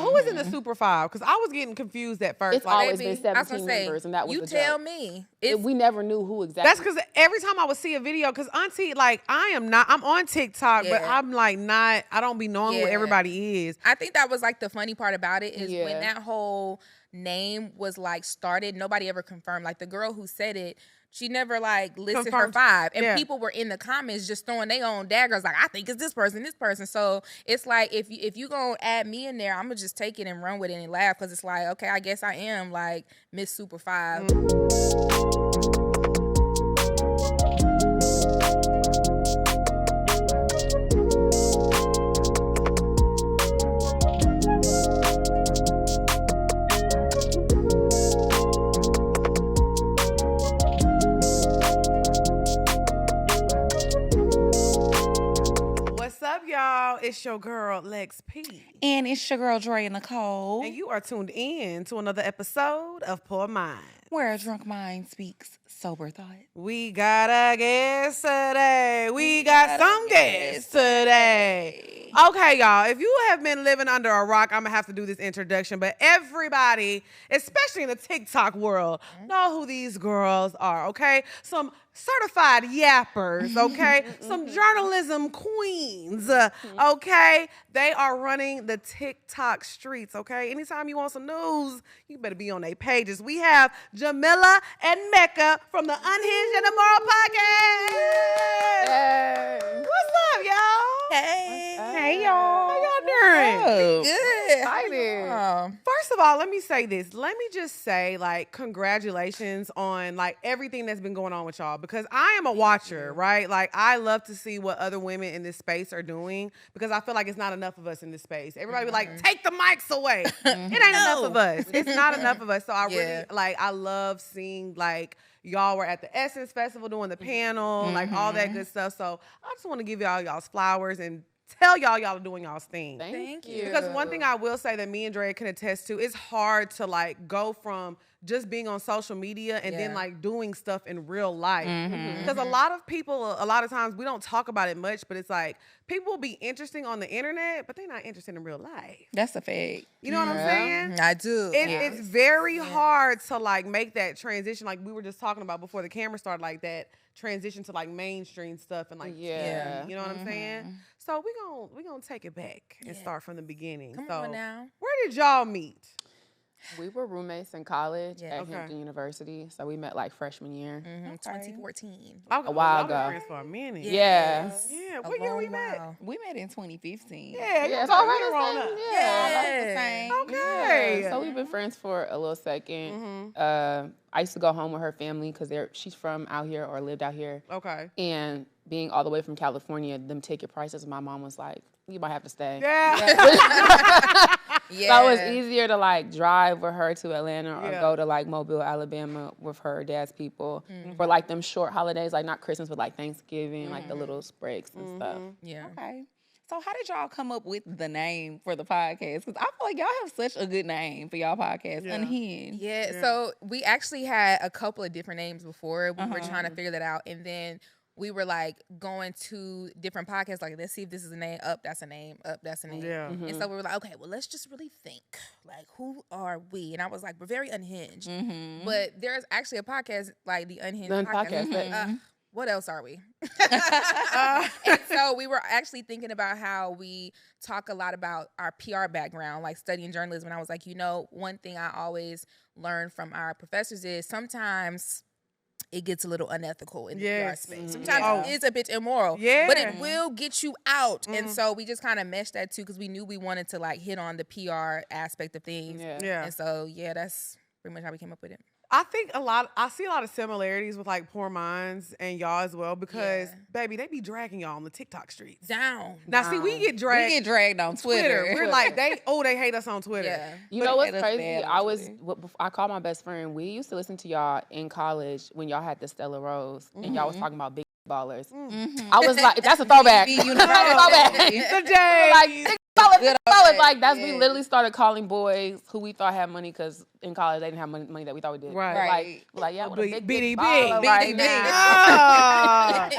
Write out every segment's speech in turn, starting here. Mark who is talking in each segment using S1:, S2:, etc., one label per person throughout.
S1: who is in the Super 5? Because I was getting confused at first.
S2: It's always been 17 members, and that was
S3: you
S2: the
S3: tell
S2: joke.
S3: me.
S2: We never knew who exactly.
S1: That's because every time I would see a video, because Auntie, like, I'm on TikTok, but I'm like I don't be knowing who everybody is.
S3: I think that was like the funny part about it is when that whole name was like started, nobody ever confirmed. Like the girl who said it, she never like listed her 5, and people were in the comments just throwing their own daggers. Like, I think it's this person. So it's like if you gonna add me in there, I'm gonna just take it and run with it and laugh, because it's like, okay, I guess I am like Miss Super 5.
S1: Y'all, it's your girl LexP.
S4: And it's your girl Dre Nicole.
S1: And you are tuned in to another episode of Pourminds,
S4: where a drunk mind speaks sober thought.
S1: We got a guest today. We got some guests today. Okay, y'all, if you have been living under a rock, I'm going to have to do this introduction. But everybody, especially in the TikTok world, know who these girls are, okay? Some certified yappers, okay? Some journalism queens, okay? They are running the TikTok streets, okay? Anytime you want some news, you better be on their pages. We have Jamila and MECCA from the Unhinged and Immoral Podcast.
S2: Hey.
S1: What's up, y'all?
S3: Hey.
S4: Hey, y'all.
S1: How y'all doing?
S3: Good.
S2: Excited.
S1: First of all, let me say this. Let me just say, like, congratulations on, like, everything that's been going on with y'all, because I am a watcher, right? Like, I love to see what other women in this space are doing, because I feel like it's not enough of us in this space. Everybody be like, take the mics away. It ain't enough of us. It's not enough of us. So I really, like, I love seeing, like, y'all were at the Essence Festival doing the panel, like, all that good stuff. So I just want to give y'all's flowers and tell y'all are doing y'all's thing.
S2: Thank you.
S1: Because one thing I will say that me and Dre can attest to, it's hard to like go from just being on social media and then like doing stuff in real life. Because a lot of people, a lot of times we don't talk about it much, but it's like people will be interesting on the internet, but they're not interested in real life.
S4: That's a fact.
S1: You know what I'm saying?
S3: I do.
S1: It's very hard to like make that transition, like we were just talking about before the camera started, like that transition to like mainstream stuff and like TV, you know what I'm saying? So we gonna take it back and start from the beginning.
S3: Come on now.
S1: Where did y'all meet?
S2: We were roommates in college at Hampton University, so we met like freshman year.
S3: 2014.
S1: A
S2: while ago.
S1: Friends for a minute.
S2: Yeah.
S1: Yeah. What year we met?
S4: We met in 2015.
S1: Yeah.
S2: Yeah,
S1: Y'all
S2: so
S1: right
S2: around
S1: around
S2: the
S1: up.
S2: same.
S4: Yeah.
S1: Okay.
S2: Yeah. So we've been friends for a little second. I used to go home with her family because she's from out here or lived out here.
S1: Okay.
S2: And being all the way from California, them ticket prices, my mom was like, you might have to stay.
S1: Yeah.
S2: So it was easier to like drive with her to Atlanta or go to like Mobile, Alabama with her dad's people for like them short holidays, like not Christmas, but like Thanksgiving, like the little breaks and stuff.
S3: Yeah.
S4: Okay. So how did y'all come up with the name for the podcast? Because I feel like y'all have such a good name for y'all podcast, Unhinged.
S3: Yeah, so we actually had a couple of different names before. We were trying to figure that out. And then we were like going to different podcasts, like, let's see if this is a name. Up, that's a name. Up, that's a name.
S1: Yeah.
S3: And so we were like, okay, well, let's just really think. Like, who are we? And I was like, we're very unhinged. But there's actually a podcast, like the Unhinged podcast. What else are we? And so we were actually thinking about how we talk a lot about our PR background, like studying journalism. And I was like, one thing I always learn from our professors is sometimes it gets a little unethical in the PR space. Sometimes it's a bit immoral, but it will get you out. And so we just kind of meshed that too, because we knew we wanted to like hit on the PR aspect of things. And so, that's pretty much how we came up with it.
S1: I think I see a lot of similarities with like Pourminds and y'all as well, because baby, they be dragging y'all on the TikTok streets.
S3: Down.
S1: Now see, we get dragged
S4: on Twitter.
S1: We're like, they hate us on Twitter.
S3: Yeah.
S2: You know what's crazy? I called my best friend. We used to listen to y'all in college when y'all had the Stella Rose and y'all was talking about big ballers. I was like, that's a throwback.
S1: The day.
S2: Like, ballers, like that's we literally started calling boys who we thought had money, because in college they didn't have money that we thought we did.
S1: Right.
S2: Like yeah, with a big
S1: Bitty
S2: baller
S1: big.
S2: right now.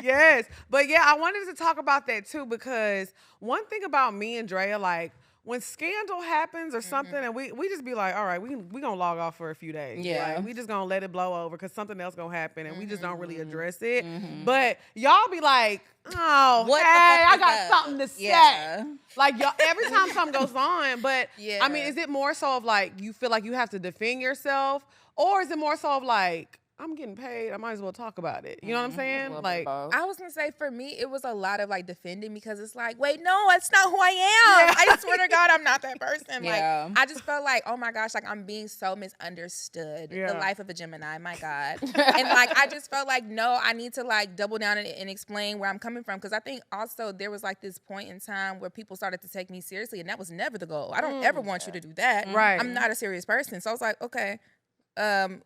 S1: Yes. But yeah, I wanted to talk about that too, because one thing about me and Drea, like, when scandal happens or something, and we just be like, all right, we gonna log off for a few days.
S4: Yeah.
S1: Like, we just gonna let it blow over because something else gonna happen, and we just don't really address it. But y'all be like, oh,
S4: What the
S1: hey,
S4: fuck
S1: I
S4: is
S1: got
S4: up?
S1: something to say.
S4: Yeah.
S1: Like y'all, every time something goes on, but
S3: Yeah.
S1: I mean, is it more so of like you feel like you have to defend yourself, or is it more so of like I'm getting paid, I might as well talk about it? You know what I'm saying? Like,
S3: I was gonna say for me, it was a lot of like defending because it's like, wait, no, that's not who I am. I swear to God, I'm not that person.
S4: Yeah.
S3: Like, I just felt like, oh my gosh, like I'm being so misunderstood.
S1: Yeah.
S3: The life of a Gemini, my God. And like, I just felt like, no, I need to like double down and explain where I'm coming from because I think also there was like this point in time where people started to take me seriously, and that was never the goal. I don't ever want you to do that.
S1: Right.
S3: I'm not a serious person, so I was like, okay.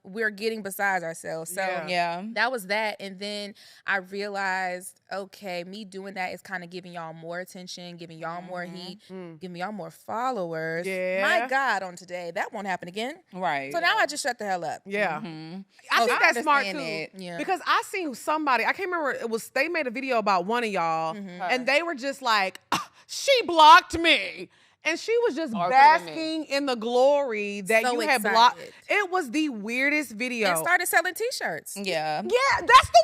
S3: We're getting besides ourselves. So
S4: Yeah.
S3: that was that. And then I realized, okay, me doing that is kind of giving y'all more attention, giving y'all more heat, giving y'all more followers.
S1: Yeah.
S3: My God, on today, that won't happen again.
S4: Right.
S3: So now I just shut the hell up.
S1: yeah.
S4: Mm-hmm.
S1: I think
S4: I
S1: that's smart too.
S4: understand that.
S3: Yeah.
S1: Because I seen somebody, I can't remember, they made a video about one of y'all, and they were just like, she blocked me. And she was just
S2: Or it could've been
S1: basking in the glory that
S3: So
S1: you had
S3: excited.
S1: blocked. It was the weirdest video.
S3: And started selling T-shirts.
S4: Yeah.
S1: Yeah, that's the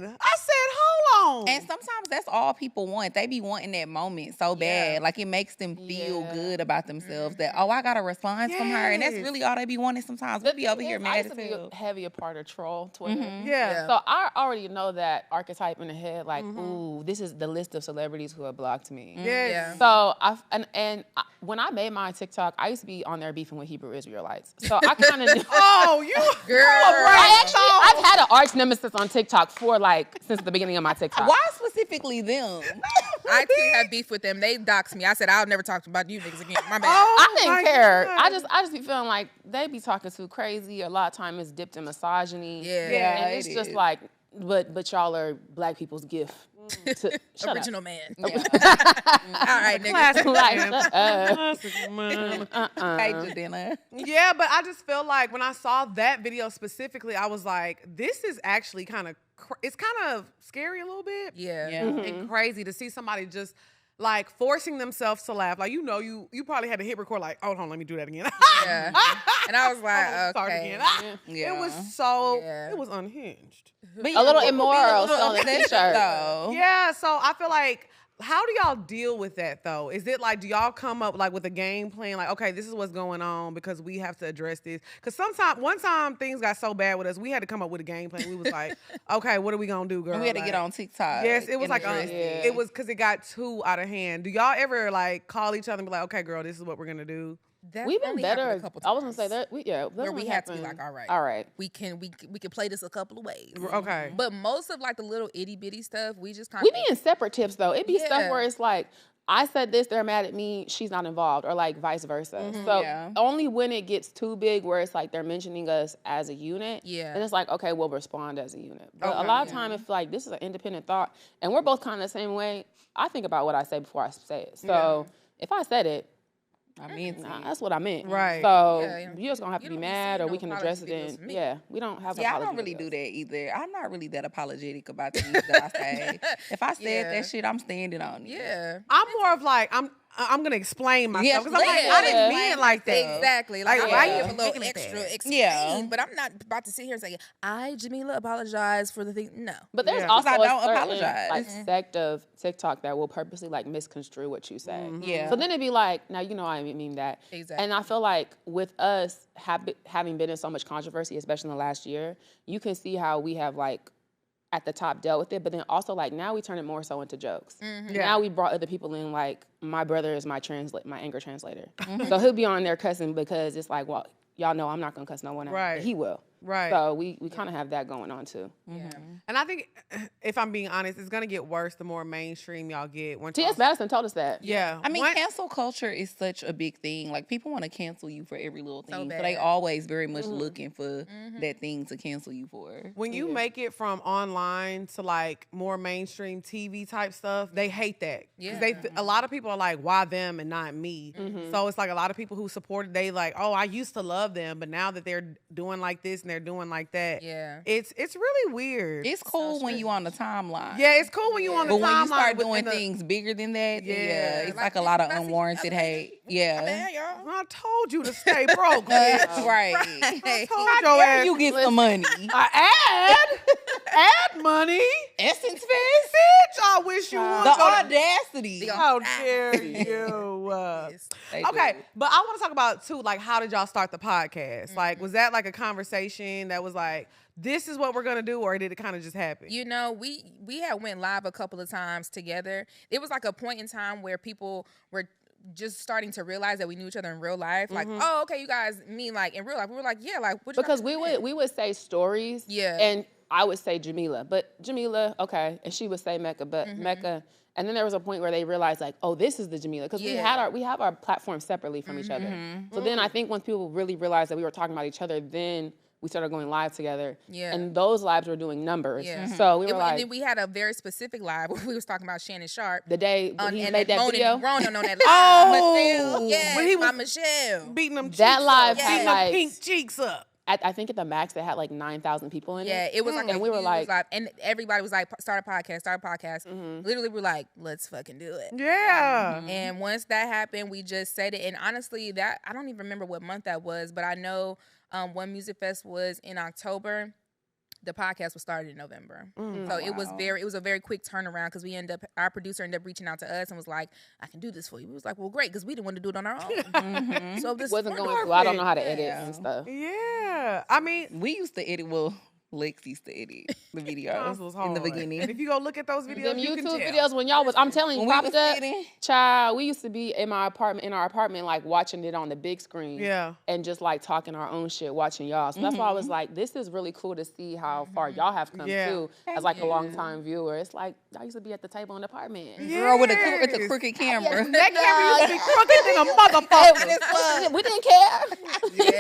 S1: one. I said, hold on.
S4: And sometimes that's all people want. They be wanting that moment so bad.
S3: Yeah.
S4: Like it makes them feel
S2: Yeah.
S4: good about themselves that, oh, I got a response from her. And that's
S1: Yes.
S4: really all they be wanting sometimes. We be over here
S2: I
S4: mad
S2: used
S4: as
S2: to be
S4: hell.
S2: heavy a part of troll Twitter.
S1: yeah.
S2: So I already know that archetype in the head, like, ooh, this is the list of celebrities who have blocked me.
S1: Yes.
S3: Yeah.
S2: So when I made my TikTok, I used to be on there beefing with Hebrew Israelites. So I kind of knew.
S1: Oh, you
S3: Girl.
S2: I've had an arch nemesis on TikTok for like since the beginning of my TikTok.
S4: Why specifically them?
S3: I too have beef with them. They doxed me. I said, I'll never talk about you niggas again. My bad.
S1: Oh,
S2: I didn't
S1: my
S2: care.
S1: God.
S2: I just be feeling like they be talking too crazy. A lot of time it's dipped in misogyny.
S3: Yeah.
S4: Yeah,
S2: And it's
S4: it
S2: just
S4: is.
S2: like, but y'all are black people's gift. To, shut
S3: Original man.
S4: Yeah.
S3: All right, nigga.
S1: Classic
S2: Like,
S1: man.
S2: shut
S1: Classic man.
S4: Hey, Jadena.
S1: Yeah, but I just feel like when I saw that video specifically, I was like, this is actually kind of, it's kind of scary a little bit.
S3: Yeah.
S4: Yeah.
S1: And crazy to see somebody just like forcing themselves to laugh. Like, you know, you probably had to hit record like, oh, hold on, let me do that again.
S3: Yeah. And I was like,
S1: Start
S3: okay.
S1: again.
S4: Yeah.
S1: It was so,
S3: Yeah.
S1: it was unhinged.
S4: But
S2: A little
S4: yeah,
S2: immoral
S4: be a little
S2: selling
S4: obsessive,
S2: t-shirt.
S4: though.
S1: Yeah, so I feel like, how do y'all deal with that though? Is it like, do y'all come up like with a game plan? Like, okay, this is what's going on because we have to address this. Because one time things got so bad with us, we had to come up with a game plan. We was like, okay, what are we gonna do, girl?
S4: And we had to
S1: Like,
S4: get on TikTok.
S1: Yes, it was
S4: and
S1: like,
S4: address it.
S1: it was because it got too out of hand. Do y'all ever like call each other and be like, okay, girl, this is what we're gonna do?
S3: That
S2: We've been
S3: only happened
S2: better.
S3: a couple
S2: I was gonna
S3: times.
S2: say that
S3: where we had to be
S2: happened.
S3: like, all right.
S2: All right.
S3: We can play this a couple of ways.
S1: Okay.
S3: But most of like the little itty bitty stuff, we just kind
S2: We
S3: of
S2: be in separate tips though. It be stuff
S3: Yeah.
S2: where it's like, I said this, they're mad at me, she's not involved, or like vice versa. So
S4: Yeah.
S2: only when it gets too big where it's like they're mentioning us as a unit,
S3: Yeah.
S2: and it's like, okay, we'll respond as a unit. But a
S1: Okay.
S2: lot of time if like this is an independent thought, and we're both kind of the same way, I think about what I say before I say it. So if I said it,
S4: I mean,
S2: that's what I meant.
S1: Right.
S2: So
S3: Yeah, yeah.
S2: you're just gonna have
S3: You
S2: to be
S3: don't be
S2: mad,
S3: seeing
S2: or we
S3: no
S2: can
S3: apology
S2: address it
S3: videos
S2: in.
S3: from me.
S2: Yeah, we don't have.
S4: yeah, I
S2: apology
S4: don't really
S2: videos.
S4: do that either. I'm not really that apologetic about things that I say. If I said
S3: Yeah.
S4: that shit, I'm standing on it.
S3: yeah.
S1: I'm more of like, I'm gonna explain myself
S4: Yes,
S1: because I'm like,
S3: yeah.
S1: I didn't mean it like that.
S3: Exactly. Like,
S1: Like,
S3: I
S2: yeah.
S3: give a little
S1: Making it
S3: extra
S1: bad.
S3: explain,
S4: Yeah.
S3: but I'm not about to sit here and say, I, Jamila, apologize for the thing. No.
S2: But there's
S1: Yeah.
S2: also
S4: 'Cause I
S2: a
S4: don't
S2: certain,
S4: apologize.
S2: like sect of TikTok that will purposely like misconstrue what you say.
S4: Yeah.
S2: So then it'd be like, now you know I didn't mean that.
S3: Exactly.
S2: And I feel like with us having been in so much controversy, especially in the last year, you can see how we have like at the top dealt with it, but then also like now we turn it more so into jokes.
S1: Yeah.
S2: Now we brought other people in, like my brother is my anger translator. So he'll be on there cussing because it's like, well, y'all know I'm not gonna cuss no one out.
S1: Right.
S2: But he will.
S1: Right.
S2: So we kind of have that going on too.
S3: Yeah.
S1: And I think, if I'm being honest, it's gonna get worse the more mainstream y'all get. Once
S2: T.S.
S1: y'all-
S2: Madison told us that.
S1: Yeah.
S4: I mean,
S1: Once-
S4: cancel culture is such a big thing. Like, people want to cancel you for every little thing. So they
S3: bad.
S4: always very much looking for that thing to cancel you for.
S1: when you make it from online to like more mainstream TV type stuff, they hate that. 'Cause
S3: Yeah.
S1: a lot of people are like, why them and not me? So it's like a lot of people who supported, they like, oh, I used to love them, but now that they're doing like this and they're doing like that, it's really weird.
S4: It's cool when you on the timeline.
S1: Yeah, it's cool when you on the timeline.
S4: But when you start doing things bigger than that, it's like a lot of unwarranted hate. Yeah.
S1: I told you to stay broke.
S4: Right.
S1: I told
S4: How
S1: your
S4: dare
S1: ass
S4: you get some money?
S1: Add money.
S4: Essence Fest?
S1: Bitch, I wish you would.
S4: The audacity.
S1: How dare you? Okay, but I want to talk about too, like, how did y'all start the podcast? Like, was that like a conversation that was like, this is what we're gonna do, or did it kind of just happen?
S3: You know, we had went live a couple of times together. It was like a point in time where people were just starting to realize that we knew each other in real life. Like, oh, okay, you guys mean like in real life. We were like, yeah, like what you
S2: because we would say stories.
S3: Yeah.
S2: And I would say Jamila, but Jamila, okay, and she would say Mecca, but Mecca. And then there was a point where they realized, like, oh, this is the Jamila, because we have our platforms separately from each other. So then I think once people really realized that we were talking about each other, then we started going live together. Yeah. And those lives were doing numbers. Yeah. So we were like...
S3: And then we had a very specific live where we was talking about Shannon Sharp.
S2: The day he made that video?
S3: Groaning on that live.
S1: Oh!
S3: Michelle, yes,
S1: when he was
S3: Michelle.
S1: Beating them cheeks
S2: that live
S1: up.
S2: had
S1: Beating
S2: like...
S1: them pink cheeks up.
S2: I think at the max, it had like 9,000 people in it.
S3: Yeah, it was like
S2: and we were like...
S3: live. And everybody was like, start a podcast. Literally, we're like, let's fucking do it.
S1: Yeah.
S3: And once that happened, we just said it. And honestly, that I don't even remember what month that was, but I know... when Music Fest was in October, the podcast was started in November. So it was a very quick turnaround because our producer ended up reaching out to us and was like, I can do this for you. We was like, well, great, because we didn't want to do it on our own. So this
S2: wasn't going through. I don't know how to edit and stuff.
S1: Yeah. I mean,
S4: we used to edit, Lex used to edit the videos in the beginning.
S1: And if you go look at those videos,
S2: them
S1: you
S2: YouTube
S1: can
S2: videos when y'all was, I'm telling you,
S4: when
S2: popped up, child, we used to be in our apartment, like watching it on the big screen. Yeah. And just like talking our own shit, watching y'all. So that's why I was like, this is really cool to see how far y'all have come too, as like a long time viewer. It's like, I used to be at the table in the apartment.
S1: Yeah.
S4: Girl with a crooked camera.
S1: That camera used to be crooked than a motherfucker.
S2: We didn't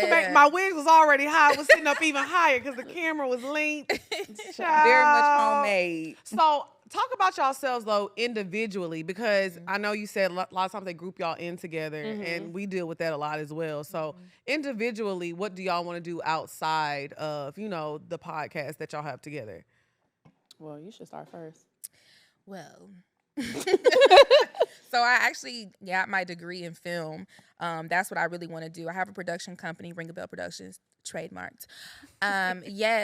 S2: care.
S1: My wigs was already high. I was sitting up even higher because the camera was lean.
S4: Very much homemade.
S1: So talk about yourselves though individually, because I know you said a lot of times they group y'all in together, and we deal with that a lot as well. So individually, what do y'all want to do outside of, the podcast that y'all have together?
S2: Well, you should start first.
S3: Well, so I actually got my degree in film. That's what I really want to do. I have a production company, Ring a Bell Productions, trademarked.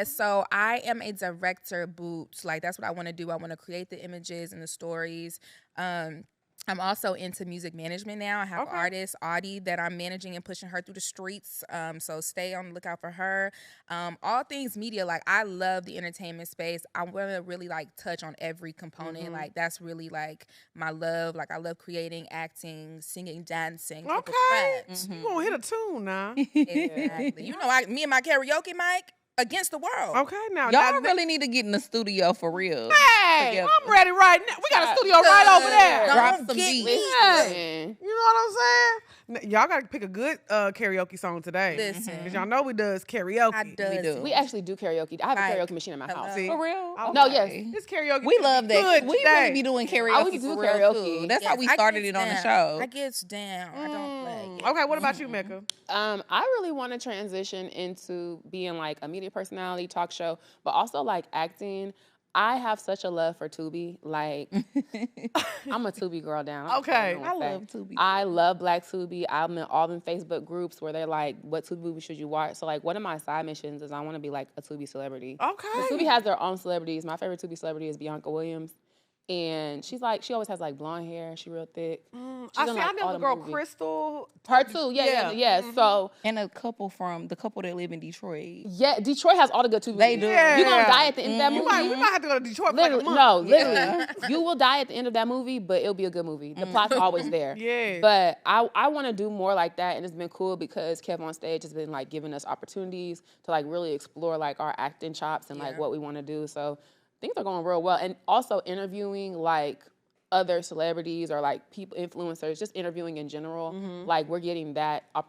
S3: So I am a director, boots. Like, that's what I want to do. I want to create the images and the stories. I'm also into music management now. I have an artist, Audie, that I'm managing and pushing her through the streets. So stay on the lookout for her. All things media, like, I love the entertainment space. I want to really like touch on every component. Like, that's really like my love. Like, I love creating, acting, singing, dancing.
S1: Okay. You gonna hit a tune now.
S3: Exactly. You know, me and my karaoke mic against the world.
S1: Okay, now
S4: y'all really need to get in the studio for real.
S1: Hey, I'm ready right now. We got a studio right over there.
S4: Drop some beats.
S1: You know what I'm saying? Y'all got to pick a good karaoke song today.
S3: Listen,
S1: because y'all know we does karaoke.
S2: We actually do karaoke. I have a karaoke machine in my house.
S4: For real?
S2: No, yes.
S1: This karaoke.
S4: We love that. We
S1: today.
S4: really be doing karaoke.
S2: We do
S4: for
S2: karaoke.
S4: Real too. That's how we started it on the show.
S3: I gets down. I don't play.
S1: Okay, what about you, Mecca?
S2: I really want to transition into being like a media personality, talk show, but also like acting. I have such a love for Tubi. Like, I'm a Tubi girl down.
S1: Okay.
S4: I love Tubi.
S2: I love Black Tubi. I'm in all them Facebook groups where they're like, what Tubi movie should you watch? So, like, one of my side missions is I want to be like a Tubi celebrity.
S1: Okay.
S2: Tubi has their own celebrities. My favorite Tubi celebrity is Bianca Williams. And she's like, she always has like blonde hair. She real thick.
S1: I know the girl Crystal.
S2: Her too, yeah. So
S4: and the couple that live in Detroit.
S2: Yeah, Detroit has all the good Tubi.
S4: They do.
S1: Yeah.
S2: You're gonna die at the end of that movie.
S1: We might have to go to Detroit for
S2: literally,
S1: like a month.
S2: Literally. You will die at the end of that movie, but it'll be a good movie. The plot's always there.
S1: Yeah.
S2: But I want to do more like that, and it's been cool because Kev on Stage has been like giving us opportunities to like really explore like our acting chops and like what we want to do. So things are going real well, and also interviewing like other celebrities or like people, influencers, just interviewing in general. Like we're getting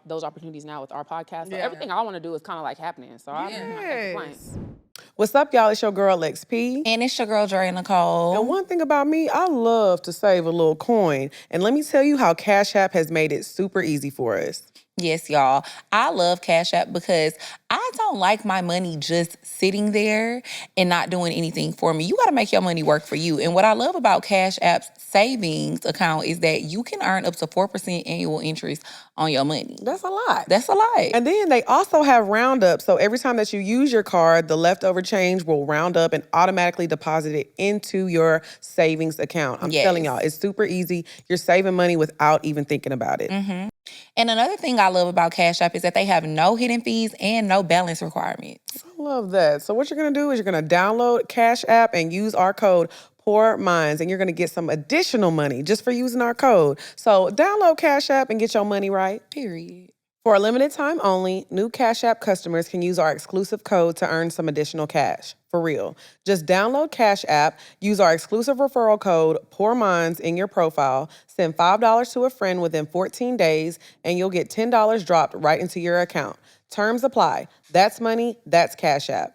S2: those opportunities now with our podcast. So everything I want to do is kind of like happening. So I can't complain.
S1: What's up, y'all? It's your girl, LexP.
S4: And it's your girl, Dre Nicole.
S1: And one thing about me, I love to save a little coin. And let me tell you how Cash App has made it super easy for us.
S4: Yes, y'all. I love Cash App because I don't like my money just sitting there and not doing anything for me. You got to make your money work for you. And what I love about Cash App's savings account is that you can earn up to 4% annual interest on your money.
S1: That's a lot.
S4: That's a lot.
S1: And then they also have roundup. So every time that you use your card, the leftover change will round up and automatically deposit it into your savings account. I'm telling y'all, it's super easy. You're saving money without even thinking about it.
S4: Mm-hmm. And another thing I love about Cash App is that they have no hidden fees and no balance requirements.
S1: I love that. So what you're going to do is you're going to download Cash App and use our code pourminds, and you're going to get some additional money just for using our code. So download Cash App and get your money right.
S4: Period.
S1: For a limited time only, new Cash App customers can use our exclusive code to earn some additional cash. For real. Just download Cash App, use our exclusive referral code, pourminds, in your profile, send $5 to a friend within 14 days, and you'll get $10 dropped right into your account. Terms apply. That's money, that's Cash App.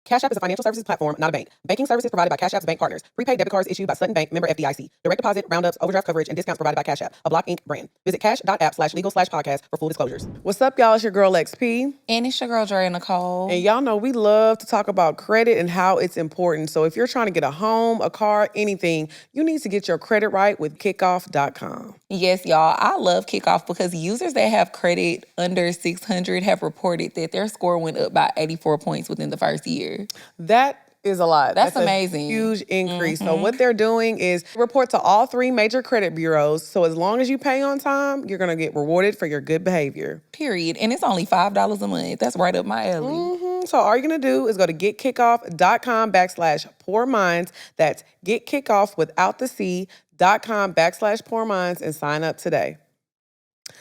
S1: Cash App is a financial services platform, not a bank. Banking services provided by Cash App's bank partners. Prepaid debit cards issued by Sutton Bank, member FDIC. Direct deposit, roundups, overdraft coverage, and discounts provided by Cash App, a Block Inc. brand. Visit cash.app/legal/podcast for full disclosures. What's up, y'all? It's your girl, LexP.
S4: And it's your girl, Dre Nicole.
S1: And y'all know we love to talk about credit and how it's important. So if you're trying to get a home, a car, anything, you need to get your credit right with kickoff.com.
S4: Yes, y'all. I love Kickoff because users that have credit under 600 have reported that their score went up by 84 points within the first year.
S1: That is a lot.
S4: That's amazing.
S1: A huge increase. So what they're doing is report to all 3 major credit bureaus. So as long as you pay on time, you're going to get rewarded for your good behavior.
S4: Period. And it's only $5 a month. That's right up my alley.
S1: So all you're going to do is go to getkickoff.com/pourminds. That's getkickoff without the C.com/pourminds and sign up today.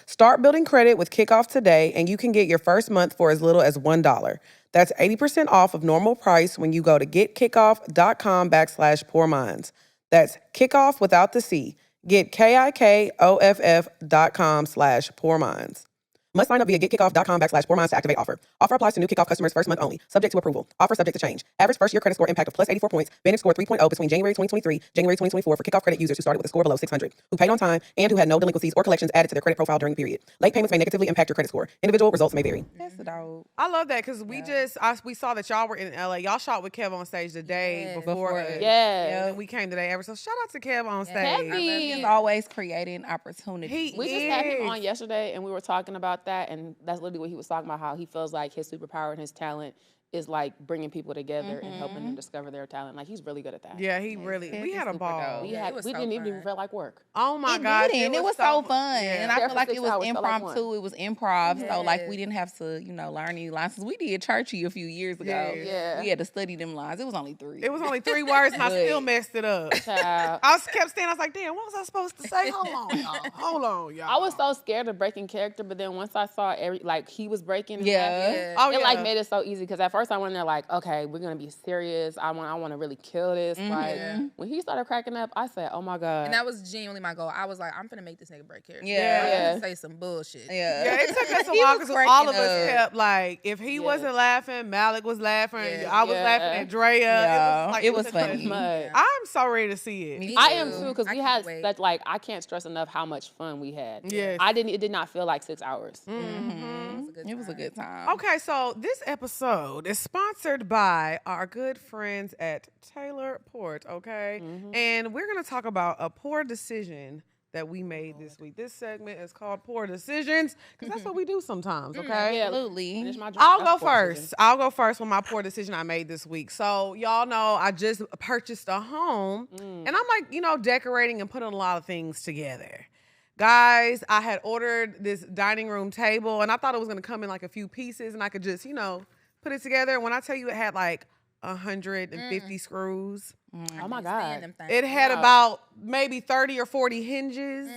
S1: Start building credit with Kickoff today, and you can get your first month for as little as $1. That's 80% off of normal price when you go to getkickoff.com/pourminds. That's kickoff without the C. Get KIKOFF.com/pourminds. Must sign up via getkickoff.com/pourminds to activate offer. Offer applies to new Kickoff customers first month only. Subject to approval. Offer subject to change. Average first year credit score impact of plus 84 points. Vantage score 3.0 between January 2023, January 2024 for Kickoff credit users who started with a score below 600, who paid on time, and who had no delinquencies or collections added to their credit profile during the period. Late payments may negatively impact your credit score. Individual results may vary.
S4: That's the dog.
S1: I love that because we saw that y'all were in LA. Y'all shot with Kev on stage the day before.
S2: Yeah.
S1: And we came today ever. So shout out to Kev on stage.
S2: Heavy.
S4: He's always creating opportunity.
S2: We just had him on yesterday, and we were talking about that, and that's literally what he was talking about, how he feels like his superpower and his talent is like bringing people together and helping them discover their talent. Like, he's really good at that.
S1: Yeah, he really. We had a ball.
S2: We didn't even feel like work.
S1: Oh my God.
S4: It was so fun.
S1: Yeah.
S4: And I feel like it was impromptu.
S2: Like
S4: it was improv. So like we didn't have to, learn any lines. We did churchy a few years ago.
S2: Yeah.
S4: We had to study them lines. It was only 3.
S1: It was only 3 words and I still messed it up. I kept standing, I was like, damn, what was I supposed to say? Hold on, y'all.
S2: I was so scared of breaking character, but then once I saw he was breaking and
S4: Yeah.
S2: laughing, it made it so easy, because at first I went there like, okay, we're gonna be serious. I want to really kill this. Like, when he started cracking up, I said, oh my God.
S3: And that was genuinely my goal. I was like, I'm finna make this nigga break character.
S4: Yeah.
S3: Say some bullshit.
S1: Yeah, it took us a while because all of us kept like, if he wasn't laughing, Malik was laughing. I was laughing at Drea.
S4: Yeah. It was funny.
S1: I'm so ready to see it.
S2: I am too, because we had such, like, I can't stress enough how much fun we had.
S1: Yes.
S2: It did not feel like 6 hours.
S4: It was a good time.
S1: Okay, so this episode is sponsored by our good friends at Taylor Port, okay? And we're going to talk about a poor decision that we made this week. This segment is called Poor Decisions, because that's what we do sometimes, okay?
S2: Yeah,
S4: absolutely.
S2: I'll
S1: go first. I'll go first with my poor decision I made this week. So y'all know I just purchased a home, and I'm like, decorating and putting a lot of things together. Guys, I had ordered this dining room table, and I thought it was going to come in like a few pieces, and I could just, put it together. When I tell you it had like 150 screws.
S2: Oh my God.
S1: It had about maybe 30 or 40 hinges.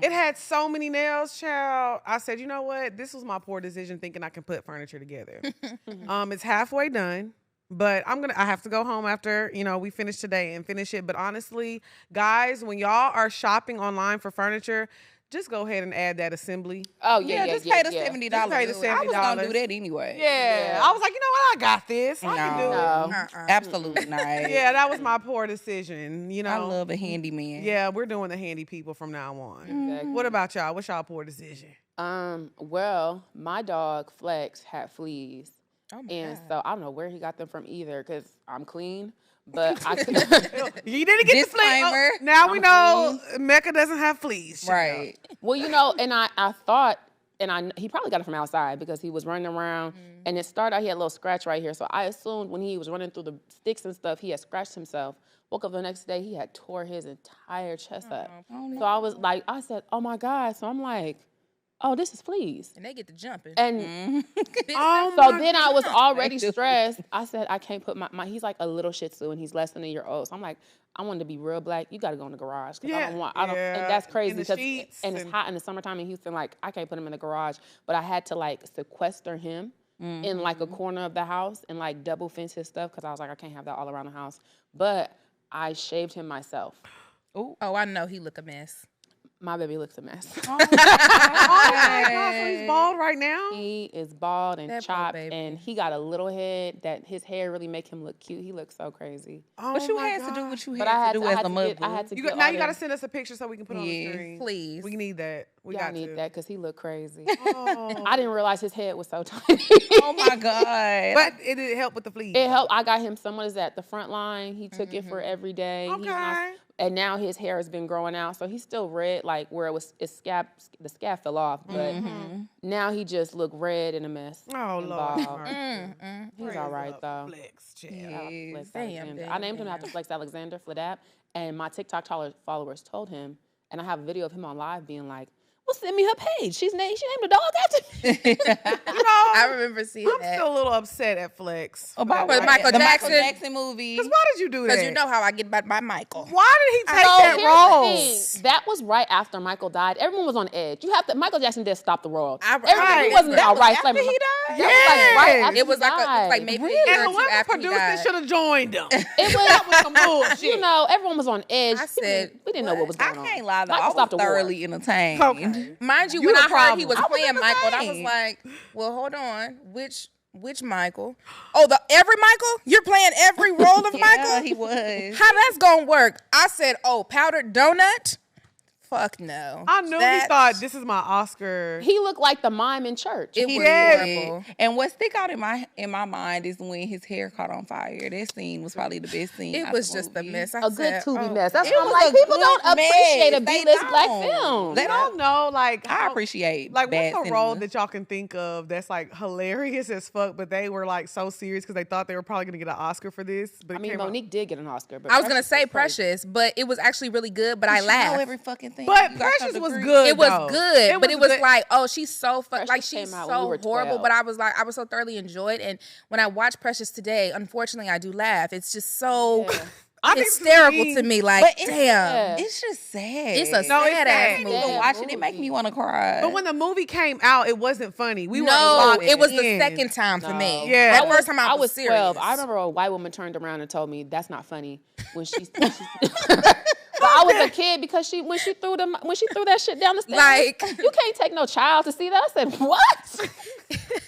S1: It had so many nails, child. I said, you know what? This was my poor decision, thinking I can put furniture together. It's halfway done. But I have to go home after, we finish today and finish it. But honestly, guys, when y'all are shopping online for furniture, just go ahead and add that assembly.
S2: Oh yeah,
S4: just pay the $70.
S1: Just pay the
S4: I was gonna
S1: $70.
S4: do that anyway.
S1: Yeah. I was like, you know what? I got this. I can do it.
S4: Absolutely not.
S1: Yeah, that was my poor decision. You know,
S4: I love a handyman.
S1: Yeah, we're doing the handy people from now on.
S2: Exactly.
S1: What about y'all? What's y'all poor decision?
S2: Well, my dog Flex had fleas.
S3: Oh my
S2: And
S3: God.
S2: so I don't know where he got them from either, because I'm clean. But I could
S1: You didn't get the flea.
S4: Disclaimer.
S1: Now we know Mecca doesn't have fleas. child.
S4: Right.
S2: Well, you know, and I thought, and he probably got it from outside because he was running around, and it started out, he had a little scratch right here. So I assumed when he was running through the sticks and stuff, he had scratched himself. Woke up the next day, he had tore his entire chest up. So I was like, I said, oh my God. So I'm like, oh, this is fleas.
S3: And they get to jumping.
S2: And
S1: Oh
S2: so
S1: my
S2: then I was already stressed. I said, I can't put my he's like a little Shih Tzu and he's less than a year old. So I'm like, I want to be real black. You got to go in the garage. Cause
S1: Yeah,
S2: I don't, and that's crazy
S1: in the
S2: because,
S1: sheets
S2: and it's
S1: and-
S2: hot in the summertime in Houston. Like I can't put him in the garage, but I had to like sequester him in like a corner of the house and like double fence his stuff. Cause I was like, I can't have that all around the house. But I shaved him myself.
S3: Oh, I know he look a mess.
S2: My baby looks a mess.
S1: Oh my God, so he's bald right now?
S2: He is bald and
S3: That poor
S2: chopped,
S3: baby.
S2: and he got a little head that his hair really make him look cute. He looks so crazy.
S1: Oh
S4: But you
S1: my
S4: had to do
S1: God.
S4: what you
S2: But I
S4: had
S2: had
S4: to do
S2: I
S4: as
S2: had
S4: a
S2: to
S4: mother.
S2: get, I had to
S1: You
S2: get
S1: got, now
S2: all
S1: you got to
S2: them-
S1: send us a picture so we can put it on the
S4: Yeah.
S1: screen.
S3: Please.
S1: We need that. We
S2: Y'all
S1: got
S2: need
S1: to.
S2: that because he looked crazy.
S1: Oh.
S2: I didn't realize his head was so tiny.
S4: Oh my God.
S1: But it did help with the fleas.
S2: It helped. I got him someone is at the front line. He took it for every day. He's
S1: Okay.
S2: and now his hair has been growing out, so he's still red, like where the scab fell off, but now he just look red and a mess.
S1: Oh,
S2: and
S1: Lord.
S2: bald. He's
S1: Praise
S2: all right
S1: up,
S2: though.
S1: Flex, child.
S2: Flex
S3: Damn,
S2: Alexander.
S3: damn,
S2: I named him after Flex Alexander, Fladap, and my TikTok followers told him, and I have a video of him on live being like, well, send me her page. She named the dog after me.
S1: You know,
S3: I remember seeing
S1: I'm
S3: that.
S1: still a little upset at Flex.
S4: About
S3: But Michael
S4: the
S3: Jackson-
S4: Michael Jackson movie.
S1: Because why did you do that?
S3: Because you know how I get by Michael.
S1: Why did he take
S2: So
S1: that
S2: here's
S1: role?
S2: the thing. That was right after Michael died. Everyone was on edge. Michael Jackson did stop the world.
S3: Right.
S2: He wasn't
S4: That
S2: all
S4: was
S2: right.
S4: after he died?
S2: That was like right after
S3: It was
S2: he
S3: like
S2: died.
S3: maybe a year
S1: And
S3: or two
S1: whoever
S3: after he
S1: produced it
S3: died.
S1: should have joined them.
S2: It was
S1: some bullshit.
S2: You know, everyone was on edge.
S3: I said,
S2: we didn't know what was
S4: I
S2: going on.
S4: can't lie though.
S2: Michael
S4: I was
S2: stopped the war.
S4: thoroughly entertained.
S1: Okay.
S3: Mind you,
S1: You
S3: when
S1: the
S3: I heard
S1: problem.
S3: he was
S4: I was
S3: playing Michael, I was
S4: entertained.
S3: like, well, hold on. Which Michael? Oh, every Michael? You're playing every role of
S4: Yeah,
S3: Michael?
S4: he was.
S3: How that's gonna work? I said, oh, powdered donut? Fuck no.
S1: I knew he thought this is my Oscar.
S2: He looked like the mime in church.
S3: It was
S1: did.
S3: horrible.
S4: And what stick out in my mind is when his hair caught on fire. That scene was probably the best scene.
S3: It
S4: out
S3: was
S4: the
S3: just a
S4: movie.
S3: mess. I
S2: a good
S3: said,
S2: Tubi
S3: oh,
S2: mess. That's
S4: It
S2: what I'm
S4: was
S2: like.
S4: a
S2: People
S4: good
S2: don't appreciate a
S4: mess. They
S2: B-list black
S4: don't.
S2: film.
S1: They don't know, like,
S4: I
S1: how-
S4: appreciate
S1: Like,
S4: bad
S1: what's a role
S4: cinema.
S1: that y'all can think of that's like hilarious as fuck, but they were like so serious because they thought they were probably gonna get an Oscar for this. But
S2: I
S1: it
S2: mean,
S1: came out-
S2: Monique did get an Oscar. But
S3: I was gonna say
S2: crazy.
S3: Precious, but it was actually really good. But I
S4: You know
S3: laughed.
S4: every fucking thing.
S1: But
S4: You got
S1: Precious
S4: some
S1: was
S4: degree.
S1: good.
S3: It was
S1: though.
S3: good, but it was
S1: good.
S3: like, oh, she's so like
S2: Precious
S3: she's
S2: came out when we
S3: so
S2: were
S3: horrible.
S2: 12.
S3: But I was like, I was so thoroughly enjoyed. And when I watch Precious today, unfortunately, I do laugh. It's just so
S1: I think
S3: hysterical
S1: Celine-
S3: to me. Like,
S4: But it's-
S3: damn,
S4: It's just sad.
S3: it's a
S1: No, it's
S3: sad
S1: sad.
S3: ass
S4: Even
S3: movie.
S4: watching it make me want to cry.
S1: But when the movie came out, it wasn't funny. We were
S3: No,
S1: locked
S3: it was the
S1: in.
S3: second time for me.
S1: Yeah.
S3: the first time I was serious.
S2: 12. I remember a white woman turned around and told me that's not funny when she. But I was a kid because when she threw that shit down the stairs.
S3: Like-
S2: you can't take no child to see that. I said what?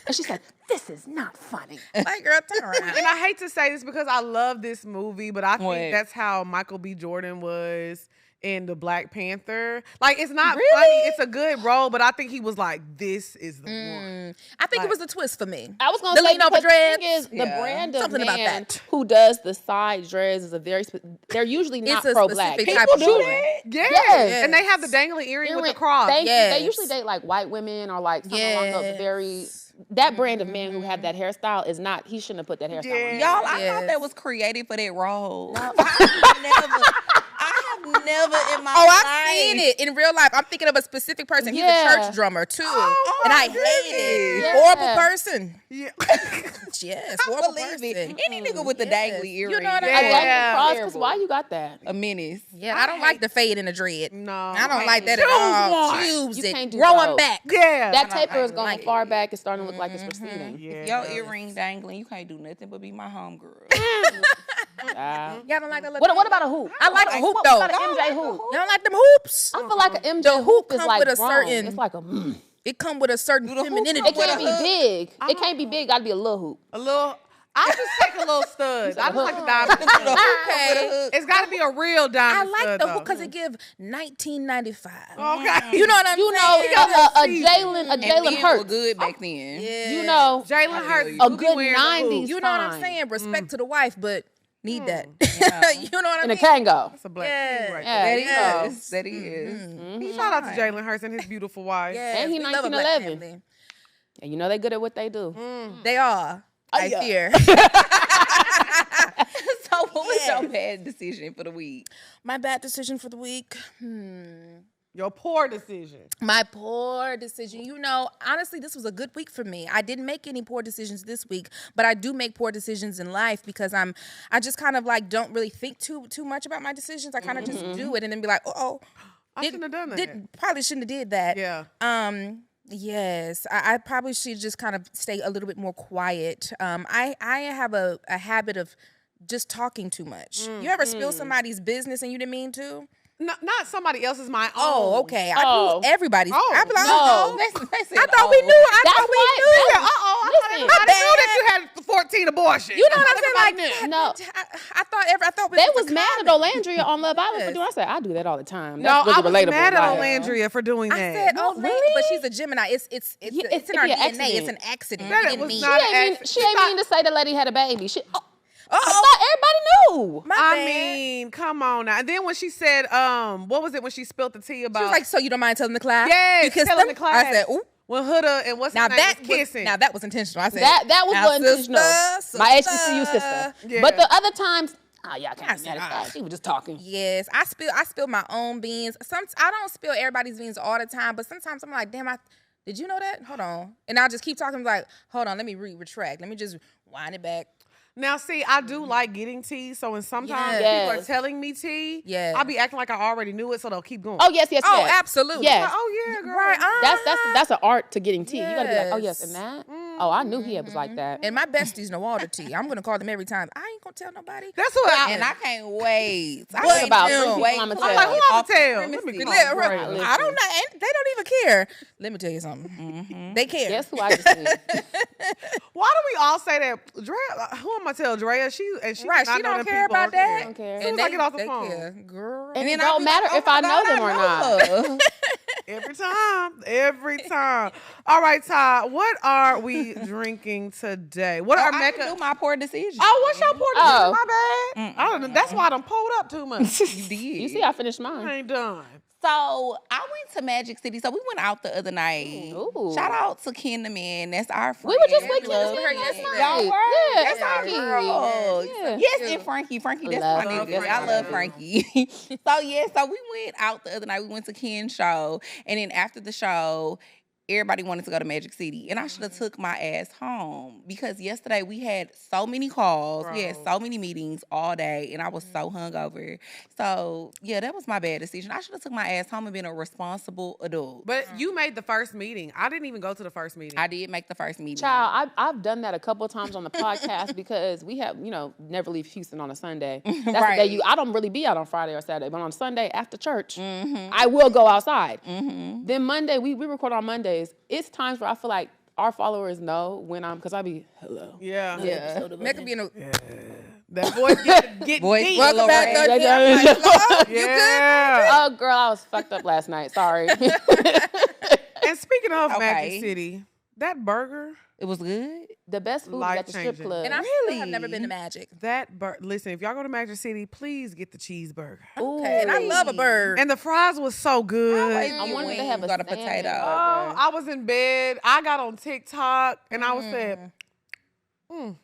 S2: And she said this is not funny.
S3: Like, girl, turn around.
S1: And I hate to say this because I love this movie, but I think
S4: What?
S1: that's how Michael B. Jordan was in the Black Panther. Like, it's not
S4: Really?
S1: funny. It's a good role, but I think he was like, this is the one.
S3: I think
S1: Like-
S3: it was a twist for me.
S2: I was gonna
S3: The
S2: say
S3: lean over
S2: because the thing
S3: dreads?
S2: is the
S4: Yeah.
S2: brand of
S3: Something about
S2: man
S3: that.
S2: who does the side dreads is a very they're usually not
S3: It's a
S2: pro-black.
S3: specific
S2: People
S3: type of
S2: do
S3: joy.
S2: that.
S1: Yeah.
S2: Yes.
S1: And they have the dangly earring with the cross.
S2: They
S3: Yes.
S2: usually date like white women or like something along those
S3: Yes.
S2: very that brand of man who have that hairstyle is not he shouldn't have put that hairstyle
S1: Yeah.
S2: on.
S4: Y'all, I
S3: Yes.
S4: thought that was created for that role. I have never in my
S3: Oh,
S4: life.
S3: I've seen it in real life. I'm thinking of a specific person. He's
S2: Yeah.
S3: a church drummer too,
S1: Oh,
S3: and
S1: my
S3: I hate it.
S2: goodness.
S3: Horrible
S2: Yeah.
S3: person.
S1: Yeah.
S3: Yes,
S4: I
S3: horrible
S4: believe
S3: person.
S4: it. Any nigga with the
S3: Yes.
S4: dangly
S3: You
S4: earring.
S3: know what I
S2: A
S3: mean?
S2: dangly
S1: Yeah.
S2: cross, because why you got that?
S4: A menace.
S3: Yeah, I don't like the fade and the dread.
S1: No.
S3: I don't like that at
S1: Choose
S3: all.
S1: one.
S3: Choose
S2: You
S3: it.
S2: can't do
S3: Growing
S2: both.
S3: back.
S1: Yeah.
S2: That taper is going
S3: like
S2: far back. It's starting to look like it's receding.
S1: Yeah.
S4: Your earring dangling, you can't do nothing but be my homegirl.
S3: Y'all don't like that?
S2: What about a hoop?
S3: I like a hoop though.
S2: What about an MJ hoop?
S3: Y'all don't like them hoops?
S2: I feel like an MJ
S3: The hoop
S2: is
S3: come
S2: like
S3: with a
S2: grown.
S3: certain-
S2: It's like a.
S3: It come with a certain femininity.
S2: It can't be big. It can't be big. Gotta be a little hoop.
S1: A little. I just take a little stud. I just like the diamond stud.
S3: Okay.
S1: It's got to be a real
S3: I
S1: diamond
S3: like
S1: stud,
S3: the
S1: though.
S3: hoop because it give $19.95.
S1: Okay.
S3: You know what I'm
S2: You
S3: saying?
S2: know, a
S1: season.
S2: Jalen
S4: And men were
S2: Hurts.
S4: good back then.
S3: Yeah.
S2: You know,
S1: Jalen Hurts.
S2: a
S1: do be
S2: good
S1: wearing the hoop.
S2: 90s.
S3: You know what I'm
S2: fine.
S3: saying? Respect to the wife, but need that. You know what I
S2: And
S3: mean?
S2: a Kango.
S1: That's a black
S3: Yeah.
S1: king right
S2: Yeah,
S1: there.
S2: you know.
S4: That is.
S1: Shout out to Jalen Hurts and his beautiful wife.
S3: Yes,
S2: And he
S3: we love a black
S2: 1911.
S3: family.
S2: And you know they good at what they do.
S3: They are. I
S2: yeah.
S3: fear.
S4: So what was your bad decision for the week?
S3: My bad decision for the week.
S1: Your poor decision.
S3: My poor decision. You know, honestly, this was a good week for me. I didn't make any poor decisions this week, but I do make poor decisions in life because I just kind of like don't really think too much about my decisions. I kind of just do it and then be like,
S1: I shouldn't have done that.
S3: Probably shouldn't have did that.
S1: Yeah.
S3: Yes, I probably should just kind of stay a little bit more quiet. I have a habit of just talking too much. You ever spill somebody's business and you didn't mean to?
S1: Not somebody else's, my own.
S3: Oh, okay. I do everybody's.
S1: Oh,
S3: I be like,
S2: no.
S3: I thought we knew. I thought we knew.
S1: Yeah, I
S2: Listen,
S1: thought I knew that you had 14 abortions.
S3: You know what I'm saying? Like,
S2: No.
S3: I thought
S2: They was mad at Olandria on Love Island for doing. I said I do that all the time.
S1: No,
S2: That's really
S1: I was
S2: relatable.
S1: mad at
S2: Like,
S1: Olandria for doing that.
S3: I said,
S2: really?
S3: really? But she's a Gemini. It's in our
S2: be an
S3: DNA.
S2: accident.
S3: It's an accident.
S1: That
S3: We didn't
S1: was
S3: mean
S1: not
S3: it.
S2: She ain't mean to say the lady had a baby. I
S3: Uh-oh.
S2: thought everybody knew.
S3: My
S1: I
S3: bad.
S1: mean, come on now. And then when she said, what was it when she spilled the tea about?
S3: She was like, so you don't mind telling the class?
S1: yes,
S3: You kissed
S1: telling
S3: them?
S1: the class.
S3: I said, ooh.
S1: When Huda and what's
S3: Now
S1: his name
S3: that
S1: was kissing.
S3: that was intentional. I said
S2: That was
S3: now,
S2: what intentional.
S3: sister,
S2: My HBCU sister.
S1: Yeah.
S2: But the other times, y'all can't be
S3: said,
S2: mad at that. She was just talking.
S3: Yes, I spill my own beans. I don't spill everybody's beans all the time, but sometimes I'm like, damn, did you know that? Hold on, and I'll just keep talking. Like, hold on, let me retract. Let me just wind it back.
S1: Now, see, I do like getting tea, so when sometimes
S3: Yes.
S1: people are telling me tea,
S3: Yes.
S1: I'll be acting like I already knew it, so they'll keep going.
S2: Oh yes.
S3: Oh, absolutely.
S2: Yes.
S1: Like, oh yeah, girl.
S3: Right.
S2: That's an art to getting tea. You gotta be like, oh yes,
S3: Yes.
S2: and that. Oh, I knew he was like that.
S3: And my besties know all the tea. I'm gonna call them every time. I ain't gonna tell nobody.
S1: That's what
S4: And I can't wait. I
S3: What
S4: can't
S2: about
S4: just
S2: three
S4: wait
S2: people I'ma
S4: till
S2: tell?
S1: I'm like, who I'ma
S4: off the
S1: tell?
S4: premises.
S1: Let me
S3: Yeah,
S1: great.
S3: right.
S2: Listen.
S3: I don't know. And they don't even care. Let me tell you something. They care.
S2: Guess who I just did?
S1: Why do we all say that? Drea, who am I tell Drea? She
S3: Right,
S1: not
S3: she
S1: know
S3: don't
S1: them
S3: care
S1: people
S3: about
S1: on here.
S3: that.
S2: Don't care.
S1: As soon as I get off the phone.
S3: care. Girl.
S2: And it
S4: then I'll
S2: don't
S4: be
S2: matter
S4: like,
S2: if
S4: oh
S2: I
S4: my
S2: know
S4: God,
S2: them or
S4: I
S2: not.
S1: Every time. All right, Ty, what are we drinking today? What are
S4: I
S1: Mecca?
S4: can do my poor decision.
S1: Oh, what's your pour?
S2: Oh.
S1: My bad. I don't know. That's why I done pulled up too much.
S4: You did.
S2: You see, I finished mine.
S1: I ain't done.
S4: So I went to Magic City. So we went out the other night.
S2: Ooh.
S4: Shout out to Ken the Man. That's our friend.
S2: We were just with
S3: Love
S2: Kim
S3: her
S2: last
S3: yesterday.
S2: night.
S4: Y'all were?
S2: Yeah,
S4: That's our
S2: Frankie.
S4: girl.
S2: Yeah.
S4: Yes, and Frankie. Frankie, that's
S2: Love
S4: my
S2: Frankie.
S4: nigga. I love Frankie. So we went out the other night. We went to Ken's show. And then after the show, everybody wanted to go to Magic City. And I should have took my ass home because yesterday we had so many calls. We had so many meetings all day and I was so hungover. So yeah, that was my bad decision. I should have took my ass home and been a responsible adult.
S1: But you made the first meeting. I didn't even go to the first meeting.
S4: I did make the first meeting.
S2: Child, I've done that a couple of times on the podcast because we have, never leave Houston on a Sunday. That's the day I don't really be out on Friday or Saturday, but on Sunday after church, I will go outside. Then Monday, we record on Mondays. It's times where I feel like our followers know when because I be, hello.
S1: Yeah.
S3: Mecca being a
S1: That voice get deep.
S3: welcome back.
S2: Yeah.
S1: Yeah.
S2: Oh, girl, I was fucked up last night. Sorry.
S1: And speaking of
S4: Okay.
S1: Magic City, that burger,
S4: It was good.
S2: The best food is at the strip
S1: Life-changing.
S2: club.
S3: And I really have never been to Magic.
S1: listen, if y'all go to Magic City, please get the cheeseburger.
S3: Okay, and I love a bird.
S1: And the fries was so good.
S2: I wanted to have a
S4: got a
S2: salmon.
S4: potato.
S1: Oh, I was in bed. I got on TikTok and I was said,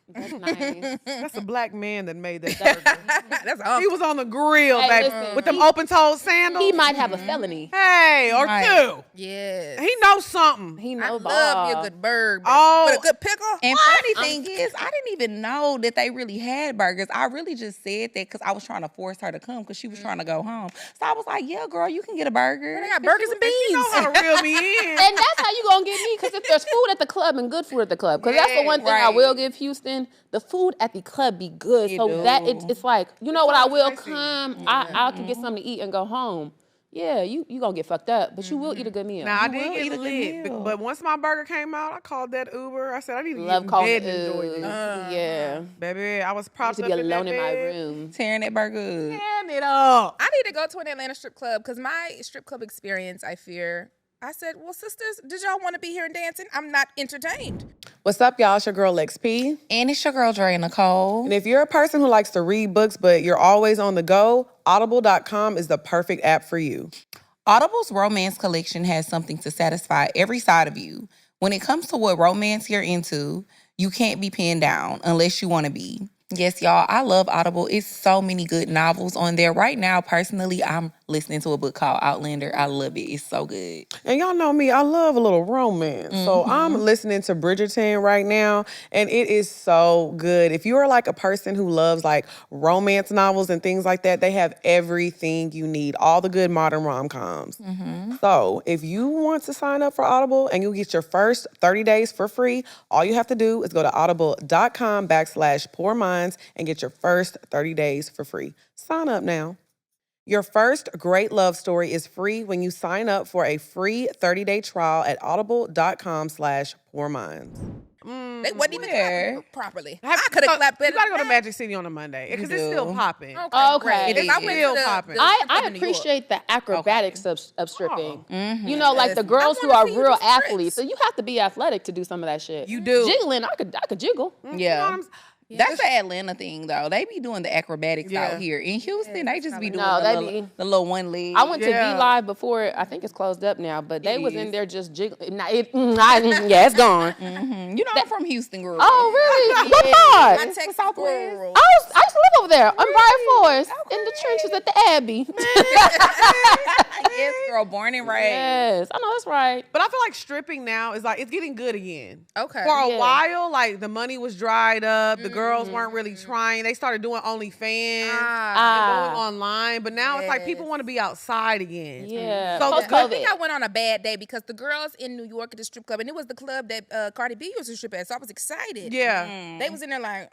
S2: That's nice.
S1: that's a black man that made that burger.
S3: That's awesome.
S1: He was on the grill,
S2: Hey,
S1: baby,
S2: listen,
S1: with them open-toed sandals.
S2: He might have a felony.
S1: Hey, or two.
S3: Yes.
S1: He knows something.
S2: He
S3: I
S2: knows
S3: love me a good bird.
S1: Oh.
S3: With a good pickle.
S4: And funny thing is, I didn't even know that they really had burgers. I really just said that because I was trying to force her to come because she was trying to go home. So I was like, yeah, girl, you can get a burger.
S3: They got burgers and
S1: You know
S3: beans.
S1: how to reel me in.
S2: And that's how you gonna get me, because if there's food at the club and good food at the club, because that's the one thing I will give Houston, the food at the club be good.
S4: It
S2: So
S4: do.
S2: that it's like, you know what, I will
S1: spicy.
S2: come. I can get something to eat and go home. Yeah, you gonna get fucked up, but you will eat a good meal.
S1: Now I
S4: will
S1: did
S4: eat
S1: get
S4: a good
S1: lit,
S4: meal.
S1: but once my burger came out, I called that Uber. I said I need to
S2: Love
S1: get in
S2: calling
S1: bed and enjoy
S2: it.
S1: this.
S2: Yeah.
S1: Baby, I was
S2: I
S1: propped
S2: used to
S1: up
S2: be
S1: in that
S2: alone in my
S1: bed.
S2: room.
S4: Tearing that burger up.
S1: Tearing it up.
S3: I need to go to an Atlanta strip club because my strip club experience, I fear. I said, well, sisters, did y'all want to be here and dancing? I'm not entertained.
S1: What's up, y'all? It's your girl LexP.
S4: And it's your girl, Dre Nicole.
S1: And if you're a person who likes to read books, but you're always on the go, audible.com is the perfect app for you.
S4: Audible's romance collection has something to satisfy every side of you. When it comes to what romance you're into, you can't be pinned down unless you want to be. Yes, y'all, I love Audible. It's so many good novels on there. Right now, personally, I'm listening to a book called Outlander. I love it. It's so good.
S1: And y'all know me, I love a little romance. So I'm listening to Bridgerton right now, and it is so good. If you are like a person who loves like romance novels and things like that, they have everything you need, all the good modern rom-coms. So if you want to sign up for Audible and you get your first 30 days for free, all you have to do is go to audible.com/pourminds and get your first 30 days for free. Sign up now. Your first great love story is free when you sign up for a free 30-day trial at audible.com/pourminds.
S3: They wasn't even clapping properly. I
S1: So,
S3: could have clapped better.
S1: You gotta go to
S3: than that.
S1: Magic City on a Monday because it's still popping.
S2: Okay.
S3: great.
S4: It
S3: If I
S4: is.
S3: went
S1: Still
S3: to the-
S1: popping.
S3: the
S2: I
S3: strip club in New York.
S2: appreciate the acrobatics of stripping. You know, like the
S3: Yes.
S2: girls
S3: I
S2: who
S3: wanna
S2: are
S3: see you
S2: real
S3: do some tricks.
S2: athletes. So you have to be athletic to do some of that shit.
S1: You do.
S2: Jiggling, I could jiggle.
S4: Yeah. That's an Atlanta thing, though. They be doing the acrobatics out here. In Houston, they just be doing
S2: No,
S4: the,
S2: they
S4: the little one leg.
S2: I went to
S1: Yeah.
S2: Be Live before. I think it's closed up now, but they was in
S4: is.
S2: there just jiggling. Yeah, it's gone.
S4: You know, I'm from Houston, girl.
S2: Oh, really? What
S3: My
S2: part?
S3: Texas
S4: Southwest.
S3: girl.
S2: I used to live over there on Briar Forest in the trenches at the Abbey.
S4: Yes, girl, born and raised.
S2: Yes, I know that's right.
S1: But I feel like stripping now is like, it's getting good again.
S3: Okay.
S1: For a
S2: Yeah.
S1: while, like the money was dried up. The girls weren't really trying. They started doing OnlyFans and going online. But now it's like people want to be outside again.
S2: Yeah.
S1: So
S2: Post
S1: the-
S3: I think
S2: COVID.
S3: I went on a bad day because the girls in New York at the strip club, and it was the club that Cardi B used to strip at, so I was excited.
S1: Yeah.
S3: They was in there like,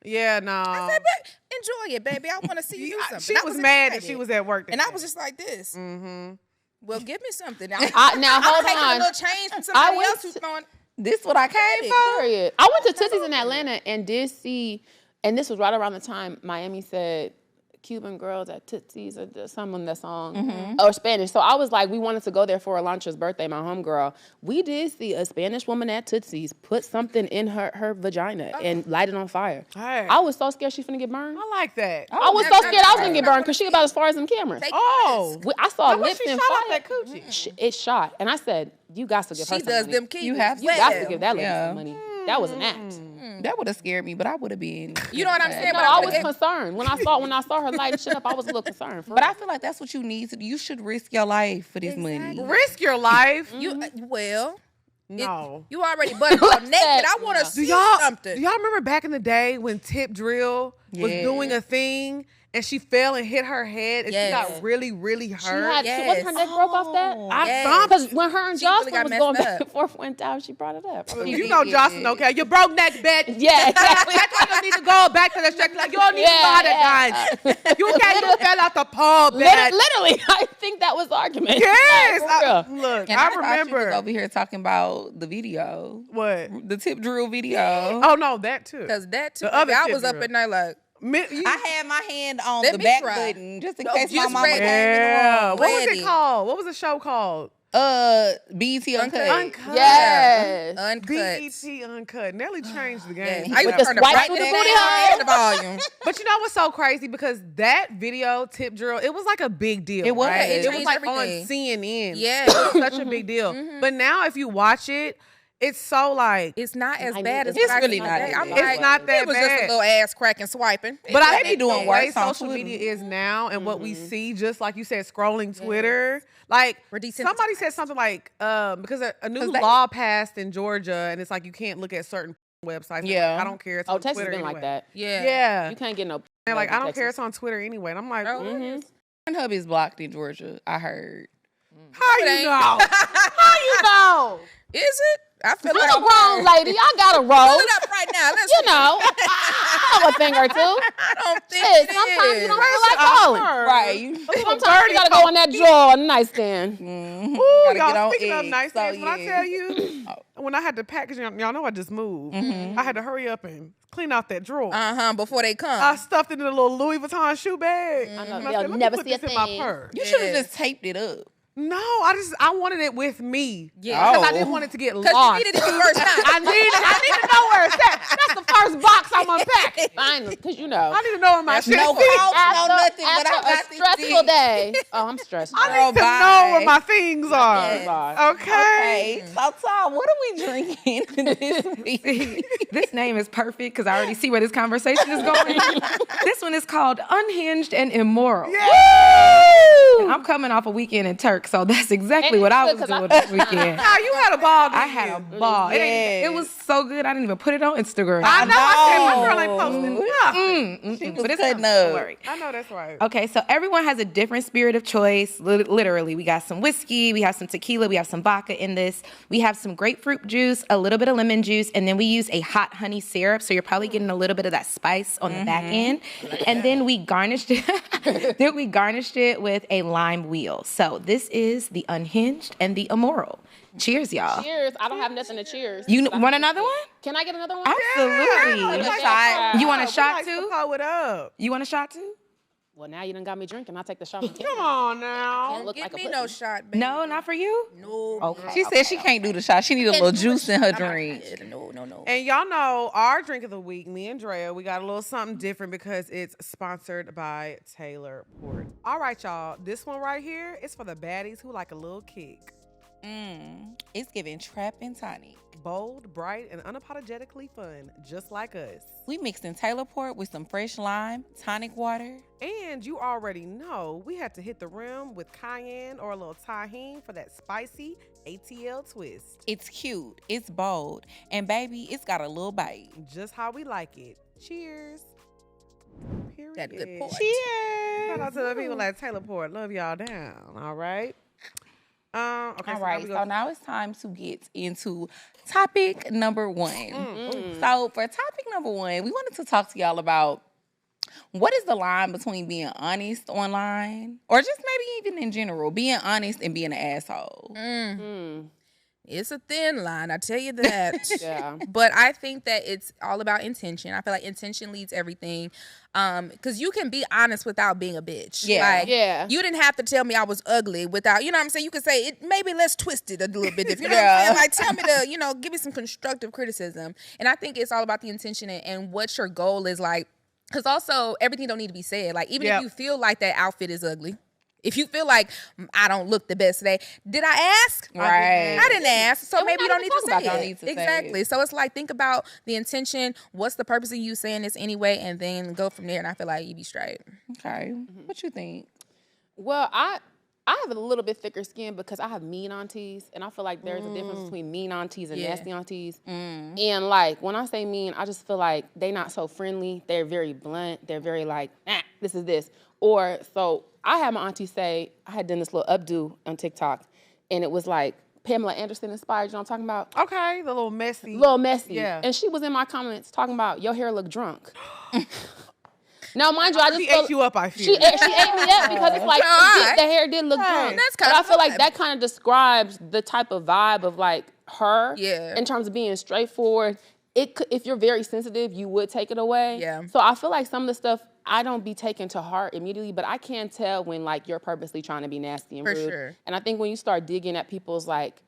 S1: Yeah, no.
S3: I said, "But enjoy it, baby. I want to see you do something."
S1: She
S3: I
S1: was mad that
S3: excited.
S1: she was at work.
S3: And I was just like this. Well, give me something. Now
S2: Now, hold
S3: taking a
S2: on.
S3: little change from somebody
S2: went
S3: else who's
S2: to-
S3: throwing.
S4: This what I came for.
S2: Period. I went to Tootsies in Atlanta and did see, and this was right around the time Miami said Cuban girls at Tootsies or some on that song or Spanish. So I was like, we wanted to go there for Elantra's birthday, my homegirl. We did see a Spanish woman at Tootsies put something in her vagina and light it on fire.
S1: Hey.
S2: I was so scared she's finna get burned.
S1: I like that.
S2: I was so scared I was gonna get burned because she about as far as them cameras.
S3: Take
S1: Oh.
S2: I saw
S1: How much
S2: lips
S1: she
S2: and
S1: shot
S2: fire.
S1: out that coochie?
S2: It shot, and I said, "You got to give her
S3: She
S2: some
S3: does
S2: money.
S3: them keys.
S4: You have to.
S2: You got to give that lady
S4: Yeah.
S2: some money. That was an act."
S4: That would have scared me, but I would have been.
S3: You know what I'm saying?
S2: No,
S3: But
S2: I
S3: I
S2: was concerned when I saw her light shit up. I was a little concerned.
S4: But I feel like that's what you need to do. You should risk your life for this money.
S1: Risk your life.
S3: You well,
S1: No.
S3: you already butterfly naked. I want to
S1: Do
S3: see
S1: y'all
S3: something.
S1: Do y'all remember back in the day when Tip Drill was
S4: Yeah.
S1: doing a thing and she fell and hit her head and she
S3: Yes.
S1: got really, really hurt?
S2: Wasn't her neck broke off that?
S3: Yes.
S2: Because when her and
S3: She really
S2: Jocelyn
S3: got
S2: was
S3: messed
S2: going
S3: up.
S2: back and forth one time, she brought it up.
S1: You know Jocelyn, okay? You broke neck, bitch.
S2: Yeah, exactly.
S1: That's why you need to go back to the check. Like, you don't need to go out of guns. You fell out the pole, bitch.
S2: Literally, I think that was the argument.
S1: Yes.
S2: Like, for real.
S1: Look,
S4: And
S1: I
S4: thought she was
S1: remember.
S4: over here talking about the video,
S1: What?
S4: the tip drill video.
S1: Oh, no, that too.
S3: Because that too.
S1: The other
S3: I
S1: Tip
S3: was up
S1: Drill.
S3: at night like,
S4: I had my hand on
S3: Let
S4: the
S3: me
S4: back
S3: try.
S4: button just in
S3: No,
S4: case my
S3: just
S4: mama
S3: ready.
S4: came in
S1: Yeah.
S4: the room.
S1: What was
S3: Ready.
S1: it called? What was the show called?
S4: BET Uncut.
S1: Uncut.
S2: Yes.
S3: uncut.
S1: BET Uncut. Nelly changed the
S3: Yeah,
S1: game.
S3: I used
S2: With
S3: to
S2: the
S3: turn the
S2: swipe
S3: right
S2: through the
S3: down
S2: booty
S3: and the volume.
S1: But you know what's so crazy? Because that video, Tip Drill, it was like a big deal.
S4: It was.
S1: right?
S4: It
S1: It was
S3: changed
S1: like
S3: everything.
S1: on CNN.
S3: Yeah.
S1: It was such a big deal. But now if you watch it, it's so like,
S3: It's not as
S2: I
S3: bad
S2: need
S3: as
S2: to-
S3: what I
S4: really
S3: can
S4: not
S3: say.
S4: as
S3: I'm
S4: bad.
S1: it's
S3: like,
S1: not that
S3: it was
S1: bad.
S3: just a little ass cracking swiping.
S1: But I
S4: They be doing
S1: the way
S4: worse on
S1: social
S4: Twitter.
S1: media is now and what we see, just like you said, scrolling Twitter. Like
S3: We're desensitized.
S1: somebody said something like, because a new
S4: 'Cause they-
S1: law passed in Georgia, and it's like you can't look at certain websites. They're
S4: Yeah.
S1: like, I don't care. It's
S2: Oh,
S1: on
S2: Texas
S1: Twitter
S2: been
S1: anyway.
S2: like that.
S3: Yeah.
S1: Yeah.
S2: You can't get no.
S1: They're like, I don't care.
S2: Texas.
S1: It's on Twitter anyway. And I'm like,
S3: Oh,
S1: what?
S4: Pornhub is blocked in Georgia. I heard.
S1: How
S3: it
S1: you
S3: ain't.
S1: know? How you know?
S3: Is it? I feel
S2: You
S3: like
S2: a
S3: I'm
S2: grown lady. I got to roll.
S3: Pull it up right now. Let's
S2: You know a thing or two.
S3: I don't think
S2: Shit,
S3: it
S2: sometimes
S3: is.
S2: you don't feel like calling.
S4: Right.
S2: Sometimes you gotta go on that drawer on the nightstand.
S1: Ooh,
S4: Gotta get
S1: y'all,
S4: on
S1: speaking of
S4: edge.
S1: nightstands,
S4: So,
S1: when I
S4: yeah.
S1: tell you, when I had to package, y'all know I just moved. I had to hurry up and clean out that drawer.
S3: Before they come.
S1: I stuffed it in a little Louis Vuitton shoe bag.
S2: I know,
S1: And
S2: they'll
S1: said, let me
S2: never
S1: put
S2: see a
S1: this in my
S2: thing.
S1: purse.
S4: You should have
S3: Yes.
S4: just taped it up.
S1: No, I wanted it with me.
S3: Yeah.
S1: Because I
S4: Oh.
S1: didn't want it to get
S3: Because
S1: lost.
S3: you needed it the first time.
S1: I need to know where it's at. That's the first box I'm unpacking.
S2: Finally, because you know.
S1: I need to know where my shit
S4: no
S1: is.
S4: fault, no nothing, but I
S2: after
S4: got
S2: a
S4: this
S2: stressful
S4: thing.
S2: day. Oh, I'm stressed.
S1: I
S4: Girl,
S1: need to
S4: bye.
S1: know where my things are.
S2: Yes.
S1: Okay.
S4: Hey, so Tom, what are we drinking this week?
S5: This name is perfect because I already see where this conversation is going. This one is called Unhinged and Immoral. And I'm coming off a weekend in Turk, so that's exactly
S2: And
S5: what I
S2: it's
S5: was
S2: good 'cause
S5: doing this weekend.
S1: Now you had a ball.
S5: I had a ball. It was so good, I didn't even put it on Instagram.
S1: I know. I said my girl ain't posting nothing.
S4: She was
S5: But it's
S4: cutting
S5: not- don't
S4: up.
S5: worry.
S1: I know that's right.
S5: Okay, so everyone has a different spirit of choice. Literally, we got some whiskey, we have some tequila, we have some vodka in this. We have some grapefruit juice, a little bit of lemon juice, and then we use a hot honey syrup. So you're probably getting a little bit of that spice on the back end. And then we garnished it. Then we garnished it with a lime wheel. So this is the Unhinged and the Immoral. Cheers, y'all.
S2: Cheers. I don't have nothing to cheers.
S5: You want another one?
S2: Can I get another one?
S5: Absolutely.
S2: Yeah.
S5: You
S2: Yeah.
S5: shot? You want a
S1: We
S5: shot
S1: like to
S5: too?
S1: blow it up.
S5: You want a shot too?
S2: Well, now you done got me drinking. I'll take the shot.
S1: Come on now.
S2: Look
S3: Give
S2: like a
S3: me
S2: pussy.
S3: no shot, baby.
S5: No, not for you?
S3: No.
S5: Okay.
S4: She said she can't do the shot. She need a little juice in her drink.
S3: No.
S1: And y'all know our drink of the week, me and Drea, we got a little something different because it's sponsored by Taylor Port. All right, y'all. This one right here is for the baddies who like a little kick.
S4: It's giving trap and tonic.
S1: Bold, bright, and unapologetically fun, just like us.
S4: We mixed in Taylor Port with some fresh lime, tonic water.
S1: And you already know we had to hit the rim with cayenne or a little tahini for that spicy ATL twist.
S4: It's cute, it's bold, and baby, it's got a little bite.
S1: Just how we like it. Cheers. Period.
S3: That good point.
S1: Shout out to the people at Taylor Port. Love y'all down. All right. Okay.
S4: All
S1: now
S4: right,
S1: we
S4: so
S1: go-
S4: now it's time to get into topic number one. So for topic number one, we wanted to talk to y'all about what is the line between being honest online, or just maybe even in general, being honest and being an asshole.
S3: It's a thin line, I tell you that.
S2: Yeah.
S3: But I think that it's all about intention. I feel like intention leads everything. Because you can be honest without being a bitch.
S4: Yeah.
S3: Like,
S2: Yeah.
S3: you didn't have to tell me I was ugly without, you know what I'm saying? You could say, it. Maybe let's twist it a little bit. If you know what I'm saying? Like, tell me to, give me some constructive criticism. And I think it's all about the intention and what your goal is like. Because also, everything don't need to be said. Like, even if you feel like that outfit is ugly. If you feel like I don't look the best today, did I ask?
S4: Right.
S3: I didn't ask, so
S2: And we
S3: maybe you
S2: not
S3: don't need
S2: even
S3: to
S2: talk
S3: say
S2: about
S3: it.
S2: that.
S4: Need to say
S3: Exactly.
S4: it.
S3: So it's like, think about the intention. What's the purpose of you saying this anyway, and then go from there. And I feel like you be straight.
S4: Okay, what you think?
S2: Well, I have a little bit thicker skin because I have mean aunties, and I feel like there's a difference between mean aunties and nasty aunties. And like when I say mean, I just feel like they're not so friendly. They're very blunt. They're very like, this is this. Or so I had my auntie say, I had done this little updo on TikTok, and it was like Pamela Anderson inspired. You know what I'm talking about?
S1: Okay, the little messy.
S2: Little messy.
S1: Yeah.
S2: And she was in my comments talking about your hair look drunk. Now, mind you, I just
S1: She
S2: feel,
S1: ate you up, I feel.
S2: She ate me up because it's like the hair did look drunk.
S3: That's
S2: But
S3: kinda
S2: I feel like
S3: vibe.
S2: that kind of describes the type of vibe of like her.
S3: Yeah.
S2: In terms of being straightforward. If you're very sensitive, you would take it away.
S3: Yeah.
S2: So I feel like some of the stuff I don't be taken to heart immediately, but I can tell when like you're purposely trying to be nasty and
S3: For
S2: rude.
S3: sure.
S2: And I think when you start digging at people's like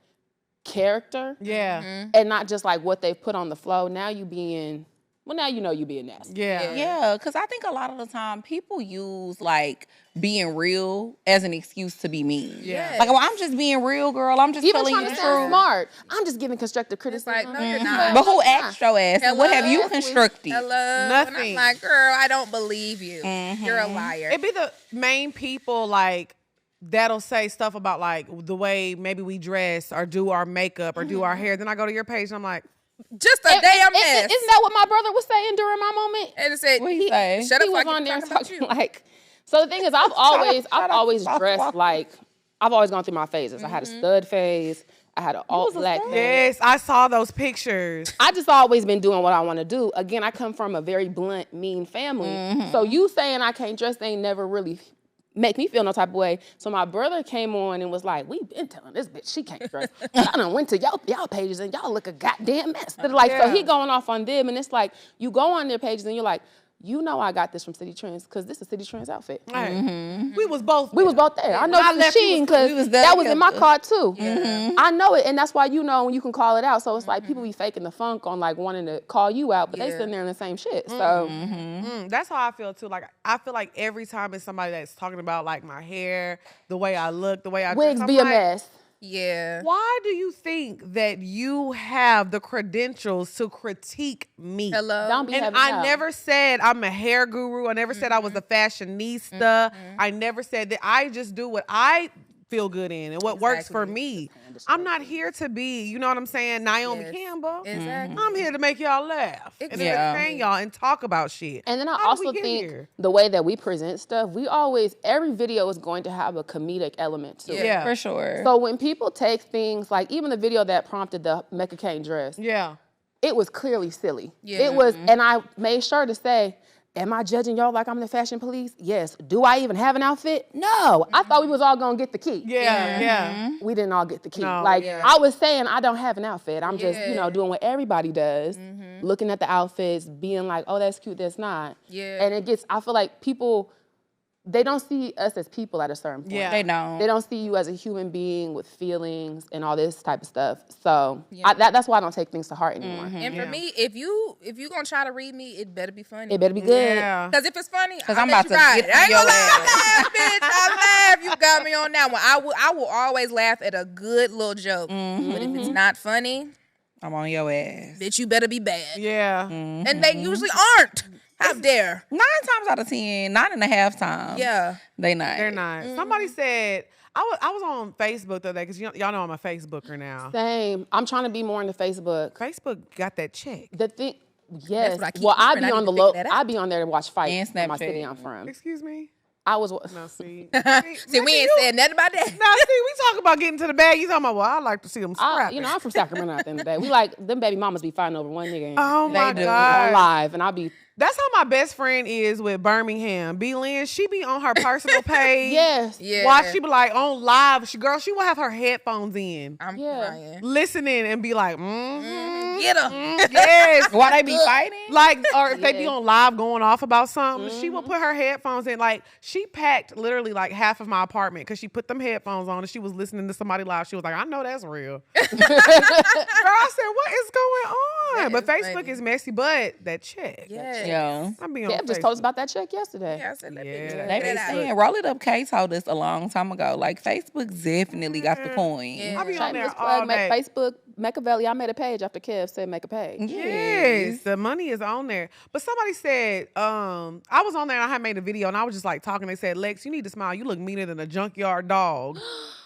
S2: character
S1: Yeah.
S2: and not just like what they put on the flow, now you being nasty.
S1: Yeah.
S4: Yeah, because I think a lot of the time people use like being real as an excuse to be mean.
S1: Yeah.
S4: Like, well, I'm just being real, girl. I'm just
S2: Even
S4: telling
S2: trying
S4: you
S2: to
S4: the
S2: sound
S4: truth.
S2: smart. I'm just giving constructive
S3: It's
S2: criticism.
S3: like, no, you're not.
S4: But who asked your ass? And what have you
S3: Hello?
S4: constructed?
S3: Hello. And I'm
S1: Nothing.
S3: like, girl, I don't believe you. You're a liar.
S1: It be the main people like that'll say stuff about like the way maybe we dress or do our makeup or do our hair. Then I go to your page and I'm like,
S3: Just a damn mess.
S2: Isn't that what my brother was saying during my moment?
S3: And it said,
S4: What he say?
S3: shut up,
S2: He was
S3: fucking
S2: on there
S3: talking about
S2: talking
S3: you.
S2: like. So the thing is, I've always
S4: up,
S2: dressed like. I've always gone through my phases. I had a stud phase I had an all black hair.
S1: Yes, I saw those pictures.
S2: I just always been doing what I want to do. Again, I come from a very blunt, mean family. So you saying I can't dress ain't never really make me feel no type of way. So my brother came on and was like, we been telling this bitch she can't dress. Y'all done went to y'all pages and y'all look a goddamn mess. Like, so he going off on them, and it's like, you go on their pages and you're like, you know I got this from City Trends because this is City Trends outfit.
S1: Right. We was both
S2: there. I know it's Sheen because that was in my card too. I know it, and that's why you know when you can call it out. So it's like people be faking the funk on like wanting to call you out, but they sitting there in the same shit. So
S1: that's how I feel too. Like I feel like every time it's somebody that's talking about like my hair, the way I look, the way I
S2: wigs
S1: dress,
S2: be a mess.
S3: Yeah.
S1: Why do you think that you have the credentials to critique me?
S3: Hello.
S2: Don't be
S1: And
S2: having
S1: I
S2: out.
S1: never said I'm a hair guru. I never said I was a fashionista. I never said that. I just do what I feel good in and what works for me. I'm not here to be, you know what I'm saying, Naomi Campbell.
S3: Exactly.
S1: I'm here to make y'all laugh and entertain y'all and talk about shit.
S2: And then I
S1: How did we
S2: also
S1: get
S2: think
S1: here?
S2: the way that we present stuff, every video is going to have a comedic element to it.
S1: Yeah.
S4: For sure.
S2: So when people take things like even the video that prompted the MECCA Cane dress,
S1: Yeah.
S2: it was clearly silly.
S3: Yeah.
S2: It was, and I made sure to say, am I judging y'all like I'm the fashion police? Yes. Do I even have an outfit? No. I thought we was all gonna get the key.
S1: Yeah.
S2: We didn't all get the key.
S1: No.
S2: I was saying I don't have an outfit. I'm just, doing what everybody does, looking at the outfits, being like, oh, that's cute, that's not.
S3: Yeah.
S2: And I feel like people, they don't see us as people at a certain point.
S1: Yeah.
S4: They don't.
S2: They don't see you as a human being with feelings and all this type of stuff. So that's why I don't take things to heart anymore.
S3: And for me, if you gonna try to read me, it better be funny.
S2: It better be good.
S1: Yeah.
S3: Because if it's funny,
S4: Because
S3: I'll
S4: I'm
S3: let
S4: about
S3: you
S4: to
S3: ride.
S4: get
S3: I
S4: on
S3: ain't
S4: your
S3: gonna lie,
S4: ass.
S3: bitch. I laugh. You got me on that one. I will always laugh at a good little joke. But if it's not funny,
S4: I'm on your ass.
S3: bitch, you better be bad.
S1: Yeah.
S3: And they usually aren't. How dare?
S4: 9 times out of 10, 9.5 times.
S3: Yeah.
S4: They not.
S1: They're not. Somebody said, I was on Facebook the other day, because y'all know I'm a Facebooker now.
S2: Same. I'm trying to be more into Facebook.
S1: Facebook got that check.
S2: The thing, yes.
S3: what I keep
S2: Well, I
S3: hearing.
S2: be
S3: I
S2: on
S3: need
S2: the
S3: to
S2: low.
S3: figure that out.
S2: I be on there to watch fights
S4: And
S2: in my
S4: Snapchat.
S2: city I'm from.
S1: Excuse me?
S2: I was.
S1: No, see.
S3: See, we ain't said nothing about that.
S1: Now, see, we talk about getting to the bag. You talking about, well, I like to see them scrapping.
S2: I'm from Sacramento at the end of the day. We like them baby mamas be fighting over one nigga. And
S1: Oh, my
S4: do.
S2: on
S1: God.
S2: live, and I'll be
S1: That's how my best friend is with Birmingham. B. Lynn, she be on her personal page.
S2: yes.
S3: Yeah.
S1: Why she be like on live? She will have her headphones in,
S3: I'm
S2: Yeah.
S3: crying.
S1: listening and be like,
S3: Get her.
S1: yes.
S4: Why they be fighting?
S1: Like, or if they be on live going off about something, she will put her headphones in. Like, she packed literally like half of my apartment because she put them headphones on and she was listening to somebody live. She was like, I know that's real. Girl, I said, what is going on? But
S3: is
S1: Facebook
S3: funny.
S1: is messy, but that check.
S3: Yeah.
S4: Yo.
S1: I be on
S2: Kev just told us
S1: Facebook.
S2: about that check yesterday.
S3: Yeah, I said that.
S1: Yeah.
S4: They be saying, roll it up, Kay told us a long time ago. Like, Facebook definitely got the coin.
S1: I be on there
S2: Shameless
S1: all
S2: plug,
S1: day.
S2: Facebook, Machiavelli. I made a page after Kev said make a page.
S1: Yes, the money is on there. But somebody said, I was on there and I had made a video and I was just like talking. They said, Lex, you need to smile. You look meaner than a junkyard dog.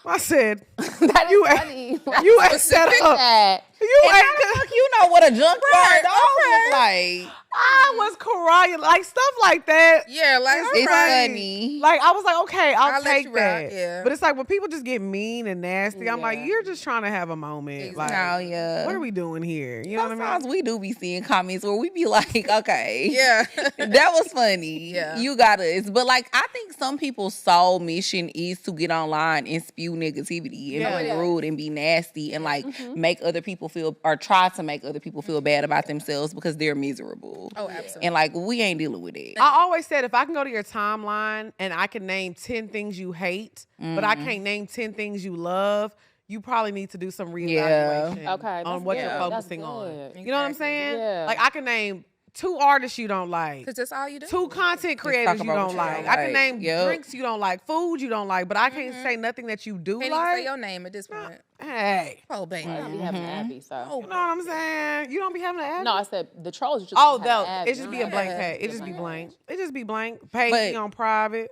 S1: I said,
S2: That
S1: you
S2: is funny.
S1: you ain't set up.
S2: That.
S1: You
S4: And how
S1: ain't.
S4: the fuck you know what a junkyard dog look like?
S1: I was crying, like stuff like that.
S3: Yeah, like
S4: It's
S1: Right.
S4: funny.
S1: Like I was like, okay, I'll
S3: I'll let
S1: take
S3: you
S1: that.
S3: rock, yeah.
S1: But it's like when people just get mean and nasty, I'm like,
S2: Yeah.
S1: you're just trying to have a moment. Like,
S4: Oh, yeah.
S1: what are we doing here? You know what I
S4: Sometimes
S1: mean?
S4: we do be seeing comments where we be like, okay.
S3: yeah.
S4: That was funny.
S3: Yeah.
S4: You got us. But like I think some people's sole mission is to get online and spew negativity and
S1: Yeah.
S4: be rude and be nasty and like make other people feel or try to make other people feel bad about themselves because they're miserable.
S3: Oh, absolutely.
S4: And like we ain't dealing with it.
S1: I always said if I can go to your timeline and I can name 10 things you hate, but I can't name 10 things you love, you probably need to do some reevaluation
S2: Okay,
S1: on
S2: that's
S1: what
S2: good.
S1: you're
S2: That's
S1: focusing on.
S2: good.
S1: You know what I'm
S3: Exactly.
S1: saying?
S2: Yeah.
S1: Like I can name 2 artists you don't like.
S3: Because that's all you do.
S1: 2 content creators you
S4: about
S1: don't
S4: what you
S1: like.
S4: don't
S1: I can
S4: like.
S1: name
S4: Yep.
S1: drinks you don't like, food you don't like, but I can't say nothing that you do
S3: Can't even
S1: like.
S3: say your name at this point.
S1: Hey,
S3: Oh, baby.
S2: I be having an Abby, so.
S1: you know what I'm saying? You don't be having an
S2: No, I said the trolls just
S1: Oh,
S2: have
S1: no,
S2: an Abby.
S1: it just be a blank
S3: Yeah.
S1: page. It just be blank. It just be blank. Page
S4: But-
S1: be on private.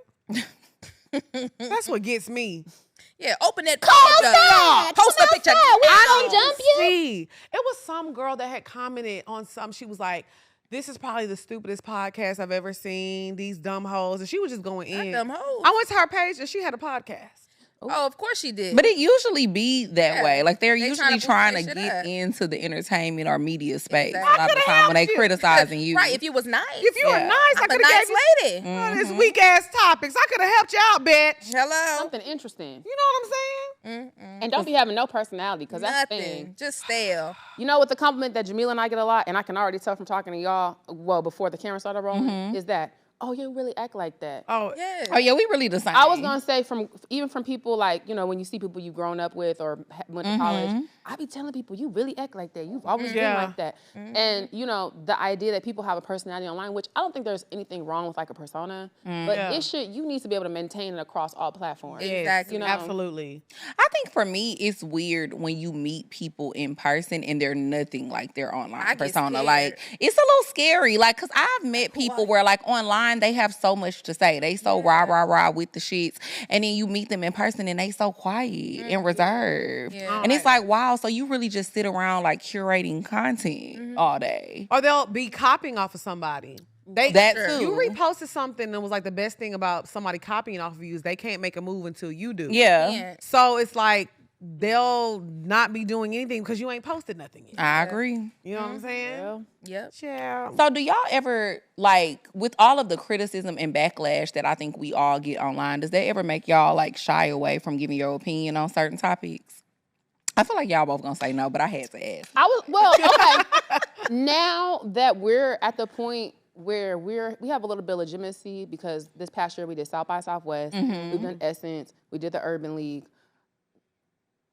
S1: That's what gets me.
S3: Yeah, open that page up. Post a picture.
S2: I don't jump you.
S1: See, it was some girl that had commented on some. She was like, "This is probably the stupidest podcast I've ever seen. These dumb hoes," and she was just going in.
S3: dumb hoes.
S1: I went to her page and she had a podcast.
S3: Oh, of course she did.
S4: But it usually be that way. Like they're
S3: They
S4: usually
S3: trying to
S4: trying to
S3: boost
S4: get
S3: their shit up.
S4: into the entertainment or media space
S3: Exactly.
S4: a lot of the time when they criticizing you.
S3: Right, if you was nice.
S1: If you were nice, I
S3: I'm a
S1: could have
S3: nice
S1: gave
S3: lady.
S1: you all these weak ass topics. I could have helped you out, bitch.
S3: Hello.
S2: Something interesting.
S1: You know what I'm saying?
S2: And don't be having no personality, because that's the
S3: Nothing.
S2: thing.
S3: Just stale.
S2: You know what the compliment that Jamila and I get a lot, and I can already tell from talking to y'all, well, before the camera started rolling, is that, oh, you really act like that.
S1: Oh,
S3: Yeah.
S4: Oh yeah, we really the same.
S2: I was gonna say even from people like, you know, when you see people you've grown up with or went to college, I be telling people, you really act like that. You've always been like that. And you know, the idea that people have a personality online, which I don't think there's anything wrong with like a persona, but you need to be able to maintain it across all platforms.
S3: Exactly.
S2: You know?
S1: absolutely.
S4: I think for me, it's weird when you meet people in person and they're nothing like their online
S3: I get
S4: persona.
S3: scared.
S4: Like, it's a little scary. Like, cause I've met people where like online they have so much to say. They so rah with the shits. And then you meet them in person and they so quiet and reserved.
S3: Yeah.
S4: And it's like, wow, so you really just sit around like curating content all day.
S1: Or they'll be copying off of somebody.
S4: That too.
S1: You reposted something and was like the best thing about somebody copying off of you is they can't make a move until you do.
S4: Yeah.
S3: Yeah.
S1: So it's like they'll not be doing anything because you ain't posted nothing yet.
S4: I agree.
S1: You know what I'm saying?
S3: Yep.
S1: Yeah.
S4: So do y'all ever, like, with all of the criticism and backlash that I think we all get online, does that ever make y'all, like, shy away from giving your opinion on certain topics? I feel like y'all both gonna say no, but I had to ask.
S2: Okay. Now that we're at the point where we have a little bit of legitimacy, because this past year we did South by Southwest, we've done Essence, we did the Urban League.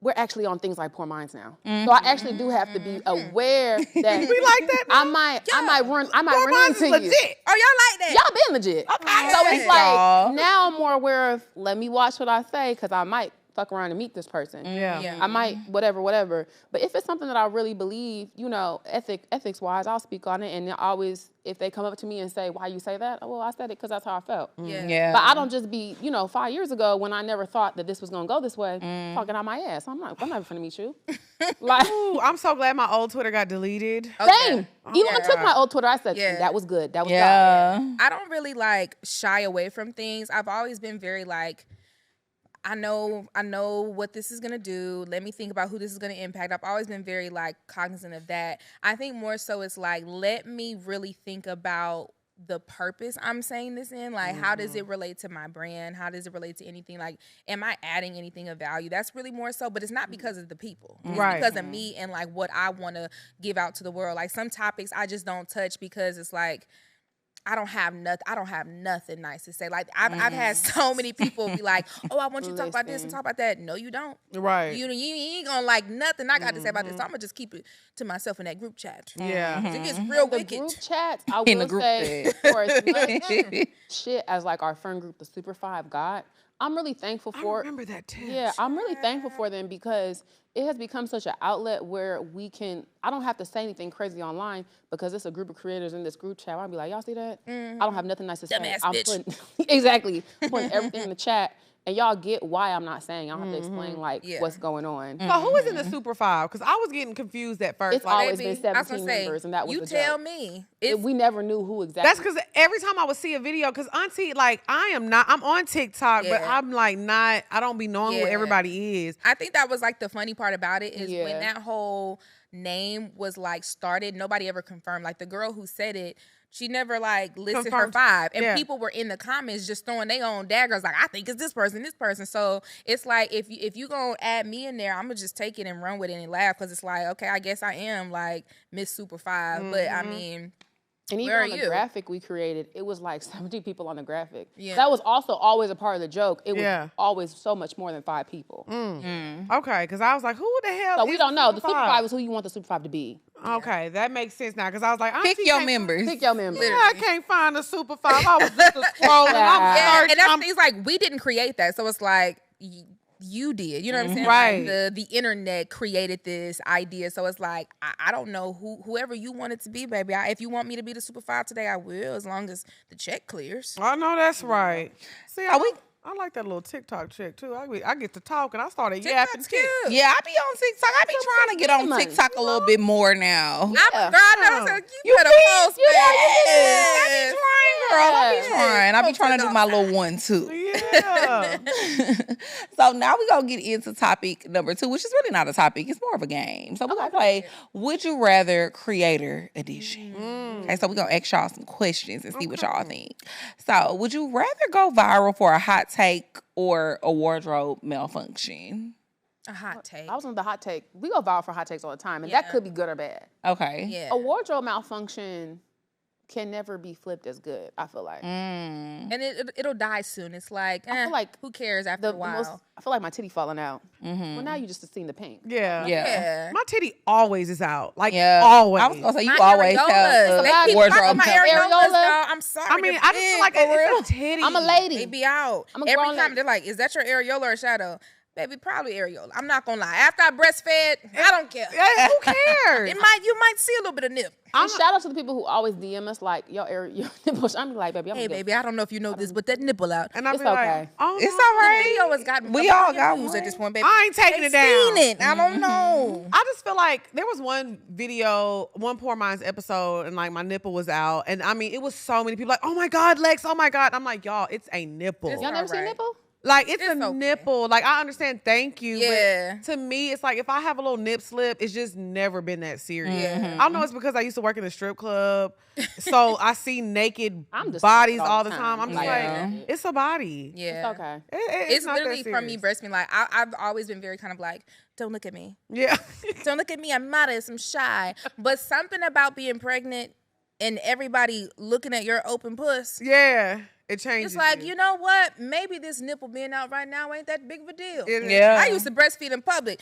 S2: We're actually on things like pourminds now. So I actually do have to be aware that
S1: We like that.
S2: I might run
S1: Pourminds is
S2: into you.
S1: legit.
S3: Oh, y'all like that?
S2: Y'all been legit.
S3: Okay.
S2: So it's
S4: Y'all.
S2: like, now I'm more aware of, let me watch what I say, because I might fuck around and meet this person.
S1: Yeah.
S2: I might, whatever. But if it's something that I really believe, you know, ethics-wise, I'll speak on it. And they'll always, if they come up to me and say, why you say that? Oh, well, I said it because that's how I felt.
S3: Yeah.
S2: But I don't just be, you know, 5 years ago when I never thought that this was going to go this way, talking out my ass. I'm not going to meet you. Like,
S1: Ooh, I'm so glad my old Twitter got deleted.
S2: same. Even when I took my old Twitter, I said,
S3: Yeah.
S2: that was good. That was
S4: Yeah.
S3: I don't really like shy away from things. I've always been very like, I know what this is gonna do. Let me think about who this is gonna impact. I've always been very like cognizant of that. I think more so it's like, let me really think about the purpose I'm saying this in. Like, how does it relate to my brand? How does it relate to anything? Like, am I adding anything of value? That's really more so, but it's not because of the people. It's
S1: Right.
S3: because of me and like what I want to give out to the world. Like, some topics I just don't touch because it's like, I don't have nothing nice to say. Like, I've had so many people be like, "Oh, I want you to talk about this and talk about that." No, you don't.
S1: Right.
S3: You ain't gonna like nothing I got to say about this. So I'm gonna just keep it to myself in that group chat.
S1: Yeah.
S3: It gets real
S2: The
S3: wicked.
S2: group chats, I
S4: In the
S2: will
S4: group
S2: say,
S4: chat.
S2: for as much shit as like our friend group, the Super Five, got, I'm really thankful
S1: I
S2: for.
S1: remember that too.
S2: Yeah, I'm really thankful for them, because it has become such an outlet where I don't have to say anything crazy online, because it's a group of creators in this group chat. I'll be like, y'all see that? I don't have nothing nice to say.
S3: Dumbass
S2: I'm
S3: bitch.
S2: putting, exactly, putting everything in the chat, and y'all get why I'm not saying. I don't have to explain like what's going on.
S1: So who is in the Super Five? Because I was getting confused at first.
S2: It's
S1: like,
S2: always
S3: Baby,
S2: been
S3: I was gonna
S2: 17
S3: say,
S2: members, and that was
S3: you
S2: a
S3: tell
S2: joke.
S3: me.
S2: We never knew who exactly.
S1: that's because every time I would see a video, because Auntie, like, I'm on TikTok, but
S3: Yeah.
S1: I'm like I don't be knowing who
S3: Yeah.
S1: everybody is.
S3: I think that was like the funny part about it is
S2: Yeah.
S3: when that whole name was like started, nobody ever confirmed. Like, the girl who said it, she never like listed her
S1: Confirmed.
S3: 5. And
S1: Yeah.
S3: people were in the comments just throwing their own daggers like, I think it's this person. So it's like, if you gonna add me in there, I'm gonna just take it and run with it and laugh, because it's like, okay, I guess I am like Miss Super 5. But I mean,
S2: And even
S3: where
S2: on
S3: are
S2: the
S3: you?
S2: graphic we created, it was like 70 people on the graphic.
S3: Yeah.
S2: That was also always a part of the joke. It was
S1: Yeah.
S2: always so much more than 5 people.
S1: Okay, because I was like, who the hell?
S2: So we
S1: is
S2: don't know. The Super
S1: Five?
S2: 5 is who you want the Super 5 to be.
S1: Okay, that makes sense now, because I was like,
S4: Pick
S1: Auntie
S4: your
S1: can't-
S4: members.
S2: Pick your members.
S1: Yeah, I can't find the Super 5. I was just scrolling. I'm
S3: yeah,
S1: searching.
S3: and that's things like, we didn't create that. So it's like, you did. You know what I'm saying?
S1: Right.
S3: Like, the internet created this idea. So it's like, I don't know whoever you want it to be, baby. If you want me to be the Super 5 today, I will, as long as the check clears.
S1: I know that's right. See, I like that little TikTok chick too. I get to talk and I started yapping
S3: TikTok's
S1: too.
S3: cute.
S4: Yeah, I be on TikTok. I be trying to get on TikTok a little bit more now.
S3: Girl, I never said you better post,
S4: I
S3: baby.
S4: be trying, girl. I be trying. I be trying to do my little one too.
S1: Yeah.
S4: So now we're going to get into topic number 2, which is really not a topic. It's more of a game. So we're going to play Would You Rather Creator Edition. Okay, so we're going to ask y'all some questions and see what y'all think. So would you rather go viral for a hot take or a wardrobe malfunction?
S3: A hot take.
S2: I was on the hot take. We go viral for hot takes all the time, and that could be good or bad.
S4: Okay.
S3: Yeah.
S2: A wardrobe malfunction can never be flipped as good, I feel like.
S3: And it'll die soon. It's like,
S2: I feel like
S3: who cares after a while?
S2: I feel like my titty falling out. Well, now you just have seen the paint.
S1: Yeah.
S3: Yeah.
S1: My titty always is out. Like,
S4: Yeah.
S1: always.
S4: I was going to say, you
S3: My
S4: always
S3: areolas.
S4: have
S3: They
S4: a
S3: keep
S4: wardrobe
S3: popping my
S4: malfunction.
S3: areolas,
S2: Areola?
S3: dog. I'm sorry.
S1: I mean,
S3: they're
S1: I just feel
S3: big,
S1: like
S3: for real.
S1: it's a titty.
S2: I'm a lady.
S3: They be out.
S2: I'm a
S3: Every
S2: grown
S3: time
S2: lady.
S3: they're like, is that your areola or shadow? Baby, probably areola. I'm not gonna lie. After I breastfed, I don't care.
S1: Yeah, who cares?
S3: You might see a little bit of nip.
S2: And shout out to the people who always DM us like, your nipples. I'm like, baby, I'm
S3: Hey,
S2: good.
S3: baby, I don't know if you know this, but that nipple out.
S1: And I'll
S2: It's
S1: be like,
S2: okay.
S1: oh,
S4: It's
S1: no.
S4: all right.
S3: Video has gotten
S4: We all got
S3: views
S4: one.
S3: at this point, baby.
S1: I ain't taking
S3: They
S1: it down.
S3: seen it. I don't know.
S1: I just feel like there was one video, one pourminds episode, and like my nipple was out. And I mean, it was so many people like, oh my God, Lex, oh my God. I'm like, y'all, it's a nipple.
S3: It's
S2: Y'all never seen
S3: Alright.
S2: nipple?
S1: Like, it's a
S3: okay.
S1: nipple. Like, I understand, thank you.
S3: Yeah.
S1: But to me, it's like if I have a little nip slip, it's just never been that serious.
S3: Yeah.
S1: I know it's because I used to work in a strip club. So I see naked
S2: I'm just
S1: bodies
S2: naked
S1: all the time. I'm just
S4: Yeah.
S1: like, it's a body.
S3: Yeah.
S2: It's okay.
S3: It's
S1: not that
S3: literally from me
S1: serious.
S3: breastfeeding. Like I've always been very kind of like, don't look at me.
S1: Yeah.
S3: Don't look at me. I'm modest. I'm shy. But something about being pregnant and everybody looking at your open puss.
S1: Yeah. It changes.
S3: It's like, you know what? Maybe this nipple being out right now ain't that big of a deal.
S4: Yeah.
S3: I used to breastfeed in public.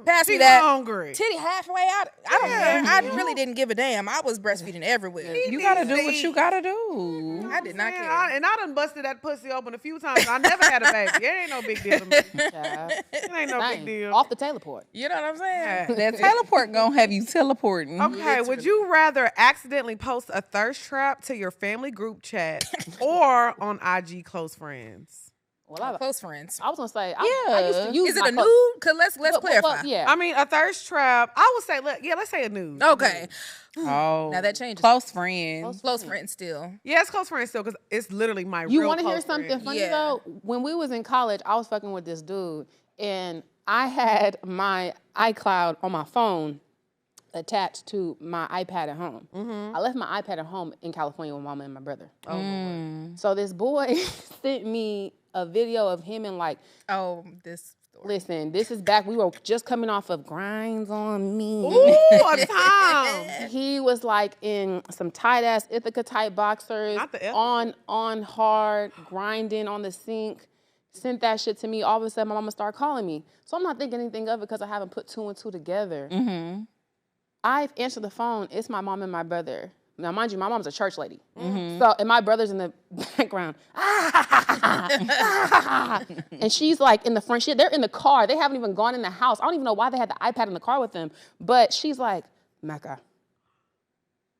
S3: Pass me
S1: She's
S3: that
S1: hungry.
S3: titty halfway out. I don't care. I really didn't give a damn. I was breastfeeding everywhere.
S4: You got to do what you got to do.
S3: I did not
S1: Man,
S3: care.
S1: I done busted that pussy open a few times. I never had a baby. It ain't no big deal to me.
S2: Yeah.
S1: It ain't no big
S2: Dang.
S1: deal.
S2: Off the teleport.
S3: You know what I'm saying?
S4: That teleport gonna have you teleporting.
S1: Okay, would you rather accidentally post a thirst trap to your family group chat or on IG close friends?
S2: Well,
S3: Close friends.
S2: I was gonna say, I used to use
S3: Is it
S2: my
S3: a nude? Cause let's clarify.
S2: yeah.
S1: I mean, a thirst trap. I would say, let's say a nude.
S3: Okay.
S4: Oh,
S3: Now that changes.
S4: Close friends.
S3: Close friends still.
S1: Yeah, it's close friends still because it's literally my
S2: You
S1: real
S2: want to hear
S1: close
S2: something
S1: friend.
S2: funny
S3: Yeah.
S2: though? When we was in college, I was fucking with this dude, and I had my iCloud on my phone attached to my iPad at home. I left my iPad at home in California with mama and my brother. So this boy sent me a video of him and like,
S3: Oh, this story.
S2: listen, this is back. We were just coming off of Grinds on Me.
S1: Ooh, a time.
S2: He was like in some tight ass Ithaca type boxers,
S1: Not the Ithaca.
S2: on hard, grinding on the sink. Sent that shit to me. All of a sudden, my mama started calling me. So I'm not thinking anything of it because I haven't put 2 and 2 together. I've answered the phone. It's my mom and my brother. Now, mind you, my mom's a church lady. So, and my brother's in the background. And she's like in the front. They're in the car. They haven't even gone in the house. I don't even know why they had the iPad in the car with them. But she's like, Mecca,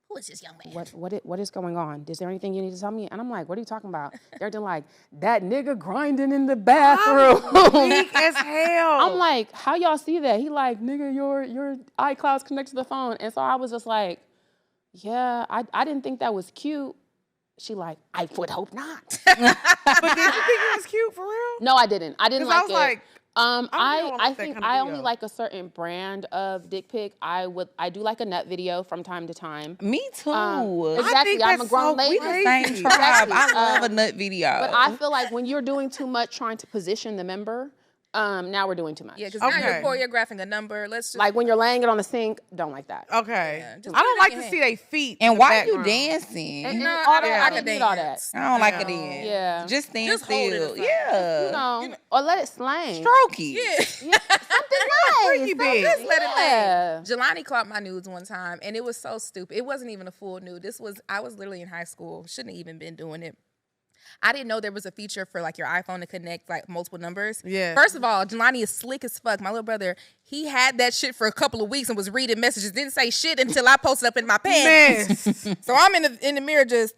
S3: Who is this young man?
S2: what is going on? Is there anything you need to tell me? And I'm like, what are you talking about? They're doing like, that nigga grinding in the bathroom.
S1: Weak as hell.
S2: I'm like, how y'all see that? He like, nigga, your iCloud's connected to the phone. And so I was just like, yeah, I didn't think that was cute. She like, I would hope not.
S1: But did you think it was cute for real?
S2: No, I didn't. I didn't
S1: 'Cause I
S2: like
S1: was
S2: it.
S1: like, don't
S2: I
S1: like that
S2: think
S1: kind of
S2: I only
S1: video.
S2: like a certain brand of dick pic. I do like a nut video from time to time.
S4: Me too.
S2: Exactly. I'm a grown lady.
S4: We the same
S1: Crazy.
S4: tribe.
S2: Exactly.
S4: I love a nut video.
S2: But I feel like when you're doing too much trying to position the member, now we're doing too much.
S3: Yeah, because now
S1: Okay.
S3: you're choreographing a number. Let's just
S2: Like when you're laying it on the sink, don't like that.
S1: Okay.
S3: just
S1: I don't
S3: put it
S1: like
S3: in
S1: to
S3: your
S1: see their feet.
S4: and
S1: in the
S4: why are you
S1: background.
S4: dancing?
S2: And
S3: No,
S2: all
S3: I
S2: that,
S3: don't
S2: I
S3: like
S2: didn't
S3: a
S2: need all that.
S3: dance.
S4: I don't like
S1: No.
S4: a dance.
S2: Yeah.
S4: Just stand
S3: Just hold it
S4: still.
S3: aside.
S4: Yeah.
S2: Or let it slang.
S4: Stroke it.
S3: Yeah.
S2: Something nice.
S1: Freaky bitch.
S3: Just let it
S2: Yeah.
S3: lay. Jelani caught my nudes one time, and it was so stupid. It wasn't even a full nude. I was literally in high school. Shouldn't have even been doing it. I didn't know there was a feature for like your iPhone to connect like multiple numbers.
S1: Yeah.
S3: First of all, Jelani is slick as fuck. My little brother, he had that shit for a couple of weeks and was reading messages. Didn't say shit until I posted up in my pants.
S1: Man.
S3: So I'm in the mirror just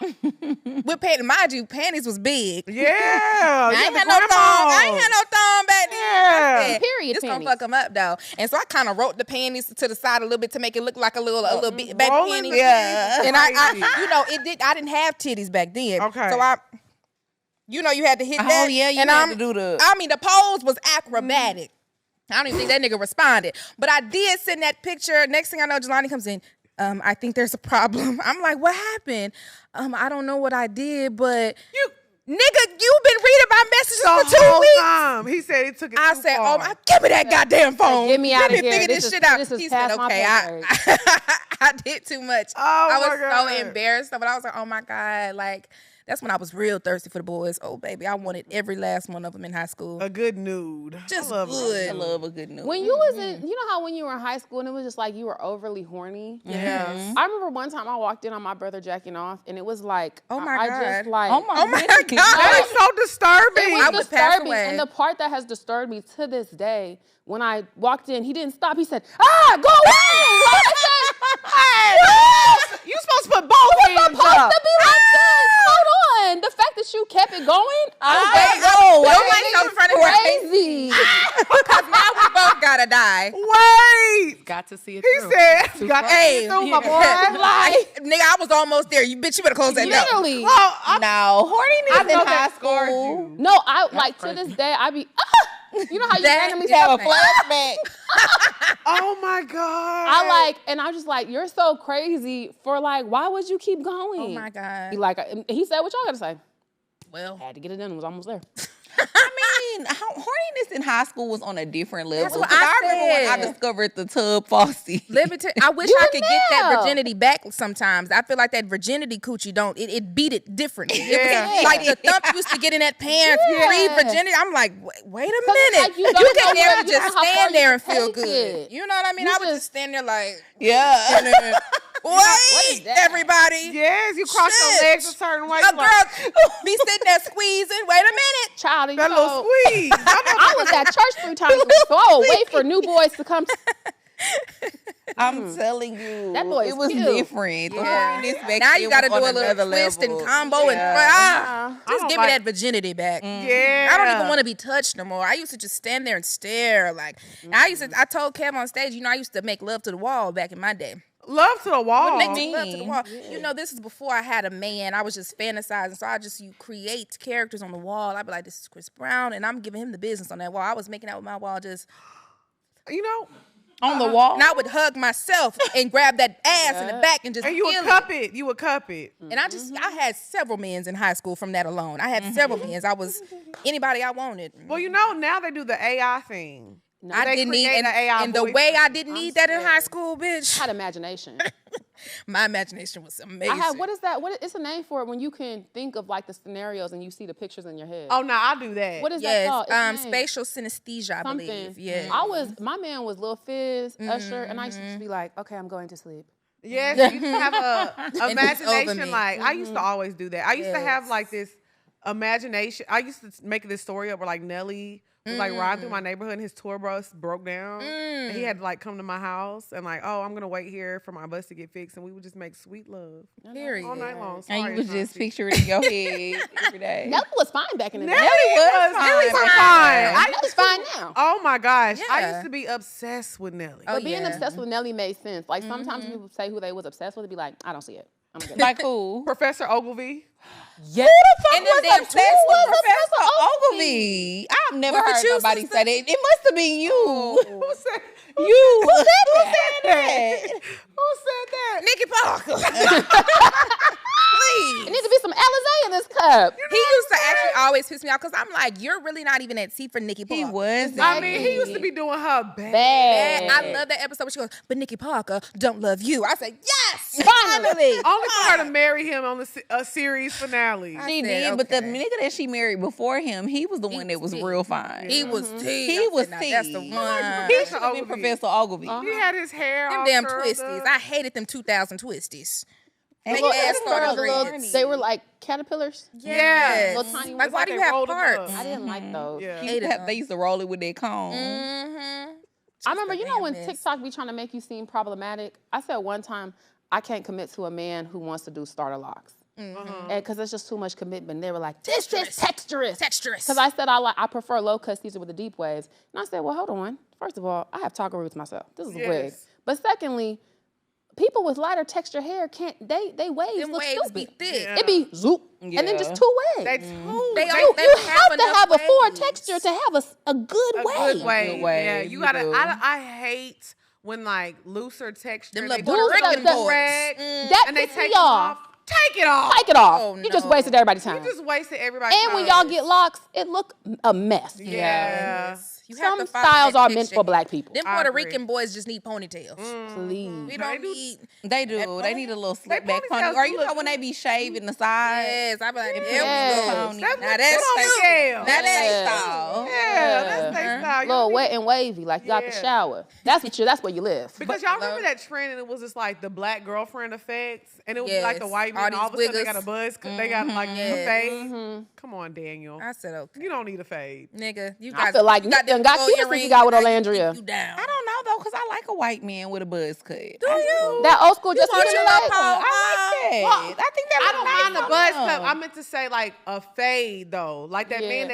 S3: with panties. Mind you, panties was big.
S1: Yeah.
S3: I ain't had no thong. I ain't had no thong back then.
S1: Yeah.
S3: I said,
S2: Period
S3: This gonna
S2: panties.
S3: fuck them up though. And so I kind of wrote the panties to the side a little bit to make it look like a little bit baby
S1: Rolling
S3: panties.
S1: the
S4: Yeah.
S3: And I you know, I didn't have titties back then.
S1: Okay.
S3: So I You know, you had to hit
S4: Oh,
S3: that.
S4: yeah, you
S3: and
S4: had to do the...
S3: I mean, the pose was acrobatic. I don't even think that nigga responded. But I did send that picture. Next thing I know, Jelani comes in. I think there's a problem. I'm like, what happened? I don't know what I did, but nigga, you've been reading my messages for 2 weeks.
S1: Time. He said he took it
S3: I
S1: too
S3: said,
S1: far.
S3: Give me that goddamn phone.
S2: Get me out of
S3: Let me
S2: here.
S3: figure this shit out.
S2: This is
S3: He said,
S2: past my
S3: okay,
S2: pay
S3: I did too much.
S1: Oh,
S3: I was
S1: my God.
S3: so embarrassed. But I was like, oh my God. Like, that's when I was real thirsty for the boys. Oh, baby, I wanted every last one of them in high school.
S1: A good nude.
S3: Just
S1: I love
S3: good.
S4: I love a good news.
S2: When you was in, you know how when you were in high school and it was just like you were overly horny?
S1: Yes.
S2: I remember one time I walked in on my brother jacking off and it was like,
S3: Oh my
S2: I
S3: God.
S2: just like,
S4: Oh my
S3: God.
S1: That is so disturbing.
S2: it
S3: I
S2: was
S3: would pass
S2: disturbing.
S3: away.
S2: And the part that has disturbed me to this day, when I walked in, he didn't stop. He said, go away! Like, I said,
S1: You supposed to put both hands
S2: supposed
S1: up.
S2: to be like this. Hold on. The fact that you kept it going,
S3: Don't myself in front of her.
S2: crazy.
S3: Because now we both gotta die.
S1: Wait.
S5: Got to see it
S1: He
S5: through.
S1: said, got to see it through, my boy.
S3: Like, nigga, I was almost there. You bitch, you better close that door.
S2: Literally.
S1: Oh,
S4: No, horniness in
S1: know
S4: high
S1: that scarred
S4: school.
S1: you.
S2: No, I like to this day, I be, you know how you
S3: That
S2: randomly
S3: is
S4: Have a
S3: okay.
S4: flashback.
S1: Oh my God.
S2: I like, and I'm just like, you're so crazy for like, why would you keep going?
S3: Oh my God.
S2: He like, he said, what y'all gotta say?
S3: Well,
S2: Had to get it done. It was almost there.
S4: I mean, horniness in high school was on a different level.
S3: That's what
S4: 'Cause
S3: I
S4: remember when I
S3: said.
S4: discovered the tub faucet.
S3: I wish
S2: You
S3: I
S2: were
S3: could get that
S2: there.
S3: virginity back sometimes. I feel like that virginity coochie don't. It beat it differently. It
S1: Yeah.
S3: was like the thump used to get in that pants.
S2: Yeah.
S3: Free virginity. I'm like, wait a
S2: it's
S3: minute.
S2: like you
S3: you
S2: don't
S3: get
S2: know
S3: there
S2: where-
S3: and
S2: you know
S3: just
S2: how far
S3: stand
S2: you
S3: there and
S2: can
S3: feel
S2: take
S3: good.
S2: it.
S3: You know what I mean?
S2: You
S3: I would
S2: just-
S3: just stand there like,
S4: Yeah.
S3: wait,
S2: is that?
S3: everybody.
S1: Yes, you cross
S3: Shit.
S1: your legs a certain way.
S3: A
S1: you like,
S3: girl be sitting there squeezing. Wait a minute.
S2: Child, you
S1: that
S2: know,
S1: little squeeze.
S2: I was at church 3 times a week, so I would wait for new boys to come.
S4: I'm telling you,
S2: That boy
S4: it
S2: is
S4: was
S2: cute.
S4: different. The horniness back
S3: Now
S4: then
S3: you got to
S4: was
S3: do a
S4: on
S3: little
S4: another
S3: twist
S4: level.
S3: and combo and
S1: I
S3: just
S1: don't
S3: give me
S1: like-
S3: that virginity back.
S1: Yeah.
S3: I don't even want to be touched no more. I used to just stand there and stare. Like I told Kev on stage, I used to make love to the wall back in my day.
S1: Love to the wall.
S3: Make love to the wall. You know, this is before I had a man. I was just fantasizing. So you create characters on the wall. I'd be like, this is Chris Brown, and I'm giving him the business on that wall. I was making out with my wall just,
S1: You know,
S4: On the wall.
S3: and I would hug myself and grab that ass in the back and just
S1: and you
S3: feel
S1: would
S3: it.
S1: cup it. You would cup it.
S3: And I had several men's in high school from that alone. I had several men's. I was anybody I wanted.
S1: Well, you know, now they do the AI thing.
S3: I
S1: They
S3: didn't need,
S1: create
S3: and,
S1: an AI
S3: and the
S1: voice.
S3: way I didn't need that in high school, bitch.
S2: Had imagination.
S3: My imagination was amazing.
S2: I had, what is that? It's a name for it when you can think of like the scenarios and you see the pictures in your head.
S1: Oh, no, I do that.
S2: What is that
S3: Yes,
S2: called? It's a name.
S3: spatial synesthesia, I
S2: Something.
S3: believe. Yeah.
S2: My man was Lil Fizz, Usher, and I used to just be like, okay, I'm going to sleep.
S1: Yes, you have a
S3: it's over
S1: imagination.
S3: me.
S1: Like I used to always do that. I used to have
S3: Yes.
S1: like this imagination. I used to make this story up where like Nelly was like riding through my neighborhood and his tour bus broke down. And he had to like come to my house and like, oh, I'm gonna wait here for my bus to get fixed, and we would just make sweet love
S3: Period.
S1: all night long.
S4: And
S1: Sorry,
S4: you would
S1: it's
S4: just
S1: not
S4: picture it in your head every day.
S2: Nelly was fine back in the day.
S1: Nelly was
S4: fine.
S1: fine.
S2: Nelly's fine now.
S1: Oh my gosh, I
S3: Yeah.
S1: used to be obsessed with Nelly.
S3: Oh,
S2: But being
S3: yeah.
S2: obsessed with Nelly made sense. Like sometimes people say who they was obsessed with, and be like, I don't see it. I'm good.
S4: Like who?
S1: Professor Ogilvy.
S4: Yeah. Who the fuck
S3: And them
S4: was
S3: damn
S4: obsessed
S3: twins
S4: with
S3: was
S4: Professor Ogilvy? I've never
S3: Were
S4: heard
S3: you
S4: nobody
S3: sister?
S4: say that. It must have been you.
S1: Who said?
S4: You. Who said
S1: that?
S4: that?
S1: Who said that?
S3: Nikki Parker.
S2: It needs to be some Alizé in this cup.
S3: He used to actually always piss me off because I'm like, you're really not even at sea for Nikki Parker.
S4: He was.
S1: I mean, he used to be doing her bad.
S2: Bad.
S3: And I love that episode where she goes, but Nikki Parker don't love you. I said, yes,
S2: Finally.
S1: Only for her to marry him on the series finale.
S4: She
S3: said,
S4: did, but the
S3: okay.
S4: nigga that she married before him, he was the one that was
S3: tea.
S4: real fine.
S3: He was tea.
S4: He
S3: I
S4: was
S3: said, "Now, That's the
S4: tea.
S3: one.
S4: He should have been Professor Ogilvy.
S1: He had his hair
S3: Them
S1: all
S3: damn
S1: curled
S3: twisties.
S1: up.
S3: I hated them 2000 twisties.
S4: And
S3: Make
S4: look,
S3: ass
S4: them
S3: started
S4: girls
S2: Little-
S3: dreads.
S2: they were like caterpillars.
S3: Yes.
S2: Little tiny
S3: Like,
S2: ones.
S3: why do you
S1: they
S3: have
S1: rolled them
S3: parts?
S1: up.
S2: I didn't like those.
S1: Yeah.
S3: Hated
S4: they used to roll it with their comb.
S3: Mm-hmm.
S2: I remember, you know, when
S3: mess.
S2: TikTok be trying to make you seem problematic. I said one time, I can't commit to a man who wants to do starter locks. Because it's just too much commitment. They were like, this is texturous.
S3: Texturous.
S2: Because I said I prefer low cut Caesar with the deep waves. And I said, well, hold on. First of all, I have taco roots myself. This is a wig.
S1: Yes.
S2: But secondly, people with lighter texture hair can't. They waves
S3: Them
S2: look
S3: waves
S2: stupid.
S3: be thick.
S1: Yeah.
S2: It be zoop, and then
S4: Yeah.
S2: just 2 waves.
S1: They
S3: They
S2: you have to
S3: enough
S2: have a full
S3: waves.
S2: texture to have a good
S1: a
S2: wave.
S1: good wave.
S4: Good wave,
S1: Yeah,
S4: you
S1: you gotta.
S4: do.
S1: I hate when like looser texture.
S3: Them
S1: they
S3: little
S1: put
S3: Puerto
S1: it on
S3: Rican
S1: the
S3: boys.
S1: rag,
S2: That
S1: and they
S2: pisses
S1: take
S2: me
S1: it
S2: off.
S1: off. Take it off.
S2: Take it off.
S3: Oh,
S2: You just
S3: no.
S2: wasted everybody's time.
S1: You just wasted everybody's
S2: And
S1: time.
S2: when y'all get locks, it look a mess.
S1: Yeah.
S3: You have
S2: Some
S3: to follow
S2: styles
S3: that
S2: are meant
S3: texture.
S2: for black people.
S3: Them
S1: I
S3: Puerto
S1: agree.
S3: Rican boys just need ponytails.
S2: Please.
S3: We don't need.
S4: They do.
S3: That
S4: They need a little slick back
S1: ponytails
S4: pony. Or you
S1: look
S4: know when they be shaving the side.
S3: Yes, I be like, there
S2: Yes.
S3: we go.
S4: Pony.
S3: Now
S1: That's
S3: that's
S1: on
S3: they-
S1: scale.
S3: Now that's
S4: Yeah.
S3: style.
S1: Yeah, that's their style. You
S2: Little
S1: don't
S2: wet and wavy, like you got the
S1: Yeah.
S2: shower. That's where you live.
S1: Because y'all remember that trend and it was just like the black girlfriend effects and it would be like the
S3: Yes.
S1: white man
S3: All
S1: and all of a
S3: these
S1: sudden they got a
S3: wiggers.
S1: buzz, they got like
S3: Yes.
S1: a fade. Come on, Daniel.
S3: I said, okay.
S1: You don't need a fade.
S3: Nigga, you
S2: I
S3: got,
S2: feel like
S3: you
S2: Nick
S3: them
S2: done got
S3: gold
S2: cute since he
S3: earrings
S2: got with
S3: that keep
S2: Olandria.
S3: you down.
S4: I don't know though, because I like a white man with a buzz cut.
S3: Do you?
S2: That old school just
S3: want your little
S2: like,
S3: pole?
S4: I like that.
S1: Well,
S4: I think that
S1: I
S4: look
S1: don't
S4: nice
S1: mind the
S4: on
S1: buzz
S4: them.
S1: cut. I meant to say like a fade though. Like that
S2: Yeah.
S1: man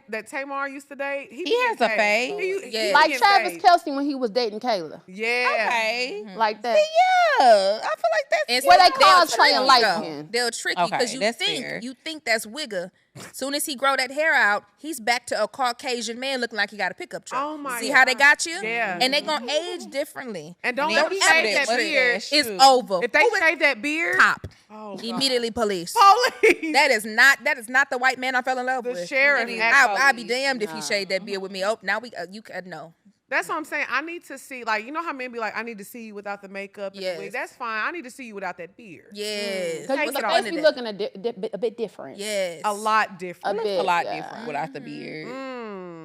S1: that Tamar used to date. He
S4: has a fade.
S3: Yeah.
S2: like
S1: getting
S2: Travis
S1: fade.
S2: Kelsey when he was dating Kayla.
S1: Yeah.
S4: Okay.
S2: Like that.
S4: Yeah. I feel like that's
S3: And
S2: Where they
S3: so
S2: call
S3: they'll
S2: Trey and
S3: trick
S2: light
S3: you, though.
S2: skin.
S3: They'll trick you
S4: Okay,
S3: because
S4: that's fair.
S3: you think that's wigger. Soon as he grow that hair out, he's back to a Caucasian man looking like he got a pickup truck.
S1: Oh my
S3: See how they got you?
S1: Yeah.
S3: And they gonna age differently.
S1: And don't
S4: Then
S1: let them
S4: he
S1: shave
S4: did
S1: that
S4: what it
S1: beard.
S4: is.
S3: It's
S4: Shoot.
S3: over.
S1: If they
S3: Who would-
S1: shave that beard,
S3: cop,
S1: oh, God.
S3: immediately police.
S1: Police.
S3: That is not the white man I fell in love
S1: The
S3: with.
S1: sheriff.
S3: I'd be damned if he shaved that beard with me. Oh, now you could no.
S1: That's what I'm saying. I need to see, like, you know how men be like, I need to see you without the makeup and
S3: Yes.
S1: the wig. That's fine. I need to see you without that beard.
S3: Yes.
S2: Because
S1: Take
S2: the
S1: it off.
S2: face be looking a bit different.
S3: Yes.
S1: A lot different.
S2: A bit.
S4: a lot
S2: yeah.
S4: different without the beard.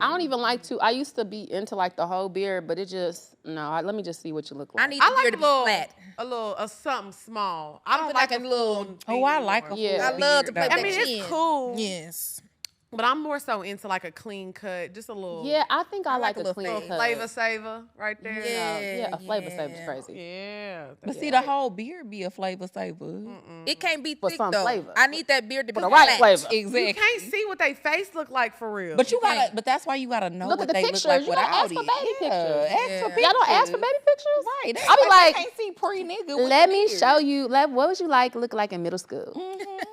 S2: I don't even like to. I used to be into like the whole beard, but it just let me just see what you look like.
S3: I need the
S1: I like
S3: beard to be flat.
S1: a something small. I don't
S3: Something
S1: like
S3: like a little.
S4: Oh, I like a
S2: Yeah.
S4: full
S3: I love to
S4: beard,
S3: play
S4: though.
S1: I mean,
S3: that
S1: it's
S3: chin.
S1: cool.
S3: Yes.
S1: But I'm more so into like a clean cut, just a little
S2: Yeah, I think I like
S3: like a
S2: a
S3: little
S2: clean
S3: fade.
S2: cut.
S1: flavor saver right there.
S2: Yeah, a flavor saver's
S3: Yeah.
S2: crazy.
S1: Yeah.
S4: But see, the whole beard be a flavor saver.
S3: It can't be
S2: For
S3: thick
S2: some
S3: though.
S2: flavor.
S3: I need that beard to be
S2: For the right
S3: flat.
S2: flavor.
S4: Exactly.
S1: You can't see what they face look like for real.
S4: But you gotta. But that's why you gotta know
S2: Look
S4: what
S2: at the
S4: they
S2: pictures.
S4: look like
S2: You gotta
S4: without
S2: ask for
S4: it.
S2: baby pictures.
S4: Ask for
S3: Yeah.
S4: pictures.
S2: Y'all don't ask for baby pictures?
S4: Right. That's
S2: I be
S4: why
S2: like,
S4: they can't see pre-nigga. with
S2: let
S4: the
S2: me
S4: beard.
S2: show you. What would you look like in middle school?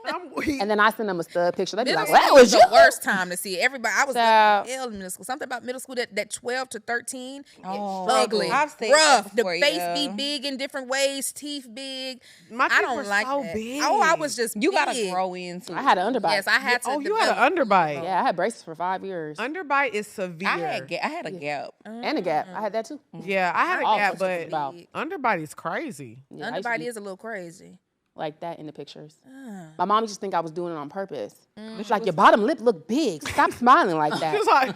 S1: I'm weak.
S2: And then I send them a stud picture. They be
S3: Middle
S2: like,
S3: school
S2: that
S3: was
S2: was you.
S3: the worst time to see it. Everybody, I was
S2: So-
S3: hell in middle school. Something about middle school that 12 to 13,
S4: Oh,
S3: ugly,
S4: I've seen
S3: rough.
S4: that
S3: The
S4: before,
S3: face
S4: yeah.
S3: be big in different ways, teeth big.
S1: My
S3: I
S1: teeth
S3: don't
S1: were
S3: like
S1: so
S3: that.
S1: big.
S3: Oh, I was just
S4: You gotta
S3: big.
S4: grow into.
S2: I had an underbite.
S3: Yes, I had to.
S1: Oh, you had
S3: develop-
S1: an underbite.
S2: Yeah, I had braces for 5 years.
S1: Underbite is severe.
S4: I had a gap.
S2: And a gap. I had that too.
S1: Yeah, I had a
S2: All
S1: gap,
S2: sorts of
S1: but
S2: about.
S1: underbite is crazy.
S2: Yeah, I used to
S3: Underbite
S2: be
S3: is a little crazy.
S2: like that in the pictures. My mom used to think I was doing it on purpose. She's like, your bottom lip look big. Stop smiling like that.
S1: It's like,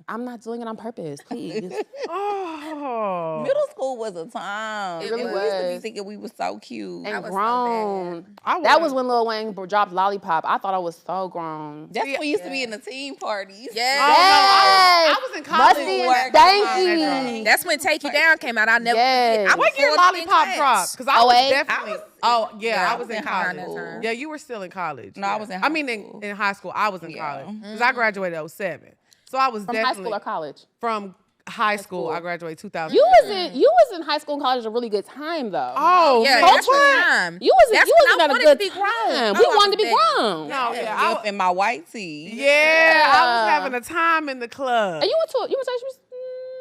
S2: I'm not doing it on purpose, please.
S1: oh.
S4: Middle school was a time.
S2: It really
S4: And we used to be
S2: was.
S4: thinking we was so cute.
S2: And
S3: was so
S2: grown.
S1: I
S2: That
S1: wanna-
S2: was when Lil Wayne dropped Lollipop. I thought I was so grown.
S4: That's when we used to be in the team parties.
S3: Yeah.
S1: Oh, no, I was in college.
S2: Musty
S1: when
S2: and
S1: that
S2: stanky.
S3: That's when Take You Down came out. I never
S2: Yes.
S3: forget. I
S1: What year
S3: was fourth in
S1: Lollipop
S3: class.
S1: dropped? Because I was
S2: 08?
S1: definitely. I was in
S3: high
S1: college.
S3: school.
S1: Yeah, you were still in college.
S4: No, I
S1: yeah.
S4: was in
S1: I mean,
S4: high school.
S1: in high school, I was in
S4: Yeah.
S1: college because I graduated 07. So I was
S2: From high
S1: definitely
S2: school or college?
S1: from high school.
S2: school.
S1: I graduated 2000.
S2: You was in high school and college a really good time though.
S1: Oh,
S3: Yeah,
S1: man.
S3: that's the
S2: what?
S3: time.
S2: You wasn't
S3: That's
S2: you
S3: when
S2: wasn't
S3: I
S2: at a
S3: wanted
S2: good
S3: to be grown.
S2: time.
S3: Oh,
S2: We
S3: I
S2: wanted
S3: was
S2: to be
S3: baby.
S2: grown.
S1: No, yeah,
S4: Up in my white tee.
S1: yeah, I was having a time in the club.
S2: And you went to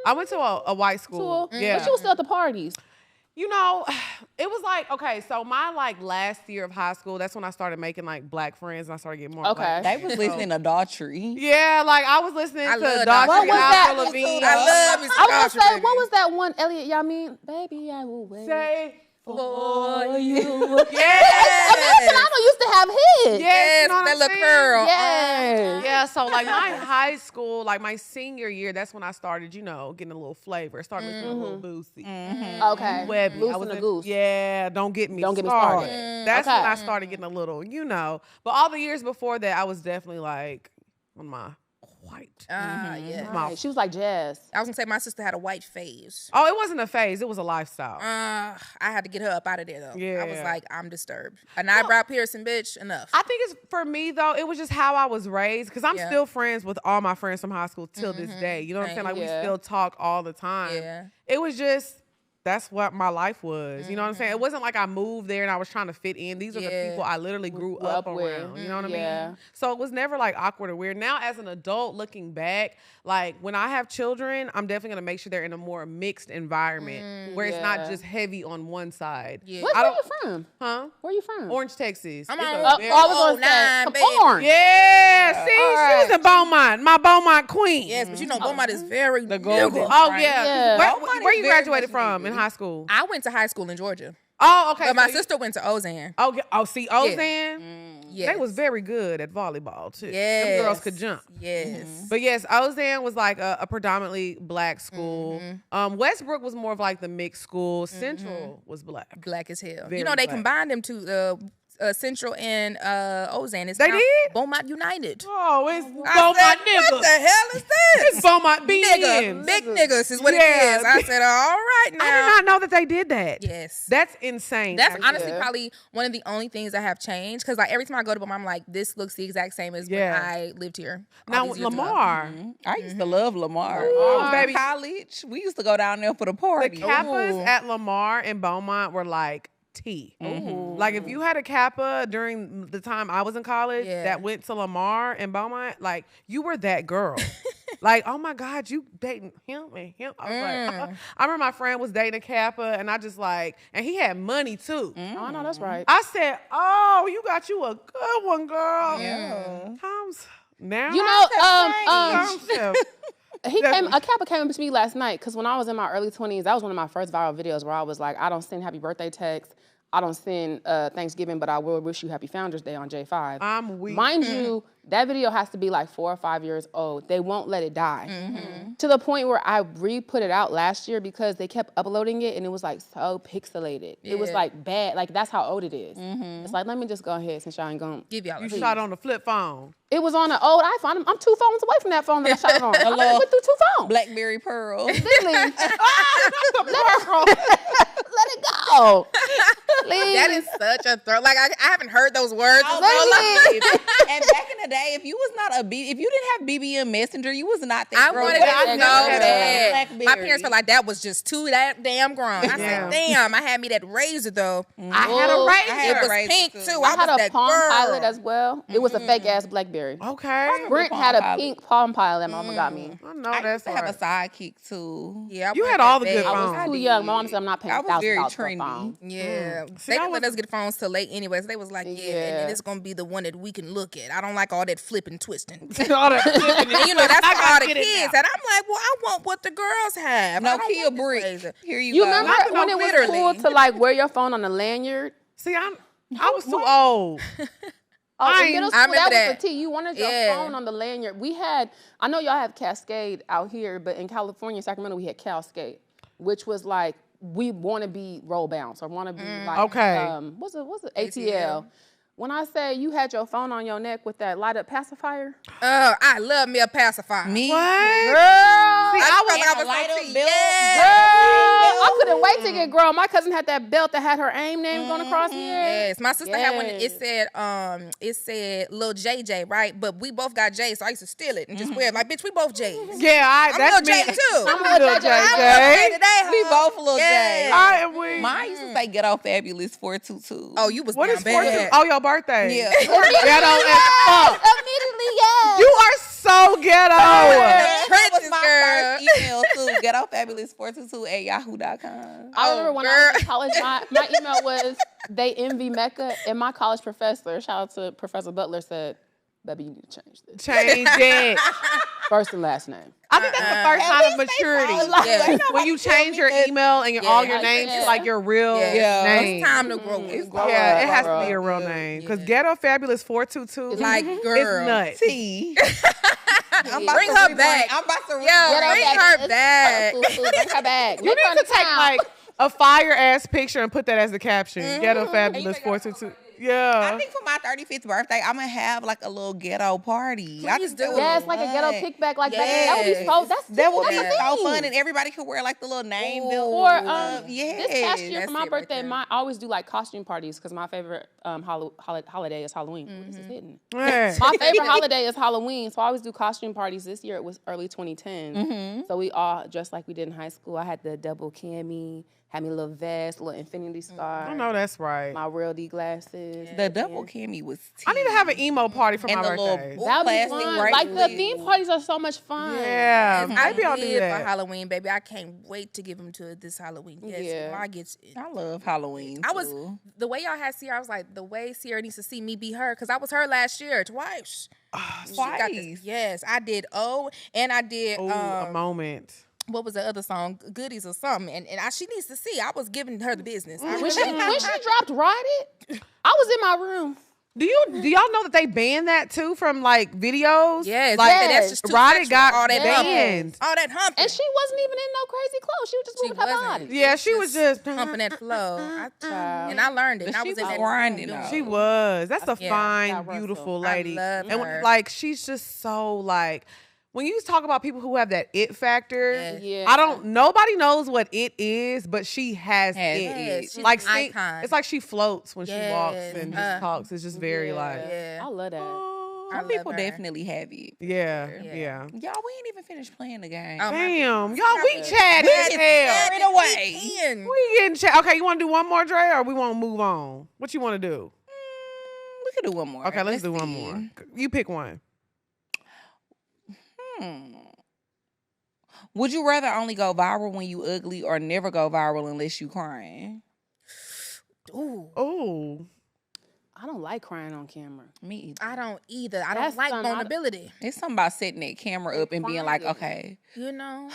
S1: I went to a white school. Yeah,
S2: but you was still at the parties.
S1: You know, it was like, okay, so my like last year of high school, that's when I started making like black friends and I started getting more
S2: Okay.
S1: black.
S4: They was listening to Daughtry.
S1: Yeah, like I was listening
S3: I
S1: to
S3: love
S1: Dr.
S3: What was
S2: that?
S1: Avril Lavigne.
S3: I love me some
S2: I was
S3: Daughtry,
S2: gonna say,
S3: baby.
S2: what was that one, Elliot Yamin? Baby, I will wait.
S1: Say,
S2: for you.
S3: Yes.
S2: Milano used to have hits.
S3: Yes,
S1: you know what
S3: that
S1: I'm
S3: little
S1: saying?
S3: curl.
S2: Yes.
S1: Yeah, so like my high school, like my senior year, that's when I started, you know, getting a little flavor. Started listening to a little Boosie.
S2: Okay.
S1: Webby.
S2: Loose
S1: I was
S2: and a
S1: in-
S2: goose.
S1: Yeah, don't get me
S2: Don't get me
S1: started.
S2: started.
S1: That's
S2: Okay.
S1: when I started getting a little, you know. But all the years before that, I was definitely like on my white.
S3: Yeah.
S2: Right. She was like Jazz.
S3: I was gonna say my sister had a white phase.
S1: Oh, it wasn't a phase. It was a lifestyle.
S3: I had to get her up out of there though. I was
S1: Yeah.
S3: like, I'm disturbed. An eyebrow piercing, bitch. Enough.
S1: I think it's for me though. It was just how I was raised because I'm
S3: Yeah.
S1: still friends with all my friends from high school till this day. You know what I'm saying? Like we
S2: Yeah.
S1: still talk all the time.
S3: Yeah.
S1: It was just that's what my life was. You know what I'm saying? It wasn't like I moved there and I was trying to fit in. These are the people I literally grew up around. You know what I mean? So it was never like awkward or weird. Now, as an adult looking back, like when I have children, I'm definitely gonna make sure they're in a more mixed environment where it's not just heavy on one side.
S2: Yeah. Where you from?
S1: Huh?
S2: Where you from?
S1: Orange, Texas.
S3: I'm
S1: It's
S3: on
S1: a
S2: I
S1: very-
S2: was gonna say Orange.
S1: Yeah, see, she was in Beaumont, my Beaumont queen.
S3: Yes, but you know, Beaumont is very
S4: The golden.
S3: nigga.
S1: Oh
S2: Yeah.
S1: yeah.
S4: Beaumont
S1: Where
S4: is
S1: you
S4: very
S1: graduated
S4: much
S1: from
S4: nigga.
S1: in high school?
S3: I went to high school in Georgia,
S1: Oh, okay.
S3: but my
S1: so you-
S3: sister went to Ozan.
S1: Oh, see, Ozan.
S3: Yes.
S1: They was very good at volleyball too.
S3: Yes.
S1: Them girls could jump.
S3: Yes.
S1: But yes, Ozan was like a predominantly black school. Westbrook was more of like the mixed school. Central was black.
S3: Black as hell.
S1: Very
S3: You know, they
S1: black.
S3: combined them to Central and Ozan. It's
S1: They
S3: now
S1: did?
S3: Beaumont United.
S1: Oh, it's
S3: I
S1: Beaumont
S3: said,
S1: niggas.
S3: what the hell is
S1: It's
S3: this?
S1: Beaumont
S3: Nigga,
S1: beans.
S3: big niggas is what
S1: Yeah.
S3: it is. I said, all right now.
S1: I did not know that they did that.
S3: Yes.
S1: That's insane.
S3: That's
S1: actually.
S3: honestly probably one of the only things that have changed. Because like every time I go to Beaumont, I'm like, this looks the exact same as when I lived here. all
S1: Now
S3: these years ago.
S1: Lamar.
S4: I used to love Lamar.
S1: Lamar,
S4: In
S1: baby.
S4: college, we used to go down there for the
S1: The
S4: party.
S1: Kappas at Lamar and Beaumont were like tea. Like if you had a Kappa during the time I was in college that went to Lamar and Beaumont, like you were that girl. Like, oh my God, you dating him and him. I was like, I remember my friend was dating a Kappa and I just like, and he had money too.
S2: Oh no, that's right.
S1: I said, oh, you got you a good one, girl.
S4: Yeah.
S1: Times now.
S2: You know,
S1: Times
S2: a Kappa came up to me last night because when I was in my early 20s, that was one of my first viral videos where I was like, I don't send happy birthday texts. I don't send Thanksgiving, but I will wish you happy Founders Day on J5.
S1: I'm weak.
S2: Mind you, that video has to be like 4 or 5 years old. They won't let it die. To the point where I re-put it out last year because they kept uploading it and it was like so pixelated. It was like bad. Like that's how old it is. It's like, let me just go ahead since y'all ain't gonna
S3: Give y'all
S1: You
S3: a
S1: shot on the flip phone.
S2: It was on an old iPhone. I'm 2 phones away from that phone that I shot it on. I went through 2 phones.
S4: Blackberry Pearl.
S2: Literally. Let it go. Please.
S3: That is such a throw. Like I haven't heard those words. in so long.
S2: Literally.
S4: And back in the day, if you was not if you didn't have BBM Messenger, you was not that
S3: I
S4: girl.
S3: wanted
S4: that
S3: to
S4: was
S3: know
S4: never
S3: that.
S4: Blackberry.
S3: My parents felt like that was just too damn grown. I said, damn, I had me that razor though.
S1: I had a razor.
S4: I had
S3: It
S4: a
S3: was
S4: razor,
S3: pink
S4: too.
S3: too.
S2: I
S3: I
S2: had
S3: was
S2: a
S3: that
S2: Palm
S3: girl.
S2: Pilot as well. It was a fake ass Blackberry.
S1: Okay.
S2: Brent
S4: Palm
S2: had a
S4: Pilot.
S2: pink Palm Pilot. My mama got me.
S1: I know
S4: I
S1: that's
S4: used to have a
S1: right.
S4: sidekick too.
S3: Yeah, I
S1: You
S3: wanted
S1: had all
S3: that
S1: the good
S3: bad.
S2: I was
S1: phones.
S2: too young. My mom said I'm not paying
S4: I was very
S2: $1,000 for a
S4: trendy.
S2: phone.
S3: Yeah,
S1: See,
S3: they
S1: I
S3: didn't let
S1: was-
S3: us get phones till late anyways. They was like, and then it's gonna be the one that we can look at. I don't like all that flipping, twisting.
S1: All that flipping
S3: And you know, that's
S1: I
S3: for
S1: gotta
S3: all the
S1: get it
S3: kids.
S1: now.
S3: And I'm like, well, I want what the girls have. I
S4: No,
S3: don't
S4: Kia
S3: want this
S4: Brick.
S3: razor.
S4: Here you
S2: You
S4: go.
S2: remember
S1: Not
S2: when it was
S3: literally.
S2: cool to like wear your phone on a lanyard?
S1: See, I was too old.
S2: Oh, in middle
S3: I
S2: school,
S3: remember
S2: that was
S3: that.
S2: the T. You wanted your
S3: Yeah.
S2: phone on the lanyard. We had, I know y'all have Cascade out here, but in California, Sacramento, we had Cascade, which was like, we want to be roll bounce or want to be like,
S1: Okay.
S2: what's it? ATL. When I say you had your phone on your neck with that light up pacifier,
S3: I love me a pacifier.
S4: Me?
S1: What?
S2: girl,
S1: See,
S3: I
S1: I
S3: was
S4: a light
S3: so
S4: up
S3: cheap.
S4: belt.
S2: I couldn't wait to get grown. My cousin had that belt that had her AIM name going across here.
S3: Yes, my sister had one. It
S2: Yes.
S3: said Lil JJ, right? But we both got J, so I used to steal it and just wear it. Like, bitch, we both J's.
S1: Yeah,
S3: I'm
S1: that's
S3: Lil
S1: me.
S3: J too.
S2: I'm
S1: I'm
S2: Lil
S1: Lil
S2: JJ.
S1: JJ.
S3: Today,
S4: We both little
S3: Yeah.
S4: J.
S1: I am weak.
S4: Mine used to say Ghetto Fabulous 422.
S3: Oh, you was
S1: What
S3: down
S1: is
S3: bad.
S1: 42? Oh, your birthday.
S4: Yeah.
S1: Ghetto as fuck.
S2: Immediately, yes.
S1: You are so ghetto.
S4: That was
S3: trenches,
S4: my
S3: girl.
S4: first email too. GhettoFabulous422@yahoo.com.
S2: I remember when I was
S3: girl.
S2: in college, my email was, they envy MECCA, and my college professor, shout out to Professor Butler, said, baby, you need to change this.
S1: Change it.
S2: First and last name.
S1: I think that's the first sign of maturity.
S3: Yeah.
S1: When you change your email and all your
S2: Yeah.
S1: names
S2: Yeah.
S1: to like your real
S4: Yeah.
S1: name.
S3: It's time to grow.
S1: Yeah, it has
S2: Grow
S1: to be
S2: up.
S1: your real name. Because Ghetto Fabulous 422
S3: Like,
S1: is
S3: girl.
S1: nuts.
S4: T. I'm about
S3: Bring
S4: to
S3: her
S4: rebrand.
S3: back.
S4: I'm about to
S3: Yo,
S2: Ghetto
S3: bring
S2: back.
S3: her back.
S2: Bring her back.
S1: You need to take like a fire ass picture and put that as the caption. Ghetto Fabulous 422. Yeah.
S4: I think for my 35th birthday, I'm gonna have like a little ghetto party.
S3: Please do.
S2: Yes, like a ghetto kickback, like that would be so.
S4: That would be
S2: that's
S4: so
S2: the
S4: fun,
S2: thing.
S4: and everybody could wear like the little name bill.
S2: Or
S4: yes.
S2: this past year for
S3: That's
S2: my
S3: it right
S2: birthday,
S3: there.
S2: I always do like costume parties because my favorite holiday is Halloween. Ooh, this is hidden.
S1: Yeah.
S2: My favorite holiday is Halloween, so I always do costume parties. This year it was early 2010, so we all dressed like we did in high school. I had the double cami, had me a little vest, a little infinity star.
S1: I know that's right.
S2: My Real D glasses.
S4: The double cami was.
S1: I need to have an emo party for
S4: And
S1: my
S4: the little
S1: birthday.
S2: That would be
S4: plastic
S2: fun.
S4: right
S2: Like the
S4: with-
S2: theme parties are so much fun.
S1: Yeah,
S3: I
S1: maybe I'll do
S3: live
S1: that.
S3: for Halloween, baby. I can't wait to give them to this Halloween. Yes,
S2: Yeah.
S3: I gets.
S4: I love Halloween.
S3: I was
S4: too.
S3: the way y'all had Sierra. I was like, the way Sierra needs to see me be her, because I was her last year twice. She got this-
S4: Twice.
S3: yes, I did. Oh, and I did.
S1: Ooh, a moment.
S3: What was the other song? Goodies or something. And she needs to see. I was giving her the business. I
S2: When she
S3: really-
S2: dropped Ride It, I was in my room.
S1: Do y'all know that they banned that too from like videos?
S3: Yes,
S1: like
S3: that's just too
S1: Roddy
S3: sexual.
S1: got
S3: all that
S1: banned.
S3: all that humping.
S2: And she wasn't even in no crazy clothes. She was just
S3: She
S2: moving her
S3: wasn't.
S2: body.
S1: Yeah, she was just
S3: humping that flow. And I learned it.
S4: But
S3: And I
S4: she
S3: was in
S4: was
S3: that
S4: grinding,
S3: doing
S4: though.
S3: it.
S1: She was. That's a
S3: Yeah,
S1: fine,
S2: got Russell.
S1: beautiful
S3: I
S1: lady.
S3: love
S1: and
S3: her.
S1: like she's just so like when you talk about people who have that it factor,
S3: Yes.
S2: Yeah.
S1: nobody knows what it is, but she has
S4: Has
S1: it.
S3: Yes, she's
S1: Like
S3: an icon.
S1: it's like she floats when she walks
S3: Yes.
S1: and just talks. It's just very like
S3: Yeah.
S2: I love that.
S3: I
S4: Some
S3: love
S4: people
S3: her.
S4: definitely have it.
S1: yeah.
S3: Yeah.
S1: Yeah.
S4: Y'all, we ain't even finished playing the game.
S3: Oh, my
S1: Damn,
S3: goodness.
S1: y'all, we chatty as hell.
S4: Carried away.
S1: We getting chat. Okay, you want to do one more, Dre, or we want to move on? What you want to do?
S4: We could do one more.
S1: Okay, let's do one
S4: see.
S1: more. You pick one.
S4: Would you rather only go viral when you ugly or never go viral unless you crying?
S3: Ooh,
S1: Oh,
S2: I don't like crying on camera.
S4: Me either.
S3: I don't either. I
S2: That's
S3: don't like
S2: something I-
S3: vulnerability.
S4: It's something about setting that camera up and being like,
S2: crying.
S4: okay,
S3: You know?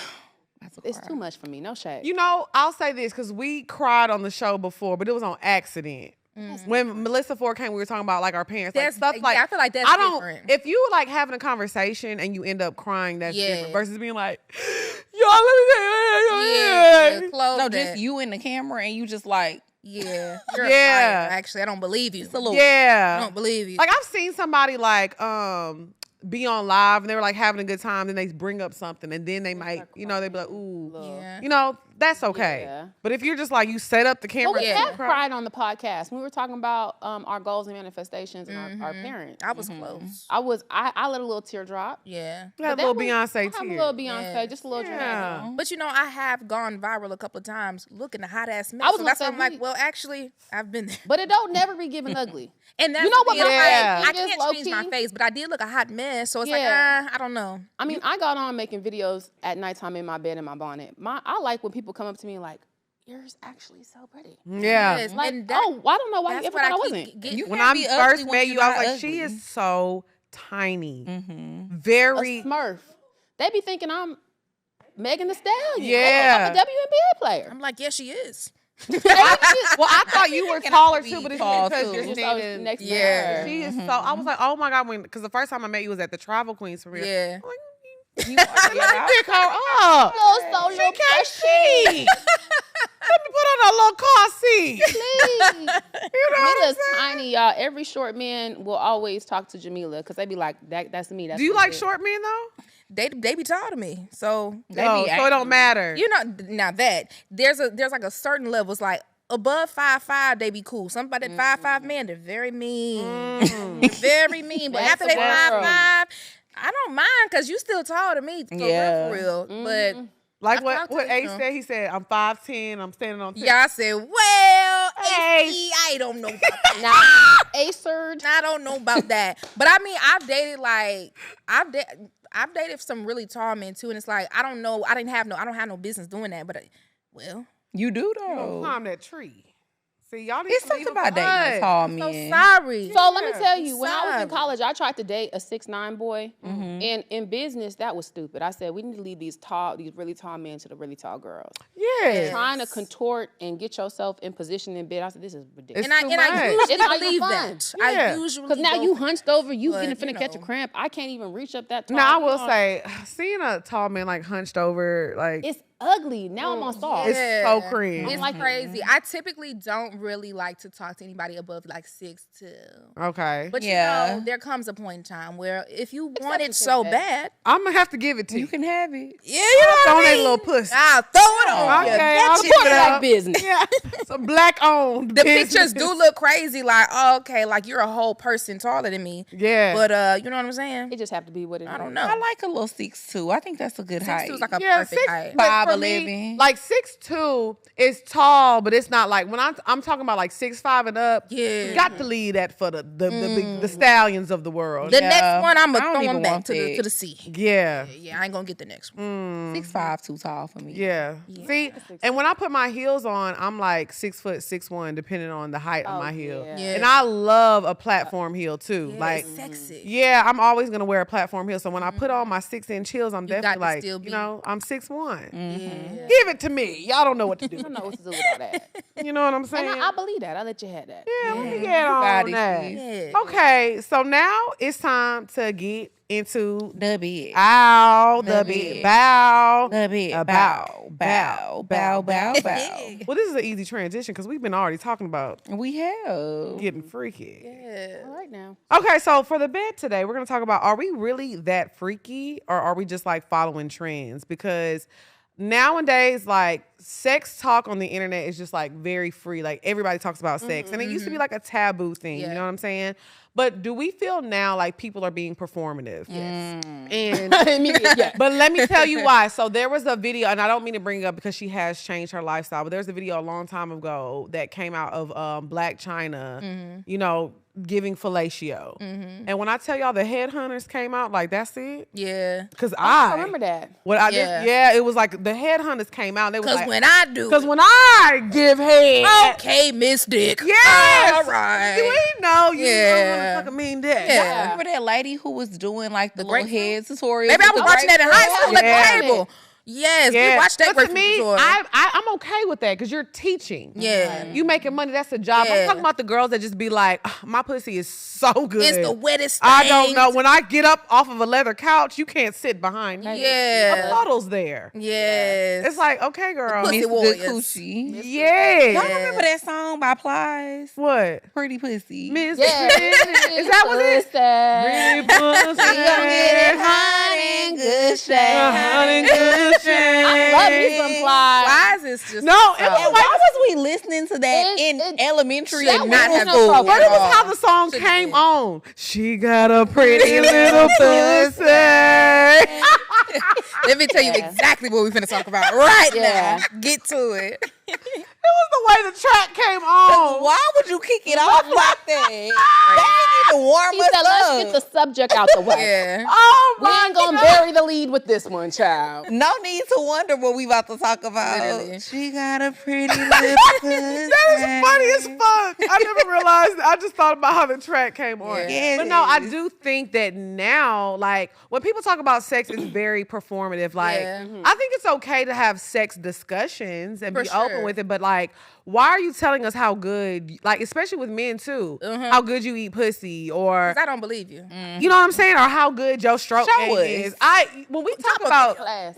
S4: that's a
S2: It's
S4: cry.
S2: too much for me. No shade.
S1: you know, I'll say this because we cried on the show before, but it was on accident. When Melissa Ford came, we were talking about like our parents, like
S3: That's-
S1: stuff like
S3: yeah, I feel like that's
S1: I don't.
S3: different.
S1: If you like having a conversation and you end up crying, that's
S3: Yeah.
S1: different versus being like, y'all let me
S3: Yeah,
S1: say,
S3: close
S4: No,
S3: that.
S4: just you in the camera and you just like,
S3: Yeah. You're
S1: Yeah.
S3: a liar, actually, I don't believe you.
S4: it's a little.
S3: I
S1: yeah.
S3: don't believe you.
S1: Like I've seen somebody like be on live and they were like having a good time, then they bring up something and then they might, you know, they be like, ooh,
S3: Yeah.
S1: you know, that's okay.
S2: Yeah.
S1: But if you're just like you set up the camera,
S2: Well, we
S1: and
S2: have
S1: cry-
S2: cried on the podcast. We were talking about our goals and manifestations and our parents.
S3: I was close.
S2: I let a little tear drop.
S3: Yeah.
S1: you had a
S2: But
S1: little
S2: that was-
S1: Beyonce
S2: I have
S1: tear.
S2: a little Beyonce,
S3: Yes.
S2: just a little
S1: Yeah.
S2: dramatic.
S3: But you know, I have gone viral a couple of times looking a hot ass mess.
S2: I was
S3: So
S2: gonna
S3: that's
S2: say,
S3: why I'm like,
S2: we-
S3: well, actually, I've been there.
S2: But it don't never be given ugly.
S3: And that's
S2: You know
S3: the
S2: what
S3: thing,
S2: my
S1: Yeah.
S3: I
S2: thing is,
S3: can't change my
S2: low-key?
S3: face, but I did look a hot mess. So it's
S2: Yeah.
S3: like, I don't know.
S2: I mean, I got on making videos at nighttime in my bed in my bonnet. I like when people come up to me like, "Yours actually so pretty."
S1: Yeah.
S3: Yes,
S2: Like,
S3: and that-
S2: oh, I don't know why you
S3: that's
S2: ever
S3: what
S2: thought I
S3: keep
S2: wasn't.
S3: getting-
S4: You
S1: When
S4: can't
S1: I
S4: be
S1: first
S4: ugly when
S1: met
S4: you
S1: you, I was
S4: not
S1: like, she
S4: ugly.
S1: is so tiny.
S2: A
S1: Very
S2: Smurf. They be thinking I'm Megan Thee Stallion.
S1: Yeah.
S2: I'm a WNBA player.
S3: I'm like, yes, she is.
S1: well, I thought you were taller too, but it's
S4: tall,
S1: because
S4: too.
S1: you're
S2: Just always
S1: standing
S2: next to
S3: Yeah.
S2: her.
S1: She is so. I was like, oh my god, because the first time I met you was at the Travel Queens premiere.
S3: Yeah.
S1: I'm like,
S4: You are,
S1: let me pick her up.
S2: Oh, so
S1: She
S2: little
S1: can't
S2: precious.
S1: see. Let me put on a little car seat.
S2: Please.
S1: You know what I'm
S2: Jamila's
S1: saying?
S2: tiny, y'all. Every short man will always talk to Jamila because they be like, that's me. That's
S1: Do you
S2: me,
S1: like
S2: bitch."
S1: short men though?
S3: They be tall to me. So
S1: No, so it don't matter.
S3: you know, now that there's like a certain level. It's like above 5'5", they be cool. Somebody that 5'5" man, they're very mean. They're very mean. But
S2: That's
S3: after they
S2: the
S3: 5'5",
S2: world.
S3: I don't mind because you still tall to me. For
S4: Yeah.
S3: real. But
S1: Like
S3: I
S1: what
S3: talked to
S1: what
S3: you,
S1: Ace
S3: you know.
S1: said. He said, I'm 5'10". I'm standing on 10.
S3: yeah, I said, well,
S1: Hey.
S3: AC, I don't know about that.
S2: Nah, A-surge.
S3: I don't know about that. But I mean, I've dated some really tall men too, and it's like I don't know. I don't have no business doing that. But well,
S4: You do
S1: Don't
S4: though.
S1: climb that tree. See, y'all need
S4: It's
S1: to leave
S4: something
S1: them
S4: about dating
S1: alone.
S4: tall
S3: so
S4: men.
S3: sorry.
S2: So let me tell you, when I was in
S3: Sorry.
S2: college, I tried to date a 6'9" boy, and in business, that was stupid. I said we need to leave these really tall men to the really tall girls.
S1: Yeah.
S2: Trying to contort and get yourself in position in bed, I said this is ridiculous.
S3: And I
S1: too
S3: and
S1: much.
S3: I usually
S2: It's not even
S3: believe
S2: fun.
S3: that.
S1: Yeah.
S3: I usually
S2: Because now
S3: go
S2: you
S3: for-
S2: hunched over, you
S3: But,
S2: finna
S3: you
S2: catch a
S3: know.
S2: cramp. I can't even reach up that tall.
S1: Now I will
S2: You know,
S1: say, seeing a tall man like hunched over, like
S2: it's ugly. Now I'm on soft.
S1: It's so cringe.
S3: It's like crazy. I typically don't really like to talk to anybody above like 6'2".
S1: Okay.
S3: But you know, there comes a point in time where if you want it so bad,
S1: I'm gonna have to give it to you.
S4: You can have it.
S3: yeah, you know
S1: Throw
S3: what I
S1: that
S3: mean?
S1: little pussy.
S3: I'll throw it on you.
S1: Okay,
S3: Get
S1: I'll
S3: you.
S1: put it
S2: Black
S1: up.
S2: business.
S1: Yeah, some black owned.
S3: The pictures do look crazy, like, oh, okay, like you're a whole person taller than me.
S1: Yeah.
S3: But you know what I'm saying?
S2: It just have to be what it is.
S3: I don't know.
S4: I like a little 6'2". I think that's a good height.
S3: 6'2" is like a
S1: Yeah,
S3: perfect height.
S1: but for me,
S4: 5'11".
S1: like 6'2" is tall, but it's not like when I'm talking about like 6'5" and up.
S3: Yeah.
S1: You got to leave that for the stallions of the world.
S3: The next one, I'm
S4: I
S3: gonna
S4: don't
S3: throw
S4: even
S3: him back
S4: want
S3: to
S4: that.
S3: the C.
S1: Yeah.
S3: Yeah, I ain't gonna get the next one.
S4: 6'5" too tall for me.
S1: Yeah. See, and when I put my heels on, I'm like 6 foot 6'1", depending on the height of my heel.
S2: yeah.
S3: Yeah.
S1: And I love a platform heel too. Like,
S3: It's sexy.
S1: yeah, I'm always gonna wear a platform heel. So when I put on my 6-inch heels, I'm
S3: got
S1: definitely
S3: to
S1: like,
S3: still be-
S1: you know, I'm 6'1".
S3: Yeah.
S1: Give it to me. Y'all don't know what to do.
S2: I don't know what to do with all that.
S1: You know what I'm saying?
S2: And I believe that. I let you have that.
S1: Yeah, let me get on
S4: Body
S1: that.
S4: please.
S3: Yeah.
S1: Okay, so now it's time to get into
S4: The bed.
S1: the
S4: The
S1: bed.
S4: bed.
S1: Bow.
S4: The bed.
S1: Bow.
S4: Bow. Bow. Bow. Bow.
S1: Well, this is an easy transition because we've been already talking about
S4: We have.
S1: getting freaky.
S3: Yeah.
S2: All right now.
S1: Okay, so for the bed today, we're going to talk about, are we really that freaky or are we just like following trends? Because nowadays, like, sex talk on the internet is just like very free. Like, everybody talks about sex. And it used to be like a taboo thing. You
S3: Yeah.
S1: know what I'm saying? But do we feel now like people are being performative?
S3: Yes.
S1: And
S2: Yeah.
S1: but let me tell you why. So there was a video, and I don't mean to bring it up because she has changed her lifestyle, but there's a video a long time ago that came out of Black China, you know, giving fellatio. And when I tell y'all the headhunters came out, like, that's it.
S3: Yeah.
S1: Because
S2: I remember that.
S1: What I
S3: Yeah.
S1: did, yeah, it was like the headhunters came out. They was
S3: Because
S1: like,
S3: when I do,
S1: because when I give head,
S3: okay, Miss Dick.
S1: yes,
S3: All right.
S1: we know you
S3: Yeah.
S1: don't fucking mean that.
S3: Yeah.
S4: Remember that lady who was doing like the little
S3: grapefruit?
S4: head tutorial?
S3: Maybe I was watching that in high school at
S1: Yeah.
S3: the table. Yes,
S1: Yeah.
S3: we watched that
S1: But to
S3: grapefruit
S1: me,
S3: tutorial.
S1: I'm okay with that because you're teaching.
S3: Yeah.
S1: You making money, that's a job. I'm
S3: Yeah.
S1: talking about the girls that just be like, "Ugh, my pussy is so good.
S3: It's the wettest thing.
S1: I don't know. When I get up off of a leather couch, you can't sit behind me.
S3: Yeah.
S1: A puddle's there.
S3: Yes.
S1: It's like, okay, girl.
S3: pussy
S4: Miss Good
S3: Warriors.
S4: Coochie.
S1: Yeah.
S4: Y'all remember that song by Plies?
S1: What?
S4: Pretty Pussy.
S1: Miss
S2: Yeah.
S1: Is that what it is?
S2: Pussy.
S1: Pretty pussy.
S4: Get it hot and good shade.
S1: Hot and good shade.
S2: Love me some flies.
S3: Flies is just
S1: No, it was
S4: And
S1: like,
S4: why was we listening to that
S2: It-
S4: in elementary
S2: that
S4: and
S2: was
S4: middle
S3: not
S4: school?
S3: have-
S1: but it was
S3: Oh.
S1: how the song
S3: Should've
S1: came
S3: been.
S1: on. She got a pretty little pussy.
S3: Let me tell you exactly what we're finna talk about right
S2: Yeah.
S3: now. Get to it.
S1: It was the way the track came on.
S4: Why would you kick it off like that? They ain't even warm
S2: He
S4: us
S2: said, let's get
S4: up.
S2: the subject out the way.
S3: Yeah.
S1: Oh
S2: We
S1: my
S2: ain't gonna
S1: God.
S2: bury the lead with this one, child.
S4: No need to wonder what we about to talk about.
S3: Literally.
S4: She got a pretty little pussy.
S1: That is funny as fuck. I never realized. I just thought about how the track came on.
S3: Yeah.
S1: But no, I do think that now, like, when people talk about sex, it's very performative. Like,
S3: Yeah.
S1: I think it's okay to have sex discussions and
S3: For
S1: be open
S3: sure.
S1: with it. But like, why are you telling us how good, like, especially with men too, how good you eat pussy, or
S3: 'Cause I don't believe you.
S1: you know what I'm saying, or how good your stroke
S4: Show
S1: game
S4: us.
S1: is. When we talk
S3: of
S1: about.
S2: Class.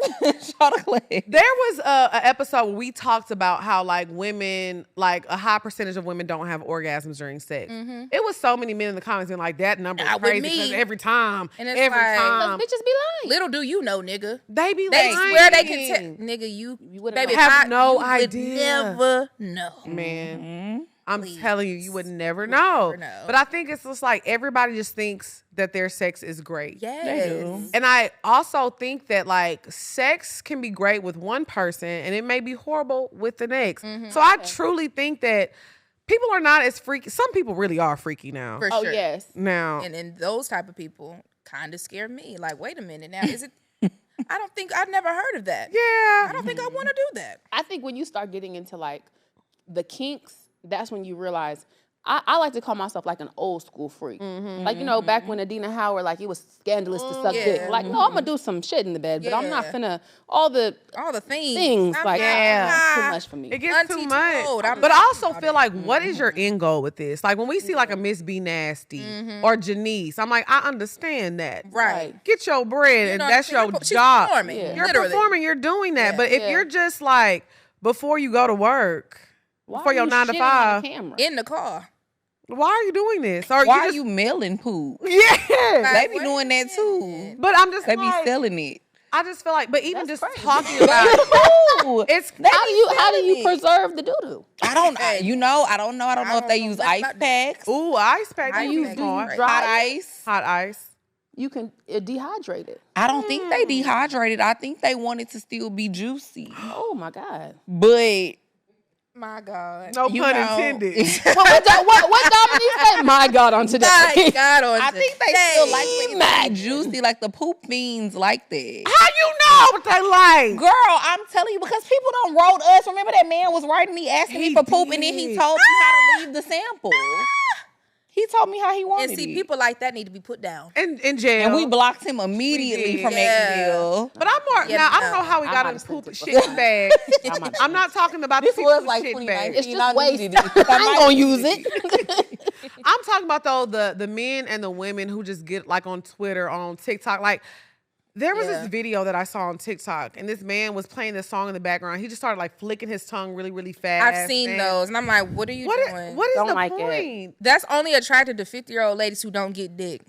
S4: Shot a clay.
S1: There was an episode where we talked about how, like, women, like, a high percentage of women don't have orgasms during sex. It was so many men in the comments being like, that number is
S3: Not with
S1: crazy
S3: me.
S1: because every time,
S3: And it's
S1: every
S3: like-
S1: time,
S2: Bitches be lying.
S3: Little do you know, nigga.
S1: they be
S3: They
S1: lying.
S3: swear they can tell. Nigga, you
S2: wouldn't
S3: baby,
S2: know.
S1: Have
S3: I-
S1: no
S3: you would
S1: idea.
S3: never know.
S1: Man, I'm telling you, you would never know.
S3: never know.
S1: But I think it's just like everybody just thinks that their sex is great.
S3: Yes.
S1: And I also think that, like, sex can be great with one person and it may be horrible with the next. So I truly think that people are not as freaky. Some people really are freaky now.
S3: For
S2: Oh,
S3: sure.
S2: yes.
S1: Now,
S3: And those type of people kind of scare me. Like, wait a minute now. Is it? I don't think I've never heard of that.
S1: yeah.
S3: I don't think I want to do that.
S2: I think when you start getting into like the kinks, that's when you realize I like to call myself like an old school freak. Like, you know, back when Adina Howard, like, it was scandalous to suck dick. Like, no, I'm going to do some shit in the bed, but I'm not finna, all the things like, too much for me.
S1: It gets too much. But I also feel like, what is your end goal with this? Like, when we see like a Miss B Nasty or Janice, I'm like, I understand that.
S3: Right.
S1: Get your bread, and that's your job.
S3: Performing.
S1: You're performing, you're doing that. But if you're just like, before you go to work, before your 9 to 5,
S3: in the car.
S1: Why are you doing this? Or
S4: why are you mailing poop?
S1: Yeah.
S4: They be doing that too.
S1: But I'm just
S4: They be selling it.
S1: I just feel like, but even just talking about it's
S2: how do you preserve the doo-doo?
S4: I don't know. I don't know if they use ice packs.
S1: Ooh, ice packs.
S2: Do you
S1: hot
S2: ice?
S1: Hot ice.
S2: You can dehydrate it.
S4: I don't think they dehydrated. I think they want it to still be juicy.
S2: Oh my God.
S4: But
S3: my God.
S1: No pun intended.
S2: what Dominique say? My God on today.
S3: My God on today.
S4: I think they still like it to be juicy, like the poop fiends like that.
S1: How you know what they like?
S4: Girl, I'm telling you, because people don't wrote us. Remember that man was writing me, asking me for poop, and then he told me how to leave the sample. He told me how he wanted it.
S3: And see, people like that need to be put down.
S1: In jail.
S4: And we blocked him immediately from that deal.
S1: But I'm more, now, I don't know how we got in poop shit bag. I'm not talking about
S4: this
S1: the
S4: was like
S1: shit
S4: 2019.
S1: bag.
S2: It's just waste. I ain't gonna use it.
S1: I'm talking about, though, the men and the women who just get, like, on Twitter, on TikTok, like, there was this video that I saw on TikTok, and this man was playing this song in the background. He just started like flicking his tongue really, really fast.
S3: I've seen those, and I'm like, what are you doing?
S1: What is
S2: don't
S1: the
S2: like
S1: point?
S2: It.
S3: That's only attractive to 50-year-old ladies who don't get dick.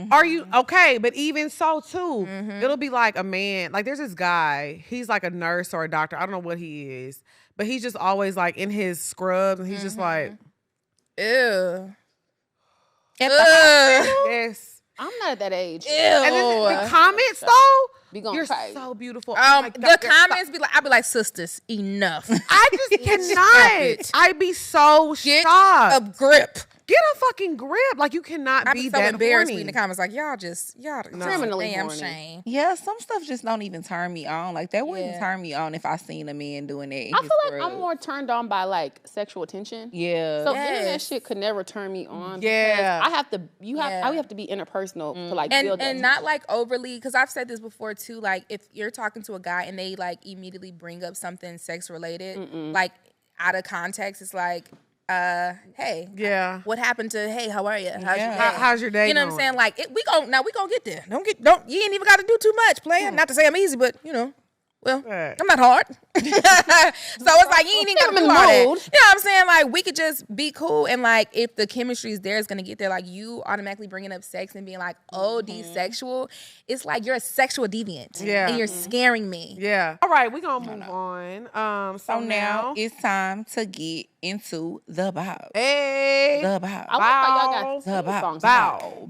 S1: Are you okay? But even so, too, it'll be like a man. Like, there's this guy. He's like a nurse or a doctor. I don't know what he is, but he's just always like in his scrubs, and he's just like,
S3: ew.
S1: Yes.
S2: I'm not at that age.
S3: Ew.
S1: And then the comments, though, you're
S2: cry.
S1: so beautiful.
S3: The comments be like, I'd be like, sisters, enough.
S1: I just cannot. I'd be so shocked.
S3: A grip.
S1: Get a fucking grip. Like, you cannot
S3: I'd
S1: be
S3: so
S1: that
S3: embarrassed
S1: horny.
S3: in the comments. Like, y'all
S2: criminally
S3: damn
S2: horny.
S3: shame.
S4: Yeah, some stuff just don't even turn me on. Like, that wouldn't turn me on if I seen a man doing that.
S2: I feel like I'm more turned on by like sexual attention.
S4: Yeah.
S2: So internet shit could never turn me on.
S1: Yeah.
S2: I have to. I have to be interpersonal to like build that.
S3: And not like overly, because I've said this before too. Like, if you're talking to a guy and they like immediately bring up something sex related, like out of context, it's like, hey, what happened to, hey, how are you?
S1: How's your day?
S3: You know what I'm saying? Like, we gonna get there. You ain't even got to do too much, player. Not to say I'm easy, but you know. Well, I'm not hard. So it's like, you ain't even gonna do all that. You know what I'm saying? Like, we could just be cool. And like, if the chemistry is there, it's gonna get there. Like, you automatically bringing up sex and being like, oh, desexual. It's like, you're a sexual deviant.
S1: Yeah.
S3: And you're scaring me.
S1: Yeah. All right, we're gonna move on. So now
S4: it's time to get into the bow.
S1: Hey.
S4: The bow.
S2: I like how y'all got
S4: The bow.
S2: songs.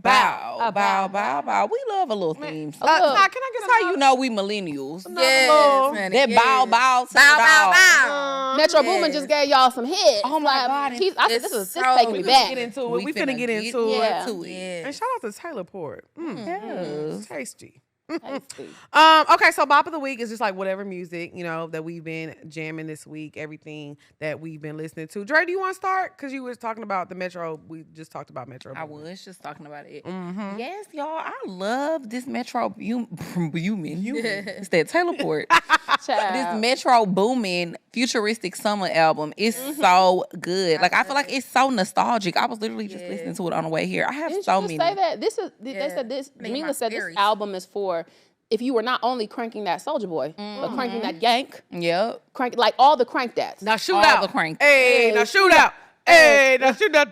S4: Bow. We love a little theme.
S1: Can I get
S4: That's how you know we millennials.
S3: Yes, man.
S4: That bow to
S3: Bow,
S4: the
S3: bow,
S4: dog.
S3: bow.
S2: Metro Boomin just gave y'all some hits.
S4: Oh my God.
S2: This is
S3: so
S2: taking me back.
S1: Get into it. We finna get into
S2: Yeah.
S1: it. And shout out to Taylor Port.
S4: Yes.
S1: Tasty.
S2: Tasty.
S1: Okay, so Bop of the Week is just like whatever music, you know, that we've been jamming this week, everything that we've been listening to. Dre, do you want to start? Because you were talking about the Metro. We just talked about Metro.
S4: I was just talking about it. Yes, y'all. I love this Metro Boomin. It's that Taylor Port. This Metro Boomin futuristic summer album is so good. Like, I feel like it's so nostalgic. I was literally just listening to it on the way here. I have
S2: Didn't
S4: so
S2: you
S4: many.
S2: just say that? They said this. Jamila said this album is for if you were not only cranking that Soulja Boy, but cranking that Yank.
S4: Yep.
S2: Crank like all the crank dads.
S1: Now shoot
S4: All
S1: out.
S4: the crank.
S1: Hey, now shoot out. Hey, now shoot out.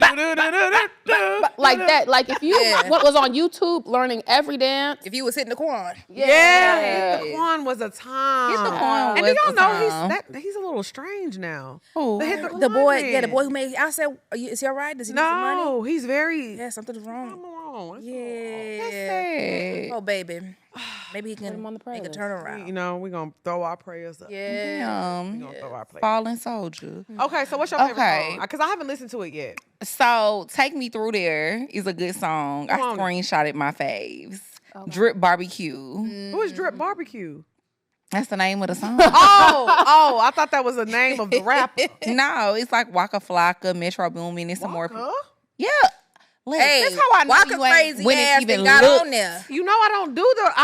S2: Like that. Like if you what was on YouTube learning every dance.
S3: If you was hitting the Quan.
S1: Yeah. The Quan was a time.
S4: Hit the Quan
S1: And
S4: was
S1: do y'all
S4: a
S1: know
S4: time.
S1: he's a little strange now.
S4: Who?
S3: The boy who made, I said, is he all right? Does he need some money?
S1: No, he's very.
S3: Yeah, something's wrong.
S1: I'm wrong. That's
S3: Yeah. Oh, baby. Maybe he can
S2: him on the
S3: make a
S2: playlist.
S3: turnaround.
S1: You know, we're going to throw our prayers up.
S3: Yeah.
S1: We're going to throw our prayers.
S4: Fallen Soldier.
S1: Okay, so what's your favorite song? Because I haven't listened to it yet.
S4: So, Take Me Through There is a good song. I
S1: on it.
S4: screenshotted my faves. Drip Barbecue.
S1: Who is Drip Barbecue?
S4: That's the name of the song.
S1: Oh, I thought that was the name of the rapper.
S4: No, it's like Waka Flocka, Metro Boomin, and some more. Yeah.
S3: Hey,
S4: that's how I know
S3: Waka
S4: you ain't
S3: crazy
S4: when
S3: ass
S4: it even
S3: got
S4: looked.
S3: on there.
S1: You know I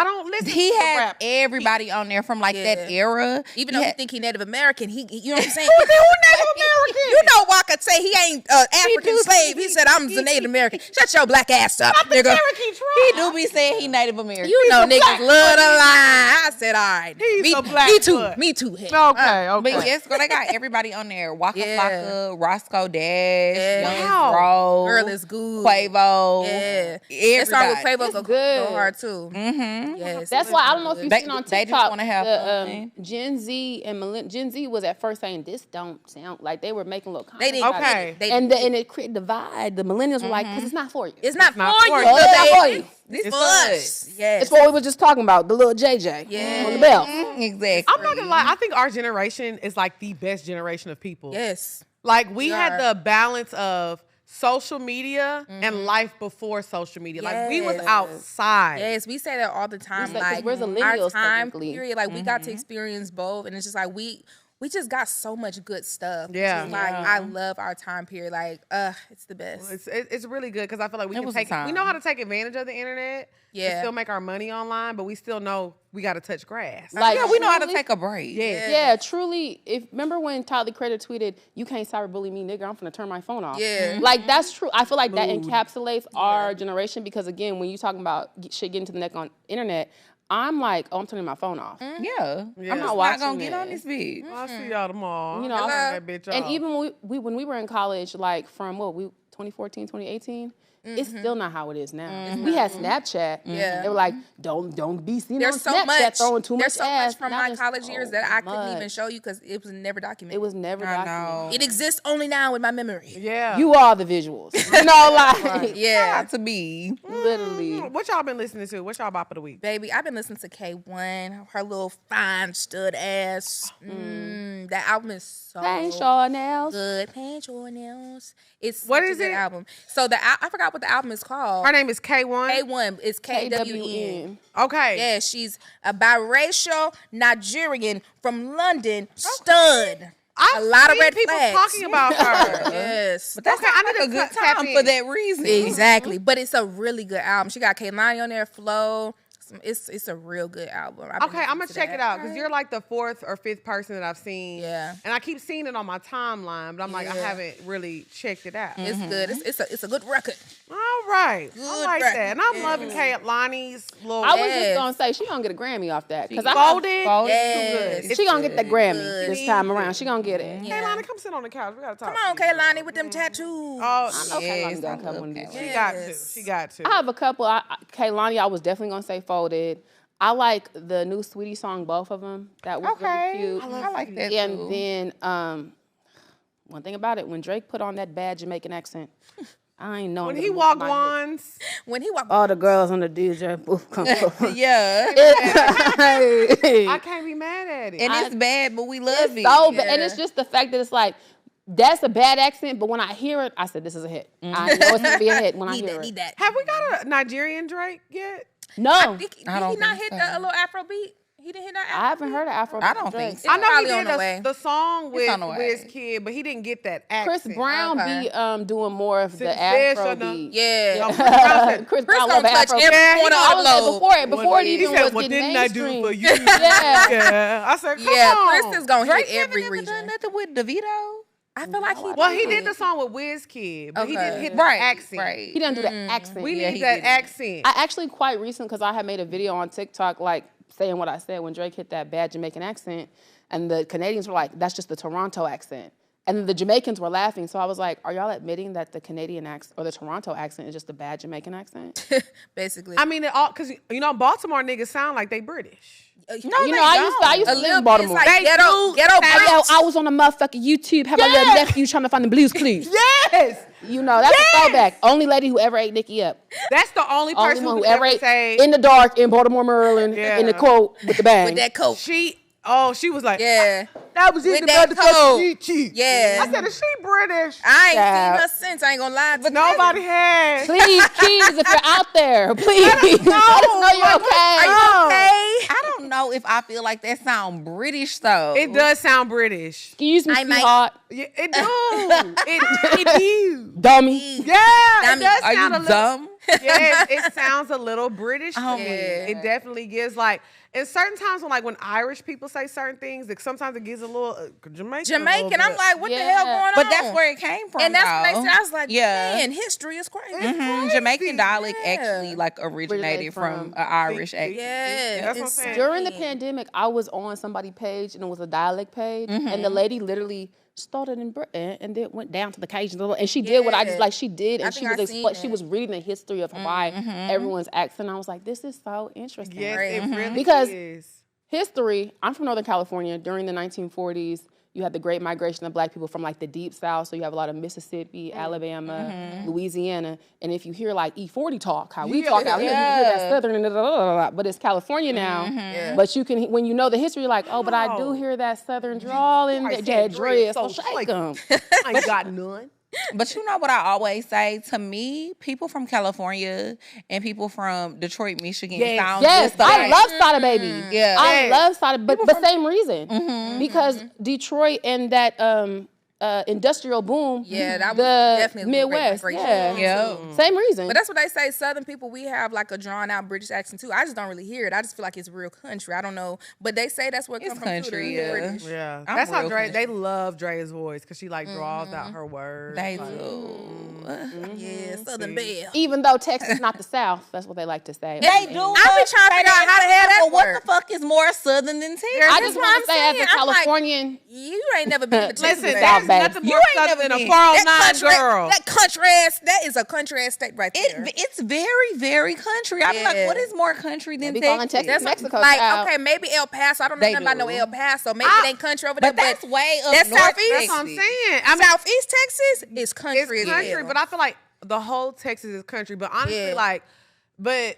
S1: don't listen
S4: He
S1: to the
S4: had
S1: rap.
S4: everybody on there from like that era.
S3: Even though you think he Native American, he you know what I'm saying?
S1: Who Native American?
S3: You know Waka say he ain't African slave. He said I'm the Native American. Shut your black ass up,
S1: Not the
S3: nigga.
S1: Cherokee
S4: He
S1: tribe.
S4: do be saying he Native American.
S3: You know
S1: a
S3: niggas
S1: black
S3: love to lie. I said, all right.
S1: He's a black
S3: me too.
S1: foot.
S3: Me too. Hey.
S1: Okay.
S4: But yes, girl, they got everybody on there. Waka Flocka, Roscoe Dash,
S3: Yeah.
S4: Young
S1: Wow.
S4: Bro,
S3: Girl is good.
S4: Quavo.
S3: Yeah.
S4: Everybody.
S3: That song with Quavo go
S2: good.
S3: hard too.
S4: Mm-hmm.
S3: Yes.
S2: That's why I don't know if you've
S4: They-
S2: seen on
S4: they just
S2: TikTok.
S4: wanna have fun.
S2: Gen Z and Gen Z was at first saying this don't sound like they were making little
S3: They
S2: comments.
S3: didn't.
S2: about
S1: Okay.
S2: it.
S3: They,
S2: And it created divide. The millennials were like, because it's not for you.
S3: it's not
S1: not
S3: for
S1: for
S3: you.
S1: you.
S2: It's not for
S3: baby.
S2: you.
S3: This
S1: It's
S3: for us. Yes.
S2: It's what we were just talking about, the little JJ on the belt.
S4: Exactly.
S1: I'm not gonna lie. I think our generation is like the best generation of people.
S3: Yes.
S1: Like we had
S3: are.
S1: the balance of social media and life before social media. Like we was
S3: Yes.
S1: outside.
S3: Yes, we say that all the time.
S2: We say- 'cause
S3: Like
S2: we're the
S3: our
S2: millennials,
S3: time
S2: technically.
S3: period, like we got to experience both, and it's just like we just got so much good stuff. It's
S1: Yeah.
S3: just like I love our time period. Like, it's the best.
S1: It's really good because I feel like we
S4: It
S1: can
S4: was a
S1: take. We
S4: time.
S1: know how to take advantage of the internet.
S3: Yeah.
S1: And still make our money online, but we still know we got to touch grass.
S2: Like,
S4: Yeah, we know how to
S2: truly-
S4: take a break.
S2: Yeah, truly. Remember when Tyler Creator tweeted, "You can't cyberbully me, nigga. I'm gonna turn my phone off."
S3: Yeah.
S2: like that's true. I feel like that encapsulates our generation because again, when you talking about shit getting to the neck on internet, I'm like, oh, I'm turning my phone off.
S4: Yeah.
S2: I'm
S4: I'm
S2: not
S4: not gonna
S2: watching
S4: get
S2: it.
S4: on this bitch.
S1: I'll see y'all tomorrow.
S2: You know,
S1: I'll
S2: Hello.
S1: turn that bitch
S2: And
S1: off.
S2: even when we were in college, like from 2014, 2018. It's still not how it is now. We had Snapchat.
S3: Yeah.
S2: They were like, don't be seen
S3: There's
S2: on
S3: so
S2: Snapchat
S3: much.
S2: throwing too
S3: There's
S2: much
S3: so
S2: ass.
S3: much from
S2: Now
S3: my
S2: there's
S3: college
S2: so
S3: years that I couldn't even
S2: much.
S3: show you because it was never documented.
S2: It was never
S4: I
S2: documented.
S4: know.
S3: It exists only now in my memory.
S1: yeah.
S2: You are the visuals. You know, like
S3: Yeah.
S4: Got to be.
S2: literally.
S1: What y'all been listening to? What's y'all bop of the week?
S3: Baby, I've been listening to K1, her little fine stud ass. That album is so
S2: Paint your nails.
S3: good. Paint your nails. It's
S1: What
S3: such
S1: is
S3: a good
S1: it?
S3: album. So I forgot what the album is called.
S1: Her name is K1.
S3: K1 is KWN.
S2: KWN.
S1: Okay.
S3: Yeah, she's a biracial Nigerian from London. Stud.
S1: I've
S3: a lot of
S1: seen
S3: red
S1: people
S3: flags.
S1: talking about her.
S3: Yes.
S4: But that's
S1: Okay, I
S4: not
S1: need
S4: like a
S1: to
S4: good
S1: tap
S4: time
S1: in.
S4: for that reason.
S3: Exactly. But it's a really good album. She got Kehlani on there, Flo. It's a real good album. I've been
S1: Okay, I'm gonna
S3: listening to
S1: check
S3: that.
S1: it out because you're like the 4th or 5th person that I've seen.
S3: Yeah.
S1: And I keep seeing it on my timeline, but I'm like, I
S3: Yeah.
S1: haven't really checked it out.
S3: It's good. It's a good record.
S1: All right. I
S3: Good
S1: like
S3: record.
S1: that. And I'm loving Kehlani's little.
S2: I was just
S3: Yes.
S2: gonna say she gonna get a Grammy off that because
S1: folded.
S4: Folded.
S3: Yes.
S1: It's
S2: she gonna get that Grammy
S3: good.
S2: this time around. She gonna get it.
S3: Yeah.
S1: Kehlani, come sit on the couch. We gotta talk.
S3: Come on,
S1: to you.
S3: Kehlani, with them tattoos.
S1: Oh,
S2: Okay,
S4: Yes,
S2: Kehlani gonna
S4: I
S2: come
S4: love
S2: one of these
S4: Kehlani.
S2: days.
S1: she got to.
S3: Yes.
S1: She got to.
S2: I have a couple. Kehlani, I was definitely gonna say folded. I like the new Sweetie song, both of them. That was really cute.
S4: I like that
S2: And
S4: too.
S2: then one thing about it, when Drake put on that bad Jamaican accent, I ain't know
S1: When he walked wands,
S3: When he walked,
S2: all the girls on the DJ booth come
S4: Yeah.
S1: I can't be mad at it.
S4: And it's bad, but we love it.
S2: so bad. And it's just the fact that it's like, that's a bad accent, but when I hear it, I said, this is a hit. I know it's gonna be a hit when I
S3: need
S2: hear
S3: that,
S2: it.
S3: need that.
S1: Have we got a Nigerian Drake yet?
S2: No,
S3: Did
S4: I don't
S3: he not
S4: think
S3: hit
S4: so.
S3: a little Afro beat? He didn't hit that Afro
S2: I haven't heard of Afro.
S4: I don't
S2: Drake.
S4: think so.
S1: I know he
S3: probably on
S1: did
S3: the way.
S1: the song with
S4: on the way.
S1: Wizkid, but he didn't get that
S2: Chris
S1: accent.
S2: Brown
S3: Okay.
S2: be doing more of the
S1: Since
S2: Afro
S1: Fish or the-
S2: beat.
S3: Yeah.
S1: Chris Brown said,
S2: Chris
S3: Chris
S2: Brown
S3: gonna
S2: love
S3: touch
S2: Afro.
S3: every
S1: Yeah,
S3: corner
S2: I
S3: of
S2: was
S3: the
S2: there
S3: globe.
S2: before it
S1: he
S2: even
S1: said,
S2: was
S1: "What
S2: getting
S1: didn't I do
S2: mainstream.
S1: for you?"
S2: Yeah.
S1: Yeah. I said, "Come
S3: Yeah,
S1: on."
S3: Chris is gonna
S4: Drake
S3: hit every
S4: never
S3: region.
S4: done nothing with DeVito.
S3: I feel like he.
S1: Well, he did the song with Wizkid, but he
S3: Okay.
S1: didn't hit the
S4: Right.
S1: accent.
S4: Right.
S2: He doesn't do the accent.
S1: We
S4: Yeah,
S1: need
S4: he
S1: that
S4: didn't.
S1: accent.
S2: I actually quite recent because I had made a video on TikTok like saying what I said when Drake hit that bad Jamaican accent, and the Canadians were like, "That's just the Toronto accent," and the Jamaicans were laughing. So I was like, "Are y'all admitting that the Canadian accent or the Toronto accent is just a bad Jamaican accent?"
S3: Basically.
S1: I mean, it all because Baltimore niggas sound like they British.
S3: no,
S2: You know, I used to live in Baltimore.
S3: It's like
S1: They
S3: ghetto
S1: do.
S3: ghetto
S2: Hey, yo,
S3: Bronx.
S2: I was on the motherfucking YouTube, had my little nephew trying to find the Blues Clues.
S1: Yes,
S2: You know, that's
S1: Yes!
S2: a throwback. Only lady who ever ate Nikki up.
S1: that's the only
S2: Only
S1: person
S2: one
S1: who
S2: who ever
S1: ever
S2: ate
S1: say
S2: in the dark in Baltimore, Maryland,
S1: Yeah.
S2: in the coat with the bang.
S3: With that coat.
S1: she was like,
S3: Yeah.
S1: that was in
S3: With
S1: the
S3: that
S1: motherfucking
S3: coat.
S1: cheat.
S3: Yeah.
S1: I said, is she British?
S3: I ain't
S2: Child.
S3: seen her since. I ain't gonna lie.
S1: But nobody has.
S2: Please, Keys, if you're out there, please let us know you're okay.
S3: Are you okay?
S4: I don't know if I feel like that sound British though.
S1: It does sound British.
S2: Excuse me,
S3: I might-
S2: sweetheart.
S1: Yeah, it do. it do.
S2: Dummy.
S1: Yeah, it does
S4: Are
S1: sound
S4: you
S1: a little.
S4: dumb?
S1: Yeah, it sounds a little British.
S4: Oh,
S1: to me.
S3: yeah.
S1: It definitely gives like. And certain times when Irish people say certain things, like sometimes it gives a little Jamaican.
S3: I'm like, what the
S2: Yeah.
S3: hell going on?
S4: But that's where it came from.
S3: and that's what
S4: though.
S3: they said. I was like,
S4: Yeah.
S3: man, history is crazy.
S4: Jamaican dialect
S3: Yeah.
S4: actually like originated from an Irish accent.
S3: Yeah,
S1: That's what I'm saying.
S2: During the pandemic, I was on somebody's page and it was a dialect page, and the lady literally started in Britain and then went down to the Cajun, and she did what I just like. She did, and she
S3: think
S2: was
S3: I seen
S2: she
S3: that.
S2: was reading the history of why everyone's accent. I was like, this is so interesting.
S1: Yes, it really
S2: Because-
S1: is.
S2: History, I'm from Northern California. During the 1940s, you had the great migration of black people from like the deep south. So you have a lot of Mississippi, Alabama, Louisiana. And if you hear like E40 talk, how we talk out here, you hear that southern, but it's California now. But you can, when you know the history, you're like, oh, but I do hear that southern drawl in
S1: I
S2: that
S1: said
S2: dress.
S1: dread,
S2: So
S1: so
S2: shake 'em.
S1: I ain't got none.
S4: But you know what I always say? To me, people from California and people from Detroit, Michigan sound
S2: Yes,
S4: just
S2: I
S4: alike.
S2: love Sada Baby.
S4: Yeah.
S2: I love Sada, but same reason. Because Detroit and that industrial boom,
S3: Yeah, that was
S2: the
S3: definitely
S2: Midwest,
S3: great
S2: yeah.
S4: Yeah.
S2: Same reason.
S3: But that's what they say. Southern people, we have like a drawn out British accent too. I just don't really hear it. I just feel like it's real country. I don't know, but they say that's what
S4: It's
S3: comes from too,
S4: country,
S3: the
S4: yeah.
S3: British.
S1: Yeah,
S4: I'm
S1: that's how
S4: real
S1: Dre.
S4: country.
S1: They love Dre's voice because she like draws out her words.
S4: They
S1: like,
S4: do.
S3: Yeah, Southern Belle.
S2: Even though Texas not the South, that's what they like to say.
S4: They do.
S3: I be trying to figure out how the hell that
S4: But what
S3: work.
S4: the fuck is more southern than Texas?
S2: I
S3: That's
S2: just
S3: what
S2: want
S3: I'm
S2: to say, as
S3: saying.
S2: a
S3: I'm like,
S2: Californian,
S3: You ain't never been to Texas.
S1: Listen,
S3: baby.
S1: there's
S2: baby.
S1: nothing
S4: You
S1: more
S4: ain't
S1: southern
S4: never
S1: than a
S4: been.
S1: 409 girl.
S3: That country ass, that is a country ass state right there.
S4: It's very, very country. I be like,
S3: Yeah.
S4: what is more country than
S2: They be calling
S4: Texas?
S2: Texas Mexico.
S3: like,
S2: child.
S3: okay, maybe El Paso. I don't know
S4: They
S3: nothing about no
S4: do.
S3: El Paso. Maybe it ain't country over there,
S4: But that's way up
S3: that's
S4: north
S3: southeast.
S1: That's what I'm
S4: Texas.
S1: saying. I mean,
S3: Southeast Texas is country.
S1: it's
S3: as
S1: country,
S3: hell.
S1: but I feel like the whole Texas is country. But honestly,
S3: Yeah.
S1: like, but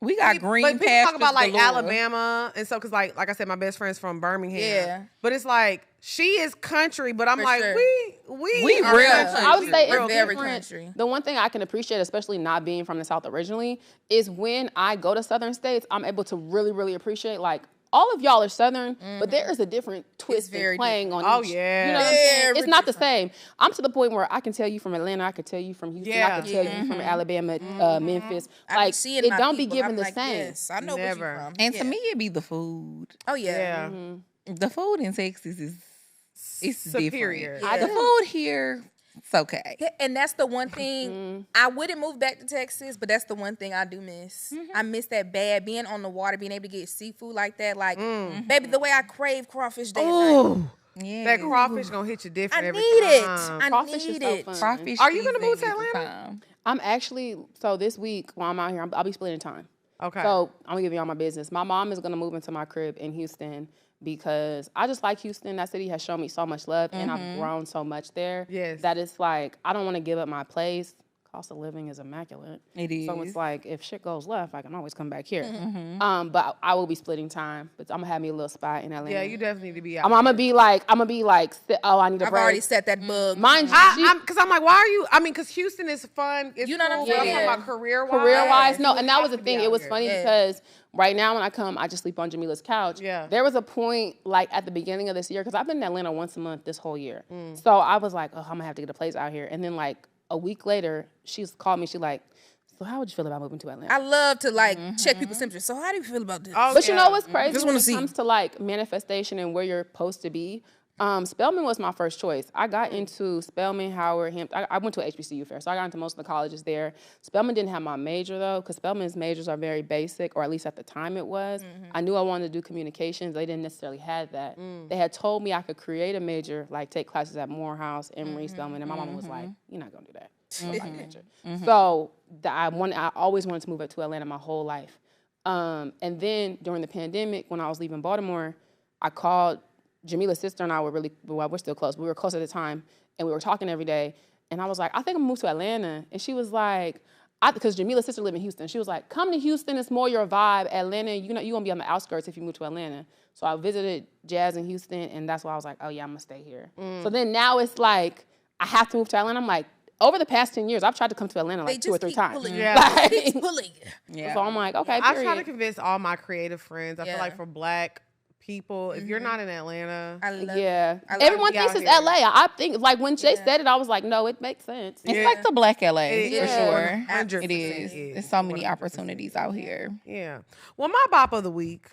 S4: We got green
S1: but people
S4: pastures
S1: talk about like
S4: galore.
S1: Alabama and so because like I said, my best friend's from Birmingham.
S3: Yeah.
S1: But it's like she is country, but I'm
S3: For
S1: like
S3: sure.
S1: we
S4: real
S1: are
S4: country.
S2: I would say
S3: We're
S2: it's
S3: very
S2: different.
S3: country.
S2: The one thing I can appreciate, especially not being from the South originally, is when I go to Southern states, I'm able to really, really appreciate like all of y'all are Southern, but there is a different twist
S3: very
S2: and playing on
S1: Oh,
S2: each.
S1: yeah.
S2: You know what I'm saying?
S3: Very
S2: It's not the
S3: different.
S2: same. I'm to the point where I can tell you from Atlanta, I could tell you from Houston, I
S1: Yeah.
S2: could tell you from Alabama, Memphis.
S3: I be
S2: Like
S3: seeing
S2: it
S3: my
S2: don't be
S3: people,
S2: given
S3: I'm
S2: the
S3: like,
S2: same.
S3: Yes, I know
S1: Never.
S3: where you from.
S4: And
S3: Yeah.
S4: to me, it be the food.
S3: Oh yeah.
S1: Yeah.
S4: The food in Texas is it's
S1: Superior.
S4: different. The food here, it's okay.
S3: Yeah, and that's the one thing I wouldn't move back to Texas, but that's the one thing I do miss. I miss that bad being on the water, being able to get seafood like that. Like, baby, the way I crave crawfish day and night.
S1: Ooh,
S4: Yeah.
S1: that crawfish gonna hit you
S3: I
S1: different
S3: need
S1: every
S3: it.
S1: time.
S3: I
S2: Crawfish is
S3: need
S2: so
S3: it.
S2: fun.
S4: Crawfish
S1: Are you gonna
S4: seasoning
S1: move to
S4: is the
S1: Atlanta?
S4: time.
S2: I'm actually, so this week while I'm out here, I'll be splitting time.
S1: Okay.
S2: So I'm gonna give you all my business. My mom is gonna move into my crib in Houston because I just like Houston. That city has shown me so much love and I've grown so much there.
S1: Yes.
S2: That it's like, I don't wanna give up my place. Cost of living is immaculate.
S4: It
S2: So
S4: is.
S2: it's like, if shit goes left, I can always come back here. But I will be splitting time. But I'm gonna have me a little spot in Atlanta.
S1: Yeah, you definitely need to be out.
S2: I'm gonna be like, oh, I need a
S3: I've
S2: break.
S3: already set that bug.
S2: Mind you,
S1: Because I'm like, why are you? I mean, because Houston is fun. It's
S3: You know what I'm
S1: cool, but
S3: saying?
S1: talking about career-wise.
S2: Career-wise, no,
S1: you
S2: and that
S1: have
S2: was the
S1: to be
S2: thing.
S1: out
S2: It was
S1: here.
S2: funny
S3: Yeah.
S2: because right now when I come, I just sleep on Jamila's couch.
S1: Yeah.
S2: There was a point, like, at the beginning of this year, because I've been in Atlanta once a month this whole year. So I was like, oh, I'm gonna have to get a place out here. And then, like, a week later, she's called me. She's like, so how would you feel about moving to Atlanta?
S3: I love to like check people's temperatures. So how do you feel about this?
S1: Oh,
S2: But you
S1: yeah.
S2: know what's crazy
S3: Just
S2: when
S3: wanna
S2: it
S3: see.
S2: comes to, like, manifestation and where you're supposed to be? Spelman was my first choice. I got into Spelman, Howard, Hampton. I went to a HBCU fair, so I got into most of the colleges there. Spelman didn't have my major, though, because Spelman's majors are very basic, or at least at the time it was. I knew I wanted to do communications. They didn't necessarily have that. They had told me I could create a major, like take classes at Morehouse, Emory, Spelman, and my mom was like, you're not going to do that. So I always wanted to move up to Atlanta my whole life. And then during the pandemic, when I was leaving Baltimore, I called Jamila's sister and I we're still close. We were close at the time, and we were talking every day. And I was like, I think I'm gonna move to Atlanta. And she was like, because Jamila's sister lived in Houston. She was like, come to Houston, it's more your vibe. Atlanta, you're gonna be on the outskirts if you move to Atlanta. So I visited Jazz in Houston, and that's why I was like, oh yeah, I'm gonna stay here. So then now it's like, I have to move to Atlanta. I'm like, over the past 10 years, I've tried to come to Atlanta like 2 or 3 times.
S3: Pulling.
S1: Yeah.
S2: Like,
S3: Keeps pulling.
S2: So I'm like, okay,
S1: I try to
S2: period.
S1: convince all my creative friends. I feel like for Black people, if you're not in Atlanta,
S3: I love
S2: Yeah.
S3: I love
S2: Everyone
S1: it
S2: thinks
S1: out
S2: it's
S1: here.
S2: LA. I think, like, when Jay said it, I was like, no, it makes sense.
S4: It's like the Black LA,
S1: It
S4: for
S1: is.
S4: sure.
S1: 100%
S4: It is. There's so many opportunities out here.
S1: Yeah. Well, my bop of the week,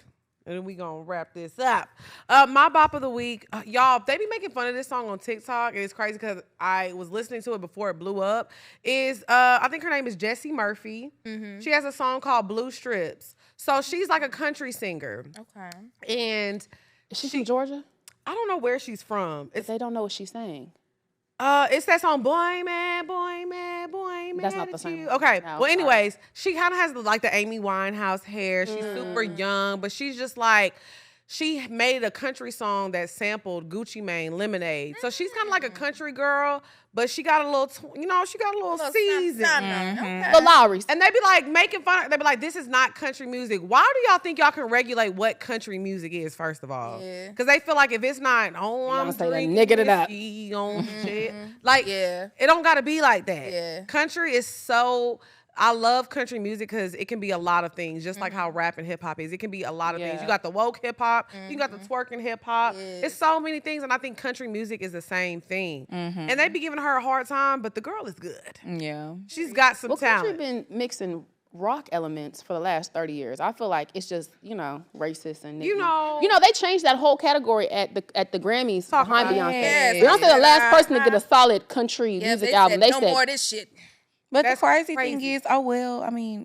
S1: and then we gonna wrap this up. My bop of the week, y'all, they be making fun of this song on TikTok, and it's crazy because I was listening to it before it blew up. Is I think her name is Jessie Murphy. She has a song called Blue Strips. So she's like a country singer,
S3: Okay.
S1: and
S2: Is she from Georgia?
S1: I don't know where she's from.
S2: They don't know what she's saying.
S1: It's that song, boy, man, boy, man, boy, man.
S2: That's not the
S1: at
S2: same
S1: you.
S2: one.
S1: Okay.
S2: No,
S1: Well, anyways, she kind of has like the Amy Winehouse hair. She's super young, but she's just like, she made a country song that sampled Gucci Mane, Lemonade. So she's kind of like a country girl, but she got a little, she got a little season.
S3: Okay.
S2: The Lowrys.
S1: And they be like making fun. They be like, "This is not country music." Why do y'all think y'all can regulate what country music is? First of all,
S3: Yeah.
S1: because they feel like if it's not, I'm
S2: say that,
S1: drinking
S2: nigga it up.
S1: whiskey on shit. Like,
S3: Yeah.
S1: it don't gotta be like that.
S3: Yeah.
S1: Country is so. I love country music because it can be a lot of things, just like how rap and hip hop is. It can be a lot of things.
S2: Yeah.
S1: You got the woke hip hop, you got the twerking hip hop. It's so many things, and I think country music is the same thing. And they be giving her a hard time, but the girl is good.
S4: Yeah.
S1: She's got some
S2: Well, country
S1: talent.
S2: been mixing rock elements for the last 30 years. I feel like it's just, racist and
S1: You know-
S2: they changed that whole category at the Grammys
S1: Talk
S2: behind
S1: about
S2: Beyonce.
S3: it. Yes.
S2: Beyonce, the last person to get a solid country
S3: Yeah,
S2: music
S3: they
S2: album.
S3: said,
S2: They
S3: no
S2: said
S3: more of this shit.
S4: But
S1: That's
S4: the crazy
S1: crazy.
S4: thing is,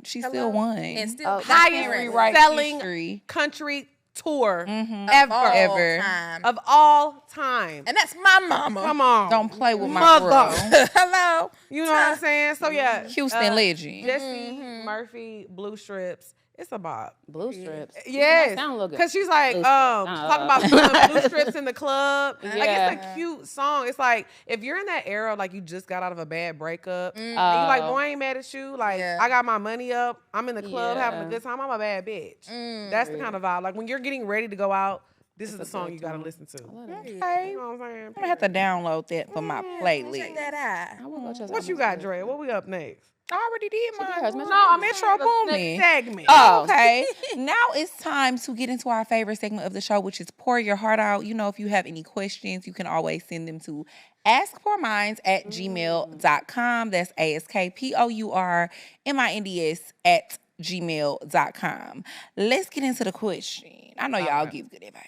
S4: she still won.
S3: And still
S1: Highest
S4: rewrite
S1: selling
S4: history.
S1: country tour
S4: Ever.
S3: Time.
S1: of all time.
S3: And that's my mama.
S1: Come on.
S4: Don't play with my
S1: Mother.
S4: girl.
S3: Hello.
S1: You know what I'm saying? So yeah.
S4: Houston legend.
S1: Jessie Murphy, Blue Strips. It's a bop.
S2: Blue strips.
S1: Yes.
S2: sound a little good.
S1: Because she's like,
S2: Blue
S1: talking about doing blue strips in the club. Like,
S2: Yeah.
S1: it's a cute song. It's like, if you're in that era, like you just got out of a bad breakup, and you like, boy, I ain't mad at you. Like,
S3: Yeah.
S1: I got my money up. I'm in the club having a
S2: Yeah.
S1: good time. I'm a bad bitch. That's the kind of vibe. Like, when you're getting ready to go out, this is the song you got to listen to.
S4: Okay.
S1: You know what I'm saying?
S4: I'm gonna have to download that for my
S3: Check
S4: playlist.
S3: that out.
S2: I will go check
S1: What
S2: out
S1: you
S2: my
S1: got,
S2: stuff.
S1: Dre? What we up next?
S4: I already did mine.
S2: yours,
S4: No,
S2: Metro
S4: I'm
S2: Boomin.
S4: Metro Boomin.
S1: Segment.
S2: Oh,
S4: Okay. Now it's time to get into our favorite segment of the show, which is Pour Your Heart Out. If you have any questions, you can always send them to askpourminds@gmail.com. That's askpourminds@gmail.com. Let's get into the question. I know y'all give good advice.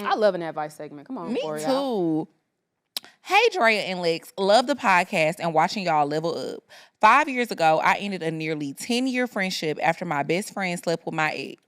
S2: I love an advice segment. Come on,
S4: Me
S2: Gloria.
S4: too. Hey, Drea and Lex. Love the podcast and watching y'all level up. 5 years ago, I ended a nearly 10-year friendship after my best friend slept with my ex.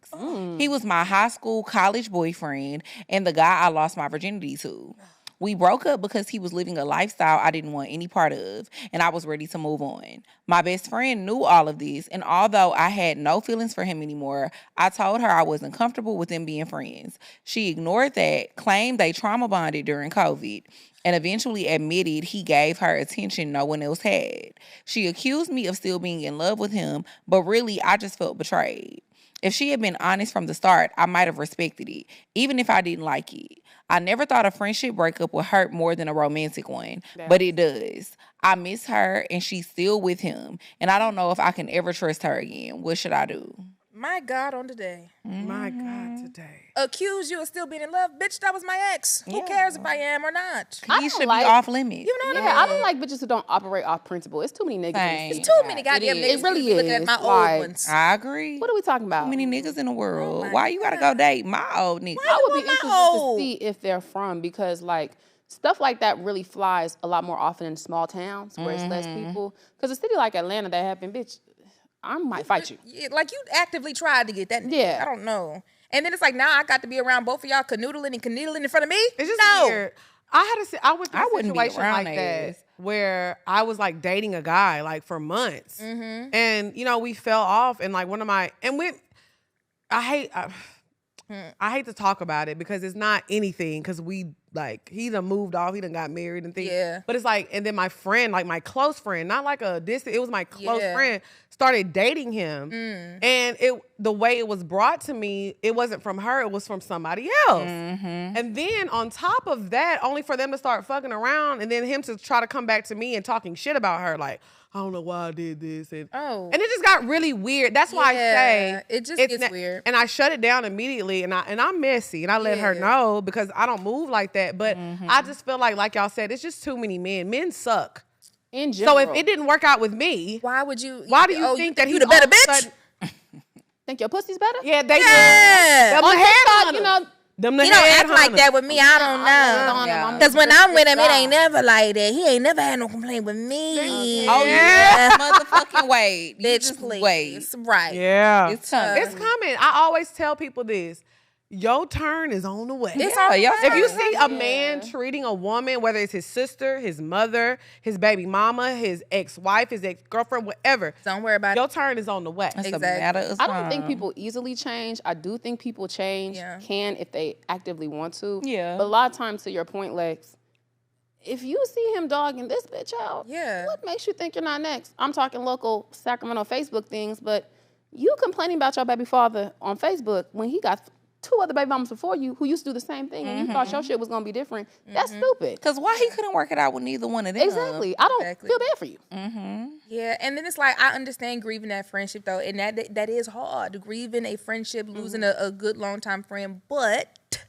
S4: He was my high school, college boyfriend and the guy I lost my virginity to. We broke up because he was living a lifestyle I didn't want any part of, and I was ready to move on. My best friend knew all of this, and although I had no feelings for him anymore, I told her I wasn't comfortable with them being friends. She ignored that, claimed they trauma bonded during COVID, and eventually admitted he gave her attention no one else had. She accused me of still being in love with him, but really, I just felt betrayed. If she had been honest from the start, I might have respected it, even if I didn't like it. I never thought a friendship breakup would hurt more than a romantic one, but it does. I miss her, and she's still with him, and I don't know if I can ever trust her again. What should I do?
S3: My God, on today.
S1: My God, today.
S3: Accuse you of still being in love? Bitch, that was my ex. Who cares if I am or not?
S4: He should be off limits.
S3: You know what I mean?
S2: I don't like bitches who don't operate off principle. It's too many niggas.
S4: Same.
S3: It's too many goddamn
S4: It
S3: niggas.
S2: really
S3: Looking at
S2: is.
S3: my
S2: Like,
S3: old ones.
S4: I agree.
S2: What are we talking about?
S4: Too many niggas in the world.
S3: my
S4: Why you gotta go date my old nigga?
S2: I would be
S3: want my
S2: interested to
S3: old?
S2: see if they're from, because stuff like that really flies a lot more often in small towns where it's less people. Because a city like Atlanta that happen, bitch, I might fight you.
S3: Yeah, like you actively tried to get that.
S2: Yeah.
S3: I don't know. And then it's like now I got to be around both of y'all canoodling and canoodling in front of me.
S1: It's just weird. I went through a
S4: wouldn't be
S1: situation
S4: around
S1: like
S4: their
S1: that
S4: ass.
S1: where I was like dating a guy like for months, and we fell off, and like I hate to talk about it because it's not anything, because we like he done moved off, he done got married and things.
S3: Yeah.
S1: But it's like, and then my friend, like my close friend, not like a distant, it was my close friend, started dating him. And the way it was brought to me, it wasn't from her, it was from somebody else. And then on top of that, only for them to start fucking around and then him to try to come back to me and talking shit about her, like, I don't know why I did this. And it just got really weird. That's why I say
S3: it just gets weird.
S1: And I shut it down immediately. And I'm messy. And I let her know because I don't move like that. But I just feel like y'all said, it's just too many men. Men suck.
S2: In general.
S1: So if it didn't work out with me,
S3: why would you?
S1: Why do you think that
S3: you the better bitch?
S2: Think your pussy's better?
S1: Yeah, they
S3: Yeah.
S1: do.
S2: On TikTok, you know.
S3: He don't act like that with me. I don't know. Because when I'm with him, it ain't never like that. He ain't never had no complaint with me.
S4: Oh, yeah. Motherfucking wait.
S3: Bitch, please.
S4: Wait.
S3: Right.
S1: Yeah.
S4: It's coming.
S1: It's coming. I always tell people this. Your turn is on the way.
S3: If
S1: you see a man treating a woman, whether it's his sister, his mother, his baby mama, his ex-wife, his ex-girlfriend, whatever,
S3: don't worry about
S1: your turn is on the way.
S4: It's a matter of
S2: I
S4: time.
S2: don't think people easily change. I do think people change can if they actively want to.
S4: Yeah.
S2: But a lot of times, to your point, Lex, if you see him dogging this bitch out, what makes you think you're not next? I'm talking local Sacramento Facebook things, but you complaining about your baby father on Facebook when he got 2 other baby mamas before you who used to do the same thing and you thought your shit was going to be different. That's stupid.
S4: Because why he couldn't work it out with neither one of them?
S2: Exactly. I don't feel bad for you.
S3: Yeah, and then it's like, I understand grieving that friendship, though, and that is hard. Grieving a friendship, losing a good long-time friend, but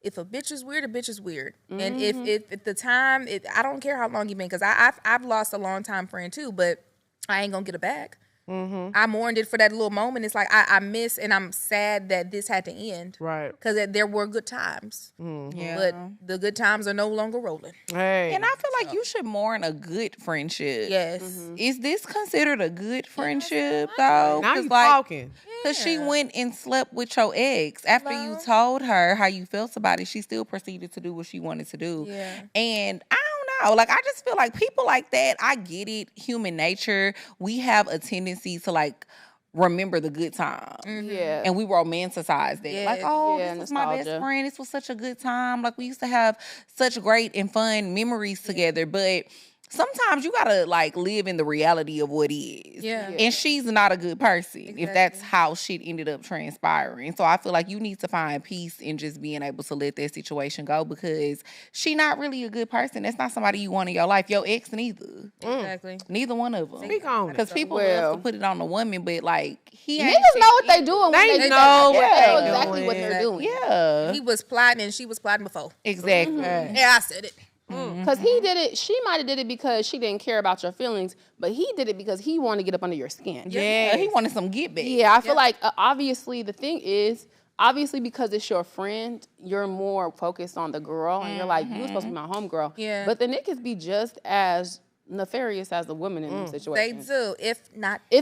S3: if a bitch is weird, a bitch is weird. And if at the time, I don't care how long you've been, because I've lost a long-time friend, too, but I ain't going to get it back. I mourned it for that little moment. It's like I miss and I'm sad that this had to end.
S1: Right.
S3: Because there were good times.
S4: Yeah.
S3: But the good times are no longer rolling.
S1: Hey.
S4: And I feel like you should mourn a good friendship.
S3: Yes.
S4: Is this considered a good friendship, though?
S1: Now you
S4: like,
S1: talking.
S4: Because she went and slept with your ex. After you told her how you felt about it, she still proceeded to do what she wanted to do.
S3: Yeah.
S4: And I don't know. Like, I just feel like people like that, I get it. Human nature. We have a tendency to, like, remember the good times.
S2: Yeah.
S4: And we romanticize that.
S3: Yeah.
S4: Like, oh,
S2: Yeah,
S4: this was my best
S2: nostalgia.
S4: friend. This was such a good time. Like, we used to have such great and fun memories together. But sometimes you gotta like live in the reality of what is.
S3: Yeah.
S4: And she's not a good person if that's how shit ended up transpiring. So I feel like you need to find peace in just being able to let that situation go because she not really a good person. That's not somebody you want in your life. Your ex neither.
S3: Exactly.
S4: Neither one of them.
S1: Speak on it.
S4: Because people love to put it on the woman, but like he ain't
S2: Niggas
S4: shit
S2: know what they
S4: either.
S2: doing.
S1: They
S2: when they
S1: know what
S2: they
S1: they
S2: exactly what
S1: doing.
S2: they're doing.
S4: Yeah.
S3: He was plotting and she was plotting before.
S4: Exactly.
S3: Yeah, I said it.
S2: Because he did it, she might have did it because she didn't care about your feelings, but he did it because he wanted to get up under your skin.
S4: Yeah. He wanted some get back.
S2: Yeah, I feel like obviously the thing is, obviously because it's your friend, you're more focused on the girl, and you're like, you were supposed to be my homegirl.
S3: Yeah.
S2: But the niggas be just as nefarious as the women in these
S3: They
S2: situations.
S3: do, if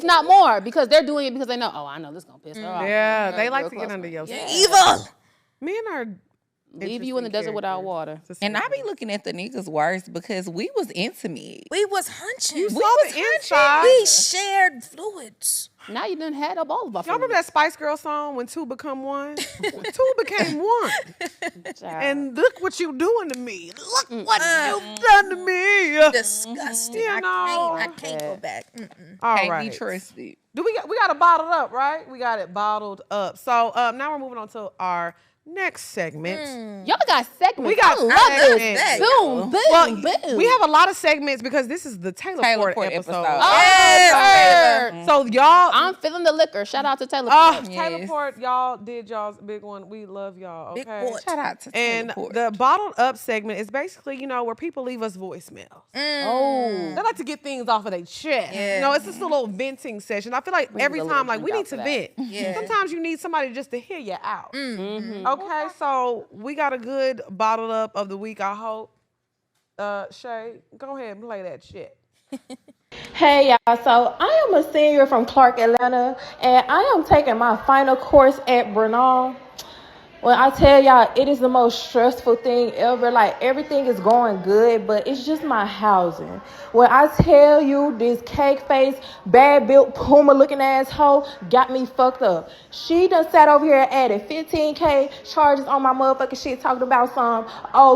S3: not
S2: more, because they're doing it because they know, oh, I know this gonna piss her off.
S1: Yeah, they
S2: Real
S1: like to
S2: close
S1: get under
S2: friend.
S1: your skin.
S3: evil.
S1: Men are
S2: Leave you in the desert without water.
S4: And I be looking at the niggas worse because we was intimate.
S3: We was hunching.
S1: You saw the inside.
S3: We shared fluids.
S2: Now you done had up all of our
S1: Y'all remember that Spice Girl song, When Two Become One? Two became one. And look what you doing to me. Look what you've done to me.
S3: Disgusting.
S1: You know.
S3: I can't go back.
S1: All
S4: Can't
S1: right.
S4: be trusted.
S1: We got it bottled up, right? We got it bottled up. So now we're moving on to our next segment.
S2: Y'all got segments.
S1: We got
S2: I love
S1: segments.
S2: this. Boom, boom,
S1: Well,
S2: boom.
S1: we have a lot of segments because this is the Taylor Port episode.
S2: Oh,
S1: So y'all,
S2: I'm feeling the liquor. Shout out to Taylor.
S1: Taylor Port, y'all did y'all's big one. We love y'all. Okay.
S3: Big Port.
S4: Shout out to
S1: And
S4: Taylor Port.
S1: the bottled up segment is basically, where people leave us voicemails.
S2: Oh.
S1: They like to get things off of their chest.
S3: Yeah.
S1: It's just a little venting session. I feel like every
S2: a little
S1: time, like, we
S2: drink
S1: need
S2: out
S1: to
S2: for
S1: vent.
S3: Yeah.
S1: Sometimes you need somebody just to hear you out. Okay, so we got a good bottled up of the week, I hope. Shay, go ahead and play that shit.
S6: Hey y'all, so I am a senior from Clark, Atlanta, and I am taking my final course at Brennan. When I tell y'all, it is the most stressful thing ever. Like, everything is going good, but it's just my housing. When I tell you this cake face, bad built Puma looking asshole got me fucked up. She done sat over here and added 15K charges on my motherfucking shit, talking about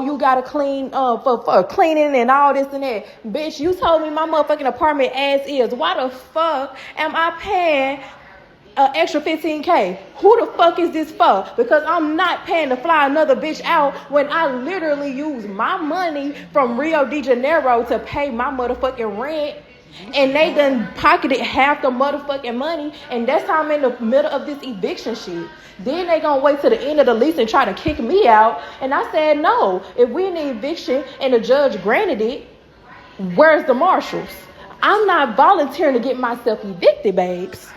S6: you gotta clean for cleaning and all this and that. Bitch, you told me my motherfucking apartment as is. Why the fuck am I paying an extra 15K? Who the fuck is this for? Because I'm not paying to fly another bitch out when I literally use my money from Rio de Janeiro to pay my motherfucking rent. And they done pocketed half the motherfucking money, and that's how I'm in the middle of this eviction shit. Then they gonna wait to the end of the lease and try to kick me out. And I said, no, if we in the eviction and the judge granted it, where's the marshals? I'm not volunteering to get myself evicted, babes.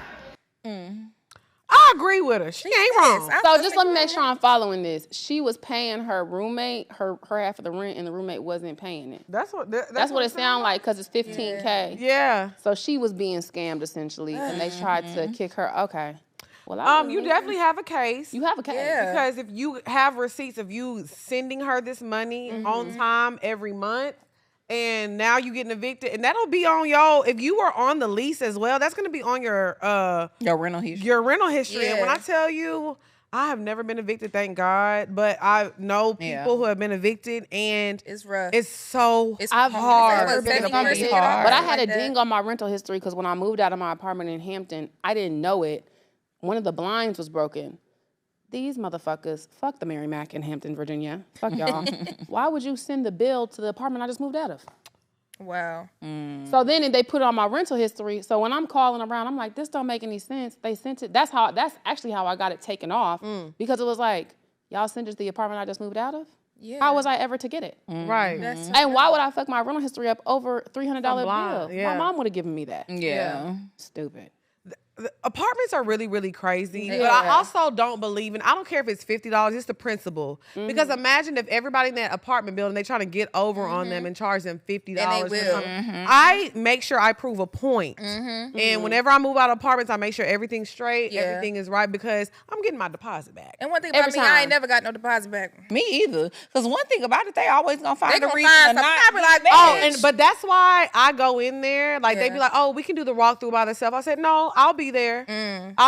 S1: I agree with her. She ain't wrong.
S2: So just let me make sure I'm following this. She was paying her roommate her half of the rent, and the roommate wasn't paying it.
S1: That's what
S2: it sounds like, because it's 15K.
S1: Yeah.
S2: So she was being scammed essentially, and they tried to kick her. Okay. Well,
S1: you definitely have a case.
S2: You have a case.
S3: Yeah.
S1: Because if you have receipts of you sending her this money on time every month, and now you getting evicted, and that'll be on y'all. If you were on the lease as well, that's gonna be on your
S4: rental history.
S1: Your rental history.
S3: Yeah.
S1: And when I tell you, I have never been evicted, thank God. But I know people who have been evicted, and
S3: It's rough.
S1: It's so
S2: I've
S1: hard.
S2: never been
S3: Second
S2: evicted,
S3: year
S2: but I had
S3: like
S2: a ding on my rental history because when I moved out of my apartment in Hampton, I didn't know it. One of the blinds was broken. These motherfuckers, fuck the Mary Mac in Hampton, Virginia. Fuck y'all. Why would you send the bill to the apartment I just moved out of?
S3: Wow.
S2: So then they put it on my rental history. So when I'm calling around, I'm like, this don't make any sense. They sent it. That's actually how I got it taken off, because it was like, y'all sent it to the apartment I just moved out of?
S3: Yeah.
S2: How was I ever to get it?
S1: Right.
S2: And why would I fuck my rental history up over $300 bill?
S1: Yeah.
S2: My mom would have given me that.
S4: Yeah.
S2: Stupid.
S1: The apartments are really, really crazy.
S2: Yeah.
S1: But I also don't believe in, I don't care if it's $50, it's the principle. Because imagine if everybody in that apartment building, they trying to get over on them and charge them $50.
S3: And they will.
S1: I make sure I prove a point. And whenever I move out of apartments, I make sure everything's straight, everything is right, because I'm getting my deposit back.
S3: And one thing about me, I ain't never got no deposit back.
S4: Me either. Because one thing about it, they always gonna find a reason
S3: find
S4: to
S3: something.
S4: not
S3: I be like,
S4: be
S3: oh,
S1: But that's why I go in there. Like, they be like, oh, we can do the walkthrough by themselves. I said, no, I'll be there.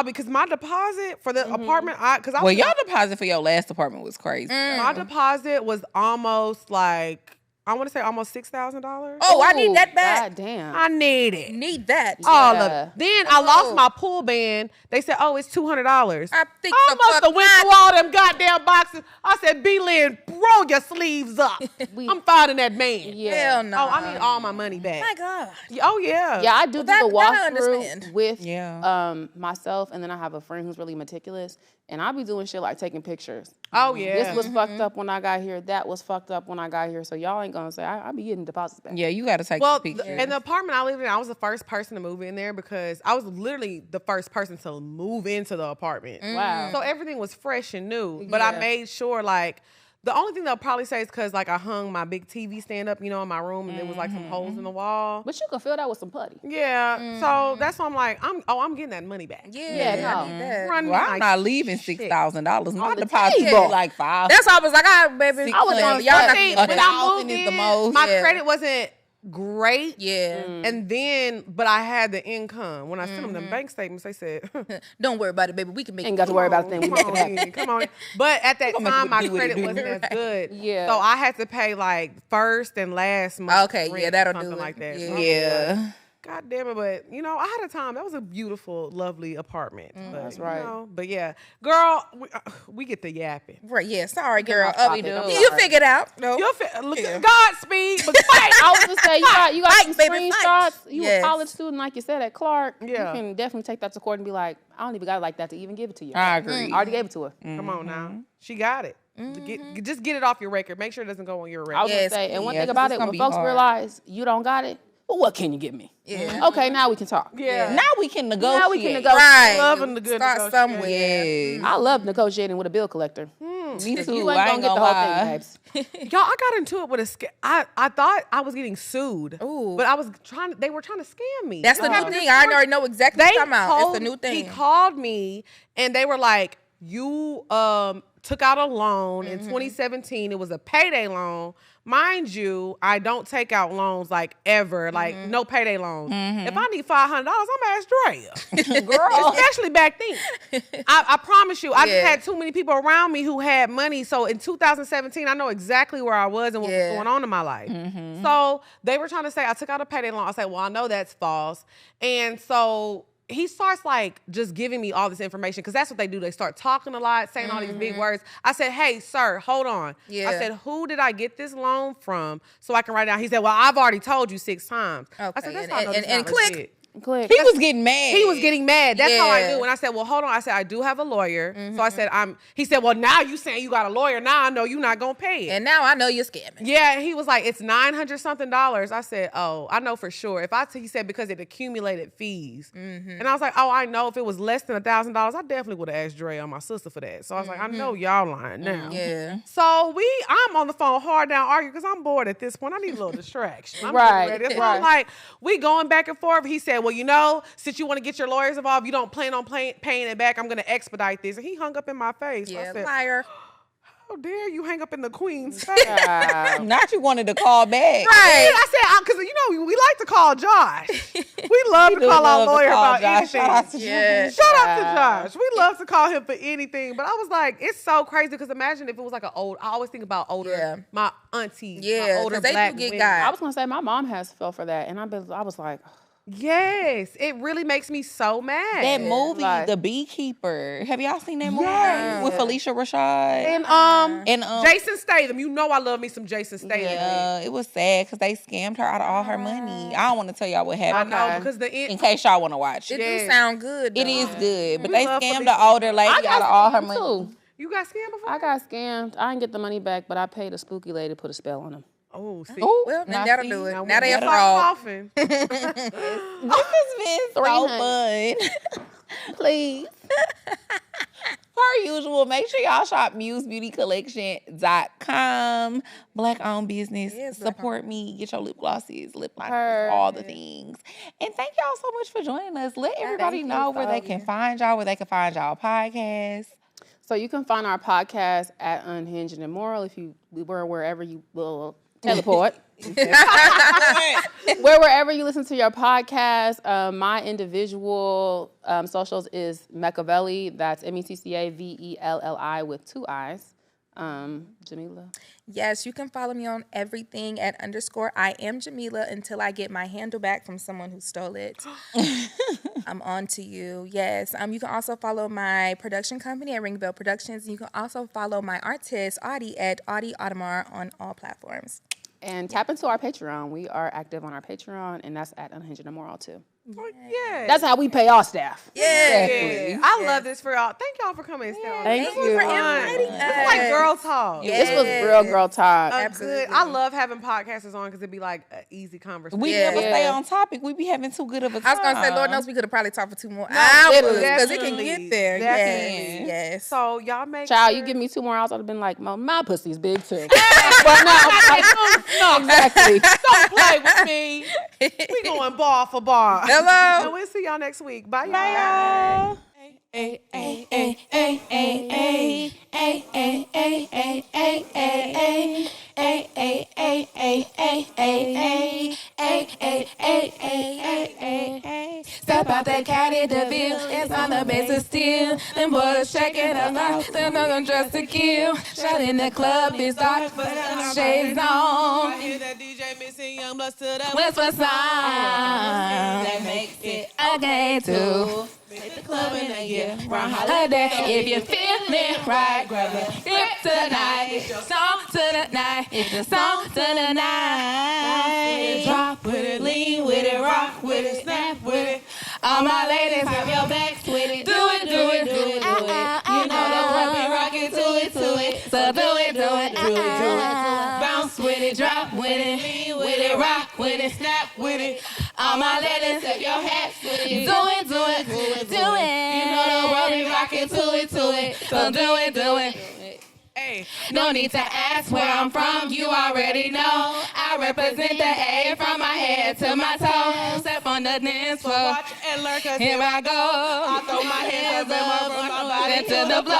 S1: Because my deposit for the apartment,
S4: Well, your deposit for your last apartment was crazy.
S1: my deposit was almost like, I want to say almost $6,000.
S3: Oh, I need that back.
S2: God damn.
S1: I need it.
S3: Need that.
S1: All of it. Then I lost my pool band. They said, oh, it's $200.
S3: I think
S1: I
S3: the
S1: must
S3: fuck
S1: have went
S3: not.
S1: through all them goddamn boxes. I said, B-Lynn, roll your sleeves up. I'm finding that man.
S2: Yeah.
S3: Hell no.
S1: Oh, I need all my money back.
S3: My God.
S1: Oh, yeah.
S2: Yeah, I do
S3: that-
S2: the
S3: that I understand.
S2: walkthrough with myself, and then I have a friend who's really meticulous, and I'll be doing shit like taking pictures.
S1: Oh, yeah.
S2: This was fucked up when I got here. That was fucked up when I got here. So y'all ain't gonna say I be getting deposits back.
S4: Yeah, you got to take
S1: Well,
S4: the pictures.
S1: in the apartment I lived in, I was the first person to move in there because I was literally the first person to move into the apartment.
S2: Wow.
S1: So everything was fresh and new. But I made sure, like, the only thing they'll probably say is because, like, I hung my big TV stand up, in my room, and there was, like, some holes in the wall.
S2: But you can fill that with some putty.
S1: Yeah. So that's why I'm like, I'm getting that money back.
S3: Yeah,
S2: no.
S3: I need that.
S1: Run me
S4: Well, I'm
S1: like
S4: not leaving
S1: shit.
S4: $6,000. My
S2: the
S4: deposit
S3: table.
S4: is like $5.
S3: That's why I was like, baby.
S2: I was on
S3: y'all not
S1: See,
S3: gonna
S1: when
S3: get
S1: I
S4: 1,000
S1: moved
S4: is the
S1: in,
S4: most.
S1: my
S3: Yeah.
S1: credit wasn't great.
S3: Yeah.
S1: And then, but I had the income. When I sent them the bank statements, they said,
S3: Don't worry about it, baby. We can make
S2: Ain't
S3: it.
S2: got to worry about a thing. We
S1: come
S2: make it
S1: on,
S2: happen.
S1: in, come on. in. But at that
S4: Gonna make
S1: time,
S4: it
S1: my
S4: do what it
S1: credit
S4: do.
S1: wasn't as good.
S2: Yeah.
S1: So I had to pay like first and last month.
S3: Okay,
S1: rent
S3: yeah,
S1: or
S3: that'll
S1: something
S3: do it.
S1: like that.
S3: Yeah.
S1: So I was
S4: Yeah.
S1: like, God damn it, but I had a time. That was a beautiful, lovely apartment. But,
S2: That's right.
S1: But yeah, girl, we get the yapping.
S3: Right, yeah. Sorry, girl.
S2: off topic,
S3: You
S2: I'm
S3: you
S2: sorry.
S3: figured out. No.
S1: You'll look at Godspeed, but fight.
S2: I was gonna say you got some
S3: Fight, baby, fight.
S2: screenshots. You
S3: Yes.
S2: a college student, like you said at Clark.
S1: Yeah.
S2: You can definitely take that to court and be like, I don't even got it like that to even give it to you.
S4: I agree.
S2: I already gave it to her.
S1: Come on now, she got it. Just get it off your record. Make sure it doesn't go on your
S2: I was
S1: record.
S3: Yes,
S2: gonna say, and one
S4: yeah,
S2: thing
S4: 'cause
S2: about
S4: it's
S2: it,
S4: gonna
S2: when
S4: be
S2: folks
S4: hard.
S2: realize you don't got it, well, what can you give me?
S3: Yeah.
S2: Okay, now we can talk.
S1: Yeah.
S4: Now we can negotiate.
S2: Now we can negotiate.
S3: Right.
S1: Loving the good
S3: Start
S1: negotiation.
S3: somewhere.
S4: Yes.
S2: I love negotiating with a bill collector.
S4: Me too.
S2: You
S4: I
S2: ain't
S4: ain't
S2: gonna get the
S4: gonna
S2: whole
S4: lie.
S2: thing, babes.
S1: Y'all, I got into it with I thought I was getting sued.
S3: Ooh.
S1: But they were trying to scam me.
S3: That's the
S1: What
S3: new
S1: happened
S3: thing.
S1: this
S3: I
S1: morning?
S3: already know exactly what
S1: They
S3: you're talking about. It's
S1: told,
S3: the new thing.
S1: He called me and they were like, you took out a loan in 2017. It was a payday loan. Mind you, I don't take out loans like ever, like no payday loans. If I need $500, I'm gonna ask Drea. Girl. Especially back then. I promise you, I just had too many people around me who had money. So in 2017, I know exactly where I was and what was going on in my life. So they were trying to say I took out a payday loan. I said, well, I know that's false. And so he starts like just giving me all this information because that's what they do. They start talking a lot, saying all these big words. I said, hey, sir, hold on. I said, who did I get this loan from so I can write it down? He said, well, I've already told you 6 times. Okay. I said, that's how I know this is not legit.
S2: Click.
S4: He was getting mad.
S1: He was getting mad. That's how I knew. And I said, well, hold on. I said, I do have a lawyer. So I said, he said, well, now you saying you got a lawyer. Now I know you're not going to pay it.
S3: And now I know you're scamming.
S1: Yeah. And he was like, it's $900 something. I said, oh, I know for sure. He said, because it accumulated fees. And I was like, oh, I know if it was less than $1,000, I definitely would have asked Dre or my sister for that. So I was like, I know y'all lying now.
S3: Yeah.
S1: So I'm on the phone hard down arguing because I'm bored at this point. I need a little distraction. I'm
S2: Right.
S1: That's why I'm like, we going back and forth. He said, well, you know, since you want to get your lawyers involved, you don't plan on paying it back. I'm going to expedite this. And he hung up in my face.
S3: Yeah,
S1: I said,
S3: liar.
S1: how dare you hang up in the queen's face?
S4: Not you wanted to call back.
S1: Right. I said, because, you know, we like to call Josh. We love to call our lawyer about anything. Shout out to Josh. We love to call him for anything. But I was like, it's so crazy because imagine if it was like I always think about older, my auntie, my older black women.
S2: I was going to say, my mom has fell for that. And I was like...
S1: Yes, it really makes me so mad.
S4: That movie, The Beekeeper. Have y'all seen that movie with Felicia Rashad
S1: and Jason Statham? You know I love me some Jason Statham.
S4: Yeah, it was sad because they scammed her out of all her money. I don't want to tell y'all what happened.
S1: I know because
S4: in case y'all want to watch
S3: it. It do sound good. Though.
S4: It is good, but they scammed the older lady out of all her money. Too.
S1: You got scammed before?
S2: I got scammed. I didn't get the money back, but I paid a spooky lady to put a spell on them.
S1: Oh, see.
S3: Well, then that'll do it. Now they a fraud.
S4: This has been so fun. Please. Per usual, make sure y'all shop musebeautycollection.com. Black-owned business. Support me. Get your lip glosses, lip liners, all the things. And thank y'all so much for joining us. Let everybody know where they can find y'all, where they can find y'all podcast.
S2: So you can find our podcast at Unhinged and Immoral wherever you will teleport. Wherever you listen to your podcast. My individual socials is Meccavelli. That's MECCAVELLI with 2 I's. Jamila?
S3: Yes, you can follow me on everything at _I am Jamila until I get my handle back from someone who stole it. I'm on to you. Yes. You can also follow my production company at Ringbell Productions. And you can also follow my artist, Audie, at Audie Audemars on all platforms.
S2: And tap into our Patreon. We are active on our Patreon, and that's at Unhinged and Immoral too.
S1: Yeah.
S2: That's how we pay our staff.
S1: Yeah. I love this for y'all. Thank y'all for coming and staying on.
S2: Thank you
S3: for inviting us.
S1: It's like girl talk.
S2: This was real girl talk.
S1: Absolutely. I love having podcasters on because it'd be like an easy conversation.
S4: We never stay on topic. We be having too good of a time.
S3: I was gonna say, Lord knows we could have probably talked for 2 more hours because it can get there. Yes.
S1: So y'all make
S2: Child, you give me 2 more hours, I'd have been like, my pussy's big too. But no, exactly.
S1: Don't play with me. We going bar for bar.
S3: Hello.
S1: And we'll see y'all next week. Bye, y'all.
S6: Step out that caddy, the bill is on the basis still. Them boys checking us out, they're not gonna dress to kill. Shot in the club, it's dark, but shades on.
S1: I hear that DJ missing young blood to the
S6: Whisper sound that makes it okay to make the club in a year round holiday. If you're feeling right, grab a grip tonight. It's your song to the night. It's your song to the night. Drop with it, lean with it, rock with it, snap with it. All my ladies have your backs with it. Do it, do it, do it, do it. You know the rub and rock it to it, to it. So do it, do it, do it, do it. Bounce with it, drop with it, lean with it, rock with it, snap with it. All my ladies have your hats with it. Do it, do it, do it, do it. You know the rub and rock it to it, to it. So do it, do it.
S1: Hey.
S6: No need to ask where I'm from, you already know. I represent the A from my head to my toes. Step on the dance floor.
S1: Watch and learn, 'cause
S6: here I go.
S1: I throw my hands up and my body
S6: to the floor.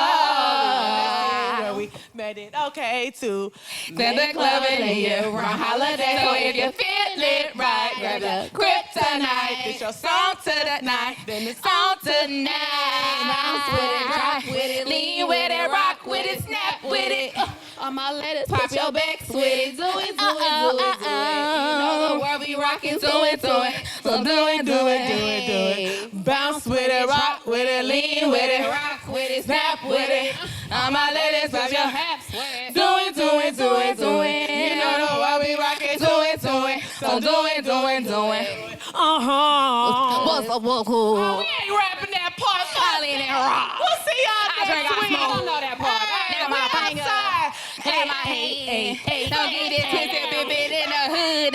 S1: we made it okay to
S5: the club and then you run holiday. So if you feel it right, grab the kryptonite.
S1: It's your song to that night. Then it's
S5: On tonight. Bounce with it, drop with it, lean with it, rock with it, snap with it.
S2: On my letters,
S5: Pop your backs with it, do it. You know the world be rocking, do it. So do it.
S1: Bounce with it, rock with it, lean with it.
S5: rock with it, snap with it. All my ladies, pop your haps with it. Do it.
S1: You know the world we rocking, do it.
S5: So do it.
S1: Oh, we ain't rapping that part.
S5: Holly and rock.
S1: We'll see y'all next week.
S2: I don't know that part.
S5: Now my finger.
S1: Outside.
S5: Hey, don't get it twisted, bit in the hood.